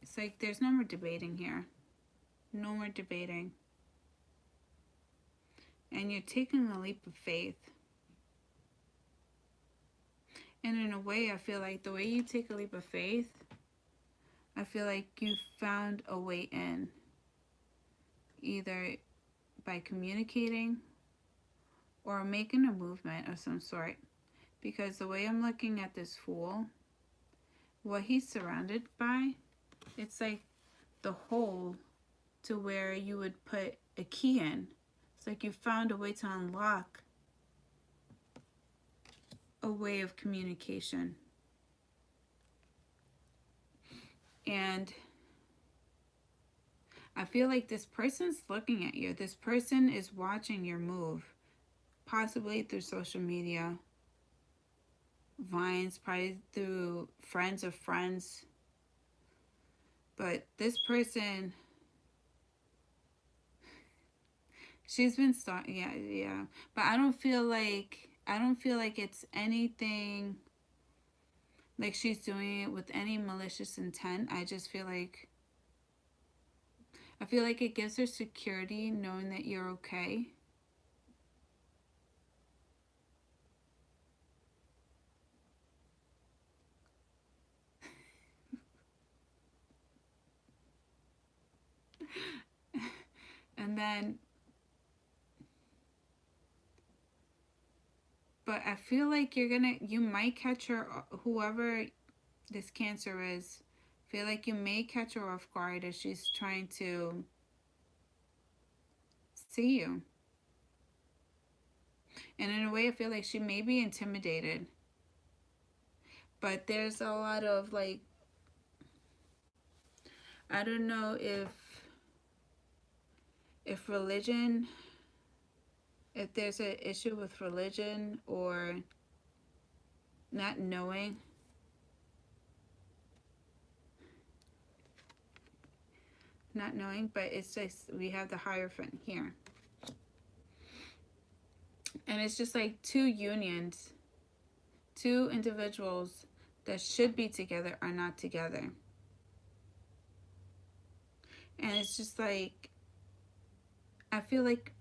it's like there's no more debating here. No more debating. And you're taking a leap of faith. And in a way, I feel like the way you take a leap of faith, I feel like you found a way in. Either by communicating or making a movement of some sort. Because the way I'm looking at this Fool, what he's surrounded by, it's like the hole to where you would put a key in. It's like you found a way to unlock a way of communication. And I feel like this person's looking at you. This person is watching your move, possibly through social media, Vines, probably through friends of friends. But this person, she's been stalking. Yeah. But I don't feel like it's anything like she's doing it with any malicious intent. I feel like it gives her security knowing that you're okay. And then, but I feel like you might catch her, whoever this Cancer is, feel like you may catch her off guard as she's trying to see you. And in a way, I feel like she may be intimidated. But there's a lot of like, I don't know if religion, if there's an issue with religion or not knowing. But it's just, we have the Hierophant here. And it's just like two unions, two individuals that should be together are not together. And it's just like, I feel like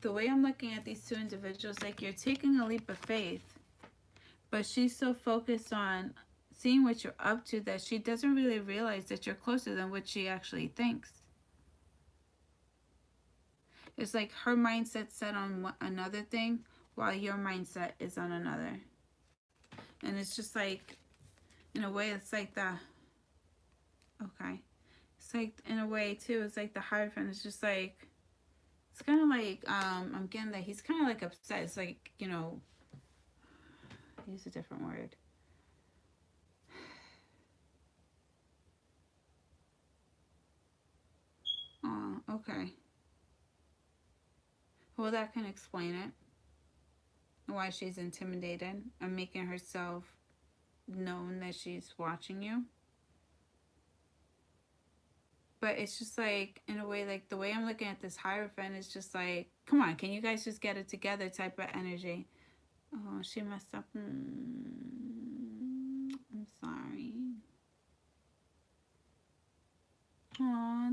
the way I'm looking at these two individuals, like you're taking a leap of faith, but she's so focused on seeing what you're up to that she doesn't really realize that you're closer than what she actually thinks. It's like her mindset's set on another thing while your mindset is on another. And it's just like, in a way, it's like the, okay. It's like, in a way, too, it's like the Hierophant is just like, it's kind of like, I'm getting that he's kind of like upset. It's like, you know, use a different word. Oh, okay. Well, that can explain it. Why she's intimidated and making herself known that she's watching you. But it's just like, in a way, like the way I'm looking at this Hierophant is just like, come on, can you guys just get it together type of energy. Oh, she messed up. I'm sorry. Aw,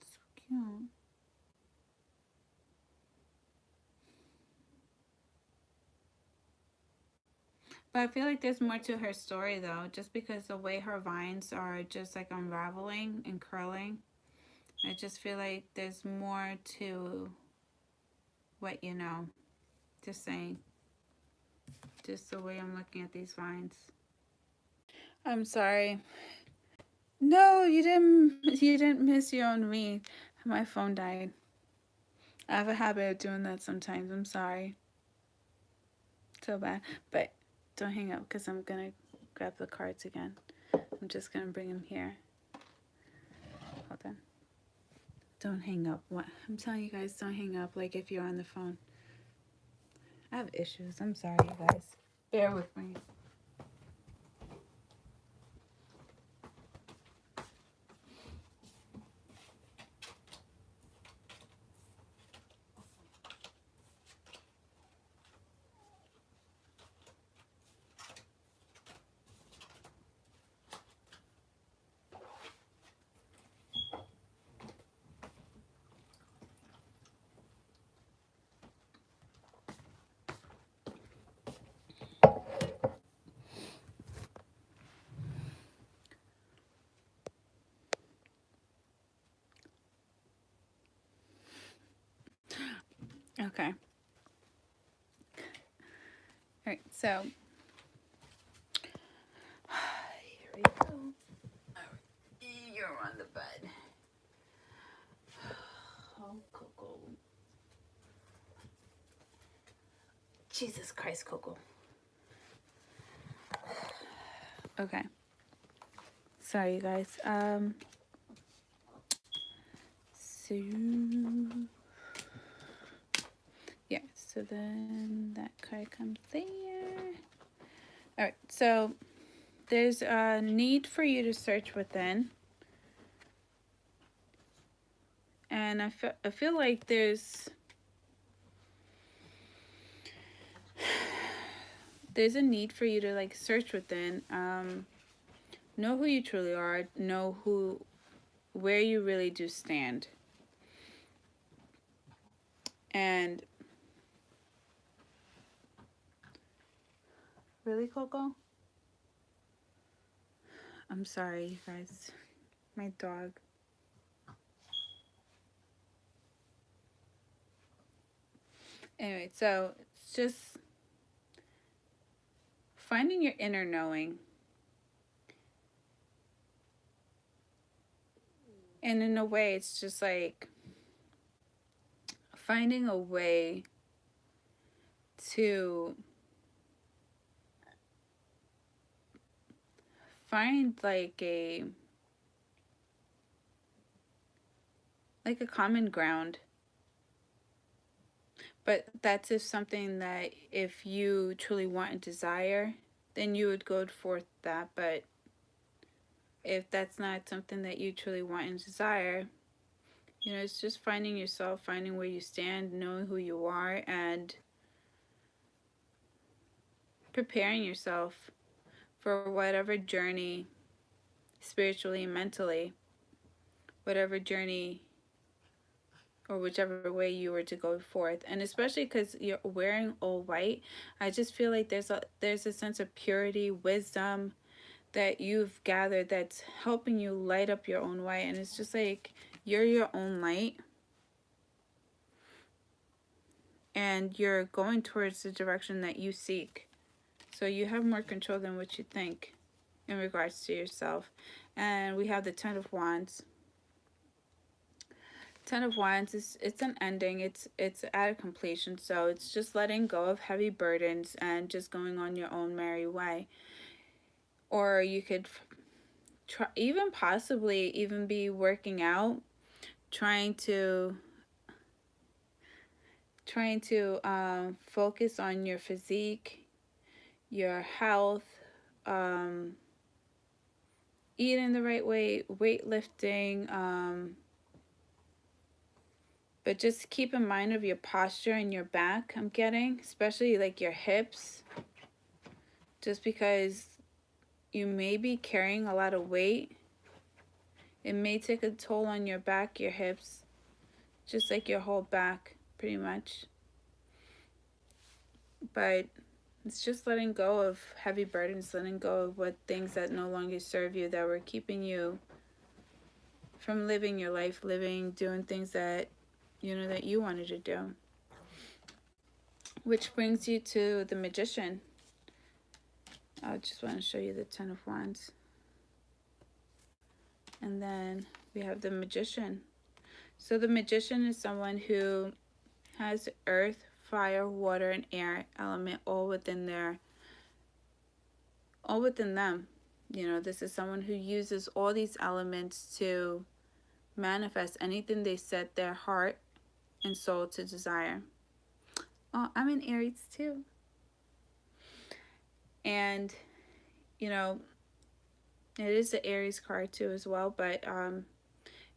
so cute. But I feel like there's more to her story though, just because the way her vines are just like unraveling and curling. I just feel like there's more to what you know. Just saying. Just the way I'm looking at these vines. I'm sorry. No, you didn't. You didn't miss your own read. My phone died. I have a habit of doing that sometimes. I'm sorry. So bad. But don't hang up because I'm gonna grab the cards again. I'm just gonna bring them here. Hold on. Don't hang up. What? I'm telling you guys, don't hang up. Like if you're on the phone. I have issues. I'm sorry, you guys. Bear with me. Okay. All right. So here we go. You're on the bed. Oh, Coco. Jesus Christ, Coco. Okay. Sorry, you guys. So yeah. So then that card comes there. All right. So there's a need for you to search within, and I feel like there's a need for you to like search within, know who you truly are, know where you really do stand. And really, Coco? I'm sorry, you guys. My dog. Anyway, so it's just finding your inner knowing. And in a way, it's just like finding a way to find like a common ground. But that's if something that if you truly want and desire, then you would go forth that. But if that's not something that you truly want and desire, you know, it's just finding yourself, finding where you stand, knowing who you are, and preparing yourself for whatever journey, spiritually and mentally, whatever journey or whichever way you were to go forth. And especially because you're wearing all white, I just feel like there's a sense of purity, wisdom that you've gathered that's helping you light up your own white. And it's just like you're your own light, and you're going towards the direction that you seek. So you have more control than what you think in regards to yourself. And we have the Ten of Wands. Ten of Wands is it's an ending. It's at a completion. So it's just letting go of heavy burdens and just going on your own merry way. Or you could try, even possibly even be working out, trying to focus on your physique, your health, eating the right way, weightlifting, but just keep in mind of your posture and your back. I'm getting, especially like your hips, just because you may be carrying a lot of weight. It may take a toll on your back, your hips, just like your whole back, pretty much. But it's just letting go of heavy burdens, letting go of what things that no longer serve you, that were keeping you from living your life, doing things that that you wanted to do. Which brings you to the Magician. I just want to show you the Ten of Wands. And then we have the Magician. So the Magician is someone who has earth, fire, water, and air element all within them. This is someone who uses all these elements to manifest anything they set their heart and soul to desire. Oh, I'm in Aries too. And, it is the Aries card too as well, but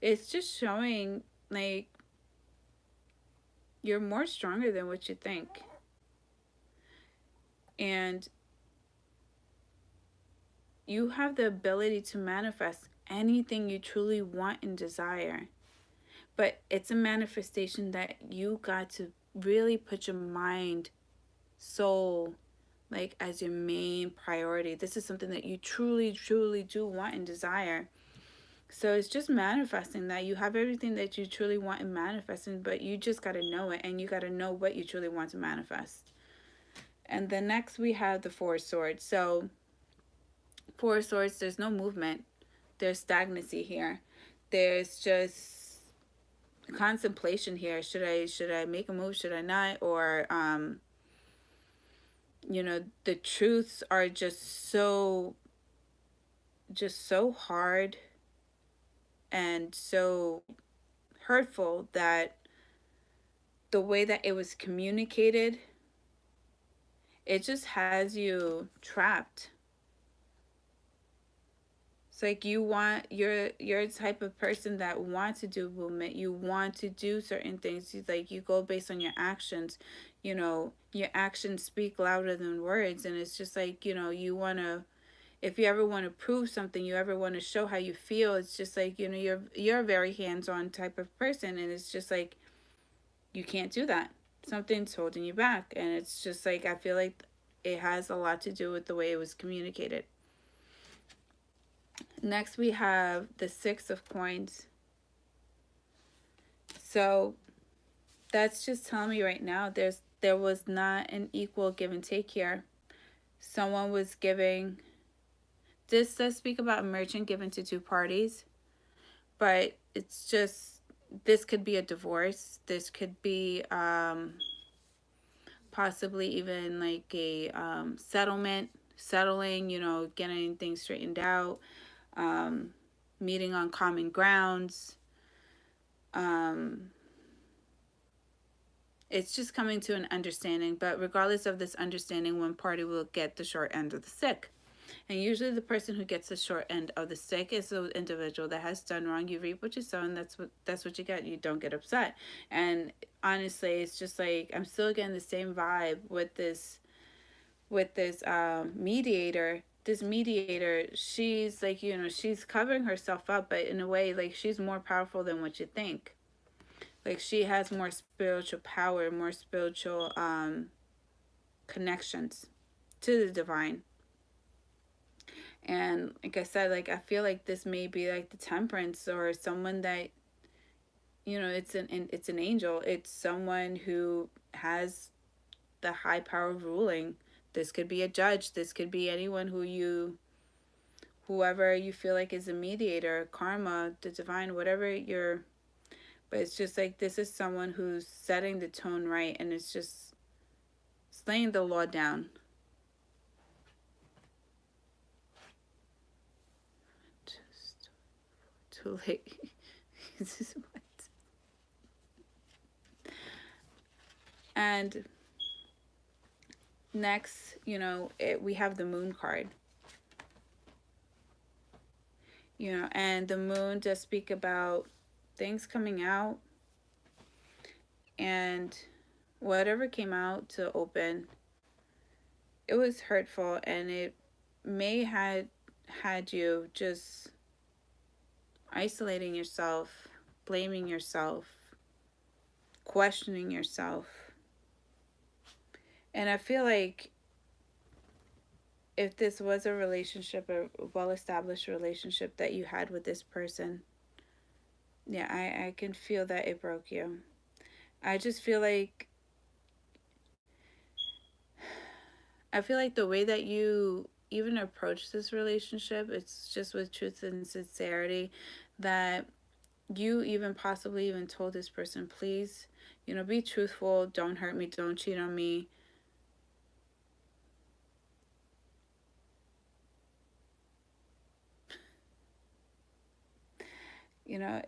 it's just showing like you're more stronger than what you think. And you have the ability to manifest anything you truly want and desire. But it's a manifestation that you got to really put your mind, soul, like as your main priority. This is something that you truly, truly do want and desire. So it's just manifesting that. You have everything that you truly want and manifesting, but you just got to know it, and you got to know what you truly want to manifest. And then next we have the Four of Swords. So Four of Swords, there's no movement. There's stagnancy here. There's just contemplation here. Should I make a move? Should I not? Or the truths are just so hard and so hurtful that the way that it was communicated, it just has you trapped. It's like you're a type of person that wants to do movement. You want to do certain things. Like you go based on your actions. Your actions speak louder than words. And it's just like, you want to, if you ever want to prove something, you ever want to show how you feel, it's just like, you're a very hands-on type of person. And it's just like, you can't do that. Something's holding you back. And it's just like, I feel like it has a lot to do with the way it was communicated. Next, we have the Six of Coins. So that's just telling me right now there was not an equal give and take here. Someone was giving. This does speak about a merchant given to two parties, but it's just, this could be a divorce. This could be possibly even like a settling, getting things straightened out, meeting on common grounds. It's just coming to an understanding, but regardless of this understanding, one party will get the short end of the stick. And usually the person who gets the short end of the stick is the individual that has done wrong. You reap what you sow, and that's what you get. You don't get upset. And honestly, it's just like, I'm still getting the same vibe with this mediator. This mediator, she's like, she's covering herself up, but in a way, like, she's more powerful than what you think. Like, she has more spiritual power, more spiritual connections to the divine. And like I said, like, I feel like this may be like the Temperance, or someone that, it's an angel. It's someone who has the high power of ruling. This could be a judge. This could be anyone whoever you feel like is a mediator, karma, the divine, whatever you're. But it's just like, this is someone who's setting the tone right, and it's just laying the law down. Too late. This is what. And next, we have the Moon card. And the Moon does speak about things coming out, and whatever came out to open, it was hurtful, and it may had you just isolating yourself, blaming yourself, questioning yourself. And I feel like if this was a relationship, a well-established relationship that you had with this person, yeah, I can feel that it broke you. I just feel like the way that you even approach this relationship, it's just with truth and sincerity, that you even possibly even told this person, please, be truthful, don't hurt me, don't cheat on me.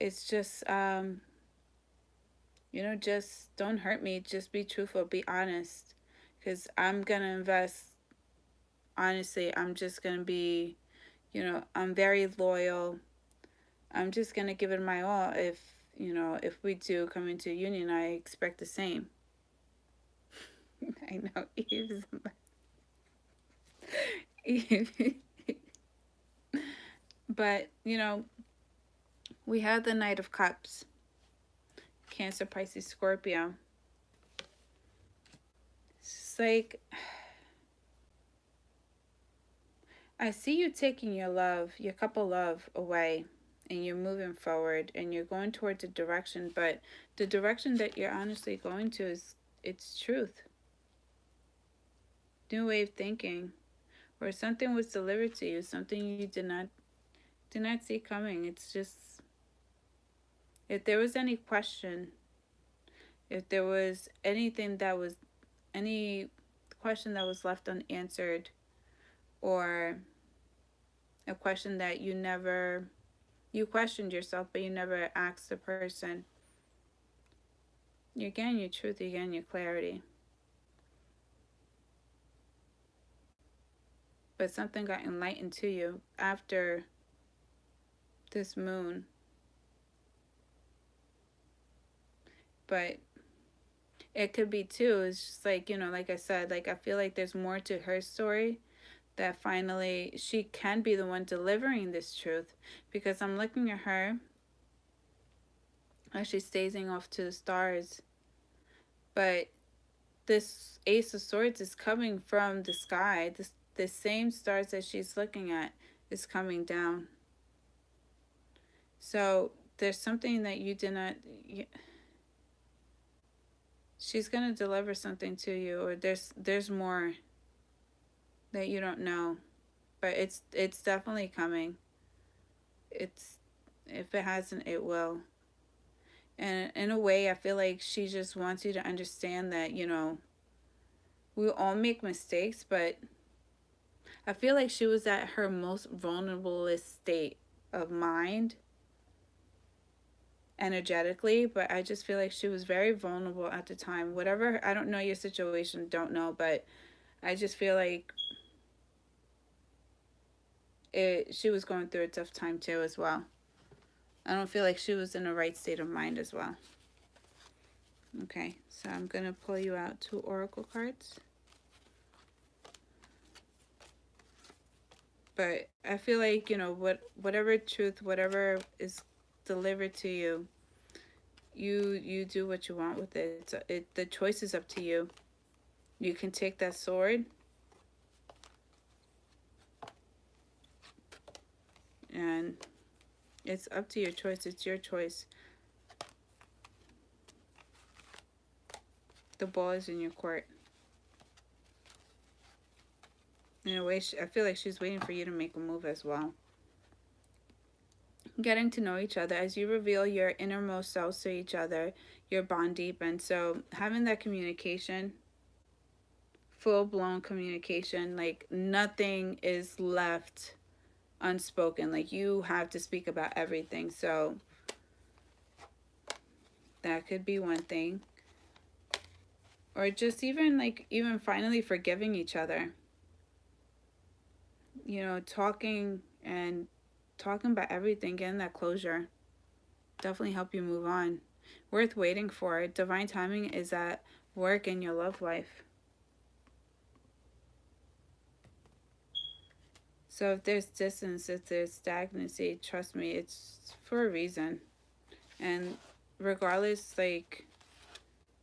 It's just just don't hurt me, just be truthful, be honest, because I'm gonna invest. Honestly, I'm just gonna be, I'm very loyal. I'm just gonna give it my all. If we do come into a union, I expect the same. I know Eve's Eve. But we have the Knight of Cups, Cancer, Pisces, Scorpio. It's like I see you taking your couple love away, and you're moving forward and you're going towards a direction, but the direction that you're honestly going to it's truth. New way of thinking, or something was delivered to you, something you did not see coming. It's just, if there was any question, if there was any question that was left unanswered, or a question that you questioned yourself, but you never asked the person, you're getting your truth, you're getting your clarity. But something got enlightened to you after this moon. But it could be too, it's just like, like I said, like I feel like there's more to her story, that finally she can be the one delivering this truth, because I'm looking at her as she's stazing off to the stars. But this Ace of Swords is coming from the sky. The same stars that she's looking at is coming down. So there's something that you did not. She's gonna deliver something to you, or there's more that you don't know, but it's definitely coming. It's If it hasn't, it will. And in a way, I feel like she just wants you to understand that we all make mistakes, but I feel like she was at her most vulnerable state of mind energetically, but I just feel like she was very vulnerable at the time. Whatever, I don't know your situation, don't know, but I just feel like she was going through a tough time too as well. I don't feel like she was in the right state of mind as well. Okay, so I'm going to pull you out 2 oracle cards. But I feel like, whatever truth, whatever is delivered to you, you do what you want with it. The choice is up to you. You can take that sword and it's up to your choice. It's your choice. The ball is in your court. In a way, I feel like she's waiting for you to make a move as well. Getting to know each other, as you reveal your innermost selves to each other, your bond deepens. So having that communication, full-blown communication, like nothing is left unspoken. Like you have to speak about everything. So that could be one thing. Or just even finally forgiving each other. Talking about everything, getting that closure. Definitely help you move on. Worth waiting for. Divine timing is at work in your love life. So if there's distance, if there's stagnancy, trust me, it's for a reason. And regardless,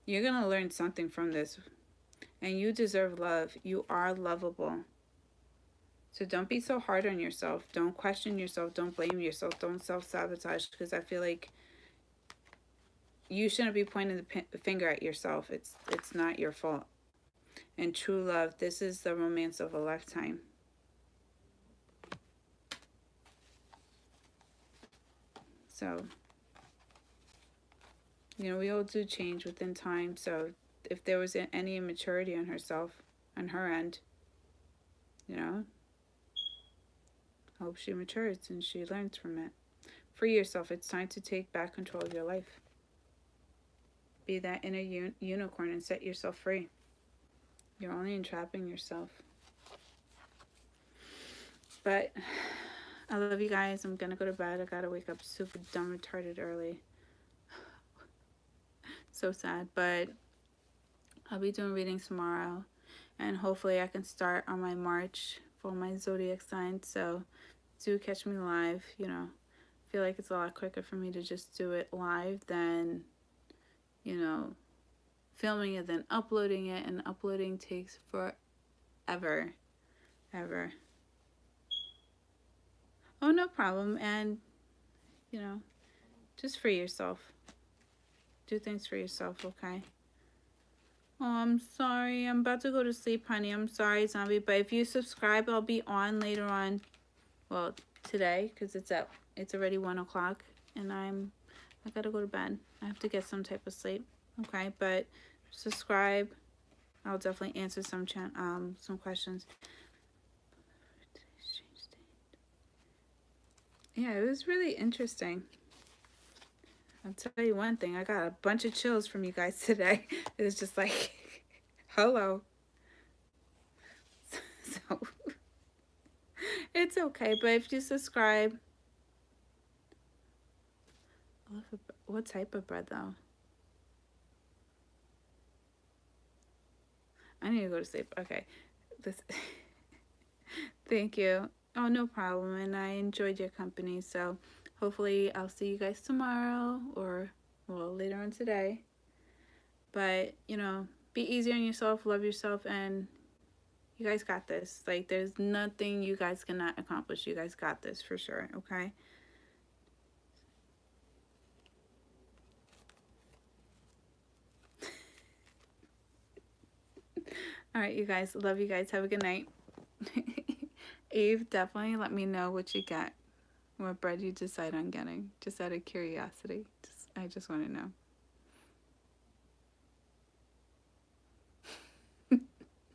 You're going to learn something from this. And you deserve love. You are lovable. So don't be so hard on yourself. Don't question yourself. Don't blame yourself. Don't self-sabotage, because I feel like you shouldn't be pointing the finger at yourself. It's not your fault. And true love, this is the romance of a lifetime. So, you know, we all do change within time. So if there was any immaturity on herself, on her end, you know, I hope she matures and she learns from it. Free yourself. It's time to take back control of your life. Be that inner unicorn and set yourself free. You're only entrapping yourself. But I love you guys. I'm going to go to bed. I got to wake up super dumb retarded early. So sad. But I'll be doing readings tomorrow. And hopefully I can start on my March for my zodiac sign. So do catch me live. You know, I feel like it's a lot quicker for me to just do it live than, you know, filming it, then uploading it. And uploading takes forever. Ever. Oh, no problem. And, you know, just free yourself. Do things for yourself, okay? Oh, I'm sorry. I'm about to go to sleep, honey. I'm sorry, Zombie. But if you subscribe, I'll be on later on. Well, today, because it's already 1 o'clock. And I gotta go to bed. I have to get some type of sleep. Okay, but subscribe. I'll definitely answer some questions. Yeah, it was really interesting. I'll tell you one thing. I got a bunch of chills from you guys today. It was just like, hello. So, it's okay. But if you subscribe, what type of bread, though? I need to go to sleep. Okay. Thank you. Oh, no problem. And I enjoyed your company. So, hopefully, I'll see you guys tomorrow or, well, later on today. But, you know, be easy on yourself, love yourself, and you guys got this. Like, there's nothing you guys cannot accomplish. You guys got this for sure, okay? All right, you guys. Love you guys. Have a good night. Eve, definitely let me know what you get. What bread you decide on getting. Just out of curiosity. I just want to know.